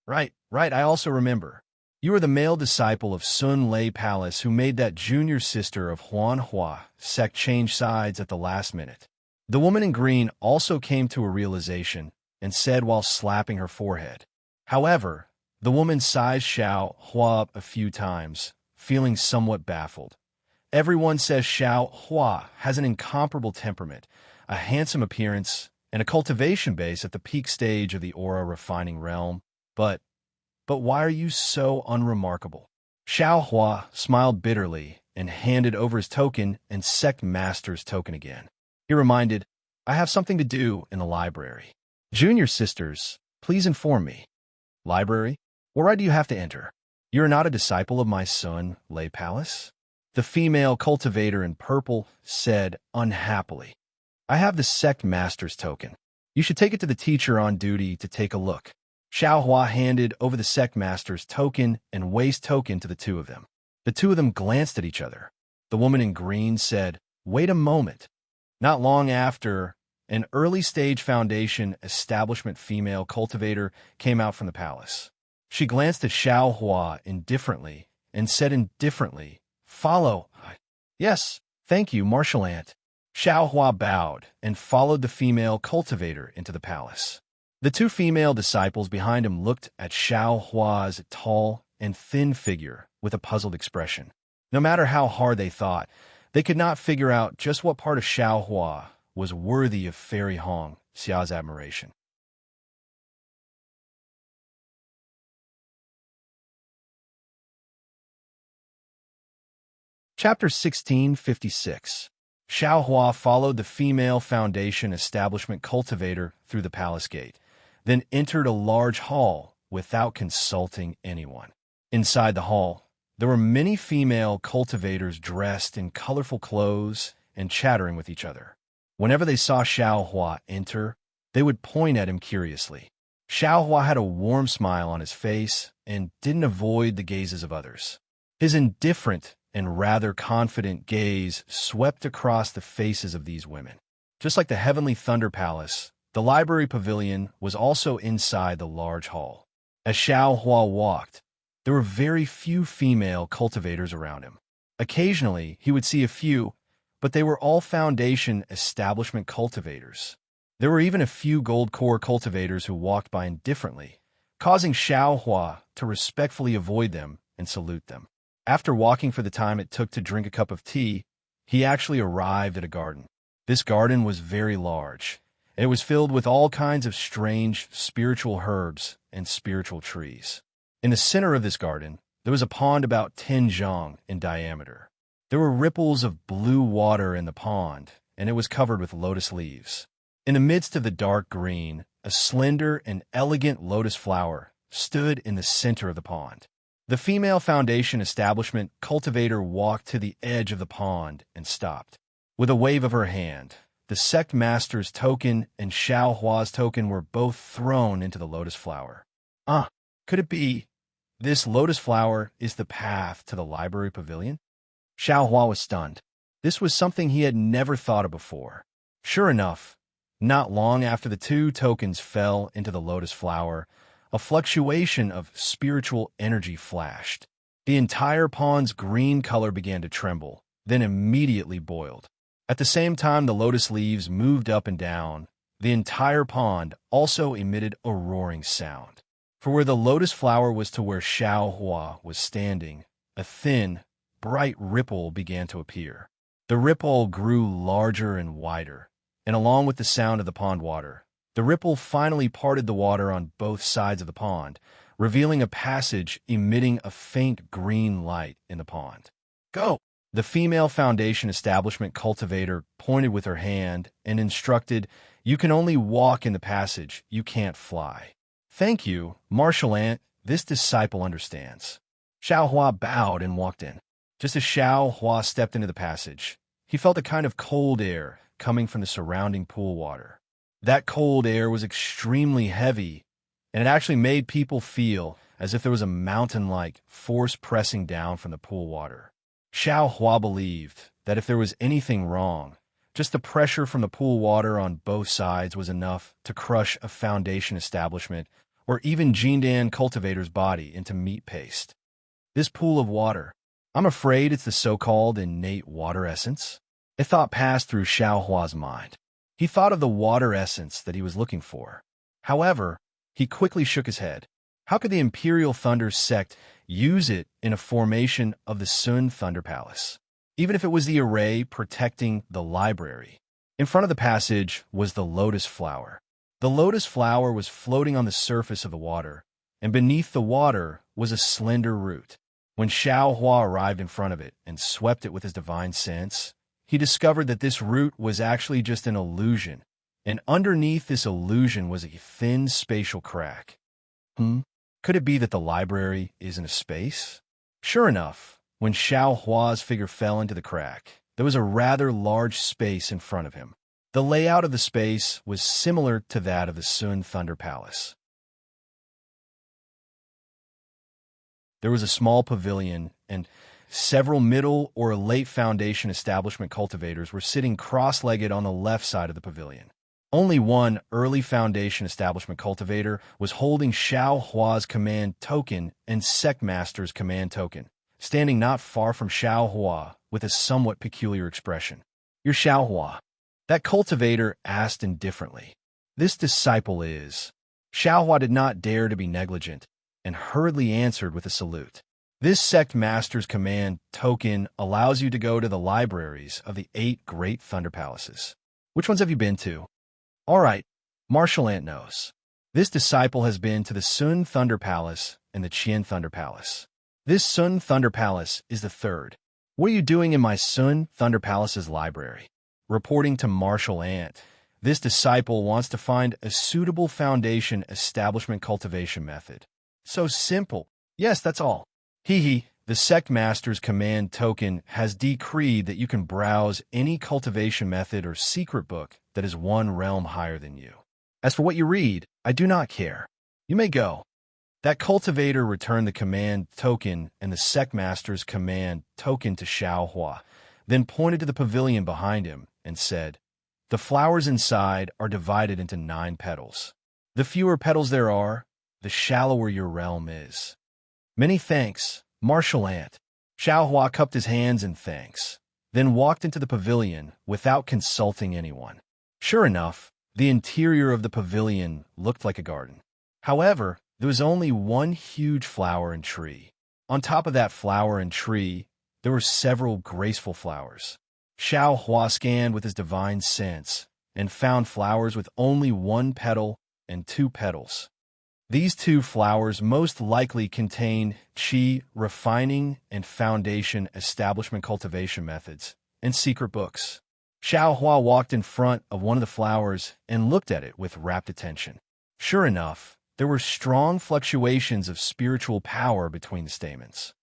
Right, I also remember. You are the male disciple of Sun Lei Palace who made that junior sister of Huanhua sect change sides at the last minute. The woman in green also came to a realization and said while slapping her forehead. However, the woman sized Xiaohua up a few times, feeling somewhat baffled. Everyone says Xiaohua has an incomparable temperament, a handsome appearance, and a cultivation base at the peak stage of the aura refining realm, but why are you so unremarkable? Xiaohua smiled bitterly and handed over his token and sect master's token again. He reminded, I have something to do in the library. Junior sisters, please inform me. Library? Where do you have to enter? You're not a disciple of my Sun Lei Palace? The female cultivator in purple said unhappily. I have the sect master's token. You should take it to the teacher on duty to take a look. Xiaohua handed over the sect master's token and waist token to the 2 of them. The 2 of them glanced at each other. The woman in green said, wait a moment. Not long after, an early-stage foundation establishment female cultivator came out from the palace. She glanced at Xiaohua indifferently and said indifferently, follow. Yes, thank you, Martial Ant. Xiaohua bowed and followed the female cultivator into the palace. The 2 female disciples behind him looked at Xiaohua's tall and thin figure with a puzzled expression. No matter how hard they thought, they could not figure out just what part of Xiaohua was worthy of Fairy Hong Xia's admiration. Chapter 1656. Xiaohua followed the female foundation establishment cultivator through the palace gate, then entered a large hall without consulting anyone. Inside the hall, there were many female cultivators dressed in colorful clothes and chattering with each other. Whenever they saw Xiaohua enter, they would point at him curiously. Xiaohua had a warm smile on his face and didn't avoid the gazes of others. His indifferent and rather confident gaze swept across the faces of these women. Just like the Heavenly Thunder Palace, The library pavilion was also inside the large hall. As Xiao Hua walked, there were very few female cultivators around him. Occasionally, he would see a few, but they were all foundation establishment cultivators. There were even a few gold core cultivators who walked by indifferently, causing Xiao Hua to respectfully avoid them and salute them. After walking for the time it took to drink a cup of tea, he actually arrived at a garden. This garden was very large, and it was filled with all kinds of strange spiritual herbs and spiritual trees. In the center of this garden, there was a pond about 10 zhang in diameter. There were ripples of blue water in the pond, and it was covered with lotus leaves. In the midst of the dark green, a slender and elegant lotus flower stood in the center of the pond. The female foundation establishment cultivator walked to the edge of the pond and stopped. With a wave of her hand, the sect master's token and Xiao Hua's token were both thrown into the lotus flower. Could it be this lotus flower is the path to the library pavilion? Xiao Hua was stunned. This was something he had never thought of before. Sure enough, not long after the two tokens fell into the lotus flower, a fluctuation of spiritual energy flashed. The entire pond's green color began to tremble, then immediately boiled. At the same time the lotus leaves moved up and down, the entire pond also emitted a roaring sound. For where the lotus flower was to where Xiao Hua was standing, a thin, bright ripple began to appear. The ripple grew larger and wider, and along with the sound of the pond water, the ripple finally parted the water on both sides of the pond, revealing a passage emitting a faint green light in the pond. Go! The female foundation establishment cultivator pointed with her hand and instructed, "You can only walk in the passage, you can't fly." "Thank you, martial ant, this disciple understands." Xiao Hua bowed and walked in. Just as Xiao Hua stepped into the passage, he felt a kind of cold air coming from the surrounding pool water. That cold air was extremely heavy, and it actually made people feel as if there was a mountain-like force pressing down from the pool water. Xiao Hua believed that if there was anything wrong, just the pressure from the pool water on both sides was enough to crush a foundation establishment or even Jindan cultivator's body into meat paste. This pool of water, I'm afraid it's the so-called innate water essence. A thought passed through Xiao Hua's mind. He thought of the water essence that he was looking for. However, he quickly shook his head. How could the Imperial Thunder sect use it in a formation of the Sun Thunder Palace? Even if it was the array protecting the library. In front of the passage was the lotus flower. The lotus flower was floating on the surface of the water, and beneath the water was a slender root. When Xiao Hua arrived in front of it and swept it with his divine sense, he discovered that this root was actually just an illusion, and underneath this illusion was a thin spatial crack. Could it be that the library is in a space? Sure enough, when Xiao Hua's figure fell into the crack, there was a rather large space in front of him. The layout of the space was similar to that of the Sun Thunder Palace. There was a small pavilion, and several middle or late foundation establishment cultivators were sitting cross-legged on the left side of the pavilion. Only one early foundation establishment cultivator was holding Xiao Hua's command token and sect master's command token, standing not far from Xiao Hua with a somewhat peculiar expression. "You're Xiao Hua?" That cultivator asked indifferently. "This disciple is." Xiao Hua did not dare to be negligent, and hurriedly answered with a salute. "This sect master's command token allows you to go to the libraries of the 8 great thunder palaces. Which ones have you been to?" "All right, Martial Ant knows. This disciple has been to the Sun Thunder Palace and the Qian Thunder Palace. This Sun Thunder Palace is the 3rd. What are you doing in my Sun Thunder Palace's library?" Reporting to Martial Ant, this disciple wants to find a suitable foundation establishment cultivation method. "So simple." "Yes, that's all." The sect master's command token has decreed that you can browse any cultivation method or secret book that is 1 realm higher than you. As for what you read, I do not care. You may go." That cultivator returned the command token and the sect master's command token to Xiao Hua, then pointed to the pavilion behind him and said, The flowers inside are divided into 9 petals. The fewer petals there are, the shallower your realm is. Many thanks, Martial Ant. Xiao Hua cupped his hands in thanks, then walked into the pavilion without consulting anyone. Sure enough, the interior of the pavilion looked like a garden. However, there was only one huge flower and tree. On top of that flower and tree, there were several graceful flowers. Xiao Hua scanned with his divine sense and found flowers with only 1 petal and 2 petals. These 2 flowers most likely contain qi, refining, and foundation establishment cultivation methods, and secret books. Xiao Hua walked in front of one of the flowers and looked at it with rapt attention. Sure enough, there were strong fluctuations of spiritual power between the stamens.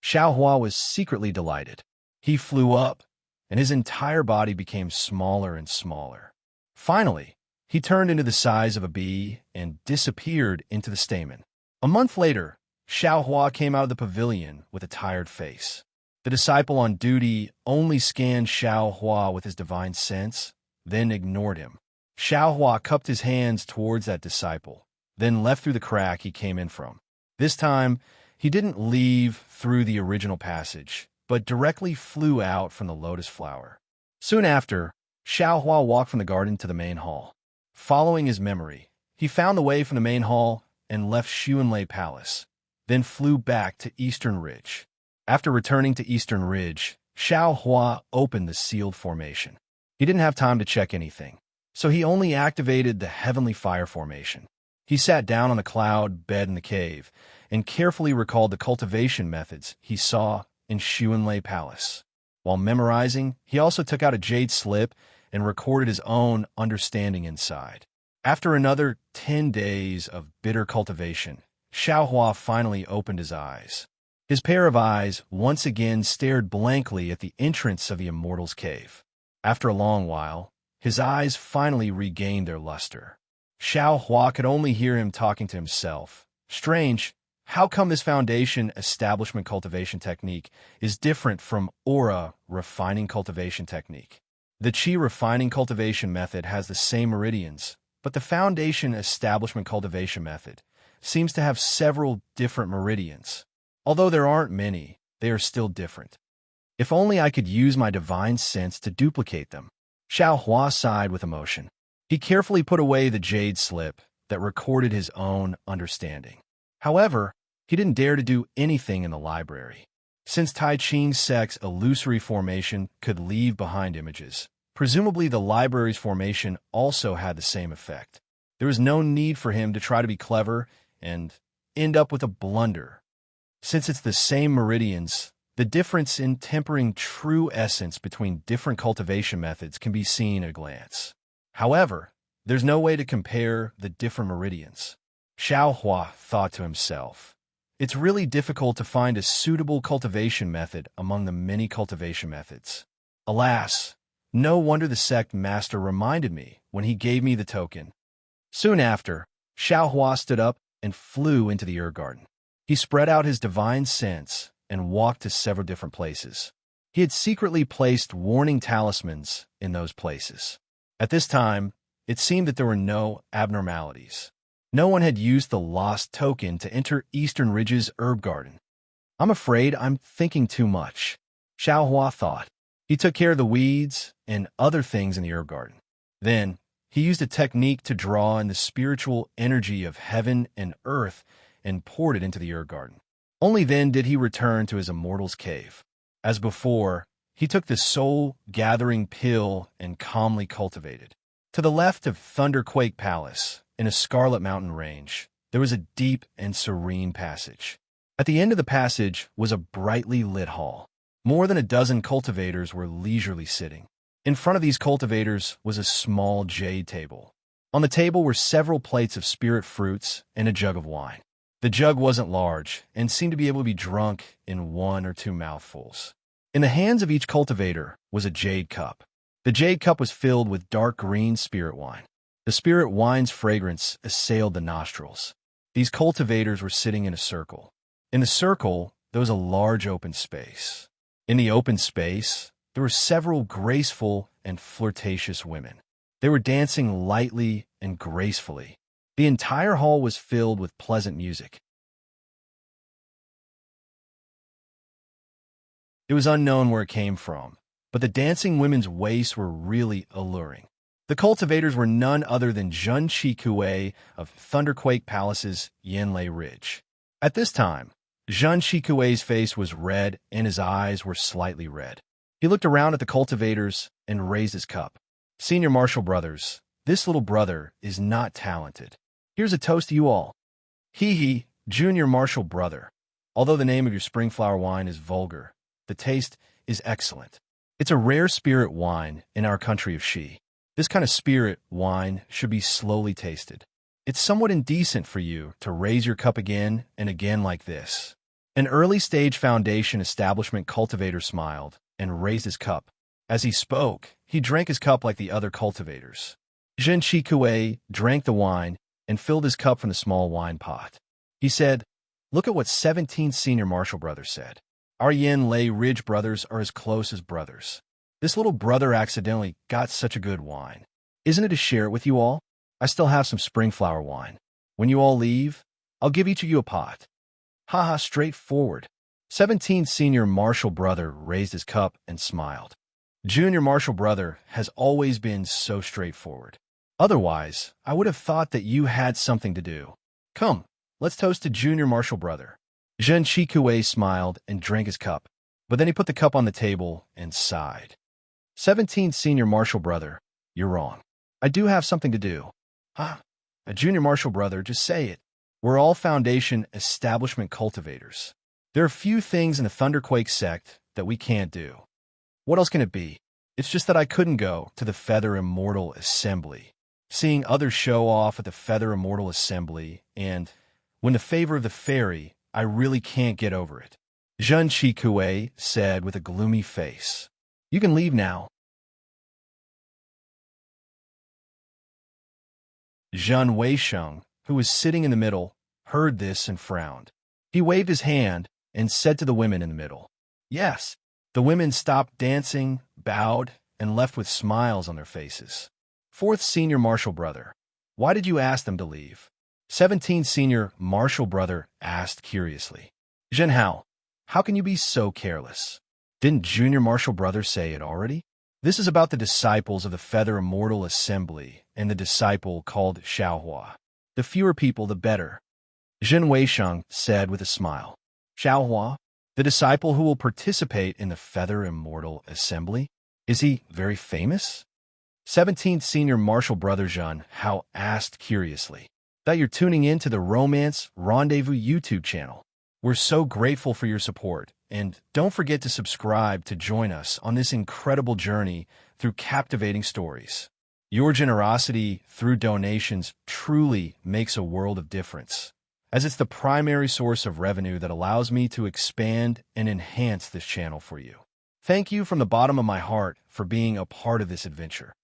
Xiao Hua was secretly delighted. He flew up, and his entire body became smaller and smaller. Finally, he turned into the size of a bee and disappeared into the stamen. A month later, Xiao Hua came out of the pavilion with a tired face. The disciple on duty only scanned Xiao Hua with his divine sense, then ignored him. Xiao Hua cupped his hands towards that disciple, then left through the crack he came in from. This time, he didn't leave through the original passage, but directly flew out from the lotus flower. Soon after, Xiao Hua walked from the garden to the main hall. Following his memory, he found the way from the main hall and left Xuanlei Palace, then flew back to Eastern Ridge. After returning to Eastern Ridge, Xiao Hua opened the sealed formation. He didn't have time to check anything, so he only activated the heavenly fire formation. He sat down on a cloud bed in the cave and carefully recalled the cultivation methods he saw in Xuanlei Palace. While memorizing, he also took out a jade slip and recorded his own understanding inside. After another 10 days of bitter cultivation, Xiao Hua finally opened his eyes. His pair of eyes once again stared blankly at the entrance of the Immortal's cave. After a long while, his eyes finally regained their luster. Xiao Hua could only hear him talking to himself. Strange, how come this foundation establishment cultivation technique is different from aura refining cultivation technique? The qi refining cultivation method has the same meridians, but the foundation establishment cultivation method seems to have several different meridians. Although there aren't many, they are still different. If only I could use my divine sense to duplicate them. Xiao Hua sighed with emotion. He carefully put away the jade slip that recorded his own understanding. However, he didn't dare to do anything in the library. Since Tai Ching's sect's illusory formation could leave behind images, presumably the library's formation also had the same effect. There was no need for him to try to be clever and end up with a blunder. Since it's the same meridians, the difference in tempering true essence between different cultivation methods can be seen at a glance. However, there's no way to compare the different meridians. Xiao Hua thought to himself. It's really difficult to find a suitable cultivation method among the many cultivation methods. Alas, no wonder the sect master reminded me when he gave me the token. Soon after, Xiao Hua stood up and flew into the herb garden. He spread out his divine sense and walked to several different places. He had secretly placed warning talismans in those places. At this time, it seemed that there were no abnormalities. No one had used the lost token to enter Eastern Ridge's herb garden. I'm afraid I'm thinking too much, Xiao Hua thought. He took care of the weeds and other things in the herb garden. Then, he used a technique to draw in the spiritual energy of heaven and earth and poured it into the herb garden. Only then did he return to his immortal's cave. As before, he took the soul-gathering pill and calmly cultivated. To the left of Thunderquake Palace, in a Scarlet Mountain range, there was a deep and serene passage. At the end of the passage was a brightly lit hall. More than a dozen cultivators were leisurely sitting. In front of these cultivators was a small jade table. On the table were several plates of spirit fruits and a jug of wine. The jug wasn't large and seemed to be able to be drunk in 1 or 2 mouthfuls. In the hands of each cultivator was a jade cup. The jade cup was filled with dark green spirit wine. The spirit wine's fragrance assailed the nostrils. These cultivators were sitting in a circle. In the circle, there was a large open space. In the open space, there were several graceful and flirtatious women. They were dancing lightly and gracefully. The entire hall was filled with pleasant music. It was unknown where it came from, but the dancing women's waists were really alluring. The cultivators were none other than Jun Shikue of Thunderquake Palace's Yanlei Ridge. At this time, Jun Shikue's face was red and his eyes were slightly red. He looked around at the cultivators and raised his cup. Senior Marshall Brothers, this little brother is not talented. Here's a toast to you all. Hee, Junior Marshall Brother. Although the name of your springflower wine is vulgar, the taste is excellent. It's a rare spirit wine in our country of Shi. This kind of spirit wine should be slowly tasted. It's somewhat indecent for you to raise your cup again and again like this. An early-stage foundation establishment cultivator smiled and raised his cup. As he spoke, he drank his cup like the other cultivators. Jin Shikue drank the wine and filled his cup from the small wine pot. He said, "Look at what 17 Senior Marshall Brothers said. Our Yanlei Ridge brothers are as close as brothers. This little brother accidentally got such a good wine. Isn't it to share it with you all? I still have some springflower wine. When you all leave, I'll give each of you a pot." Haha, straightforward. 17 Senior Marshall Brother raised his cup and smiled. Junior Marshall Brother has always been so straightforward. Otherwise, I would have thought that you had something to do. Come, let's toast to Junior Marshall Brother. Jun Shikue smiled and drank his cup, but then he put the cup on the table and sighed. 17 Senior Marshall Brother, you're wrong. I do have something to do. Huh? A Junior Marshall Brother, just say it. We're all Foundation establishment cultivators. There are few things in the Thunderquake sect that we can't do. What else can it be? It's just that I couldn't go to the Feather Immortal Assembly. Seeing others show off at the Feather Immortal Assembly and win the favor of the fairy, I really can't get over it. Jun Shikue said with a gloomy face. You can leave now. Zhen Weisheng, who was sitting in the middle, heard this and frowned. He waved his hand and said to the women in the middle, "Yes." The women stopped dancing, bowed, and left with smiles on their faces. 4th Senior Marshall Brother, why did you ask them to leave? 17 Senior Marshall Brother asked curiously. Zhen Hao, how can you be so careless? Didn't Junior Marshall Brother say it already? This is about the disciples of the Feather Immortal Assembly and the disciple called Xiaohua. The fewer people, the better. Zhen Weisheng said with a smile. Xiaohua, the disciple who will participate in the Feather Immortal Assembly? Is he very famous? 17th Senior Marshall Brother Zhen Hao asked curiously. That you're tuning in to the Romance Rendezvous YouTube channel. We're so grateful for your support, and don't forget to subscribe to join us on this incredible journey through captivating stories. Your generosity through donations truly makes a world of difference, as it's the primary source of revenue that allows me to expand and enhance this channel for you. Thank you from the bottom of my heart for being a part of this adventure.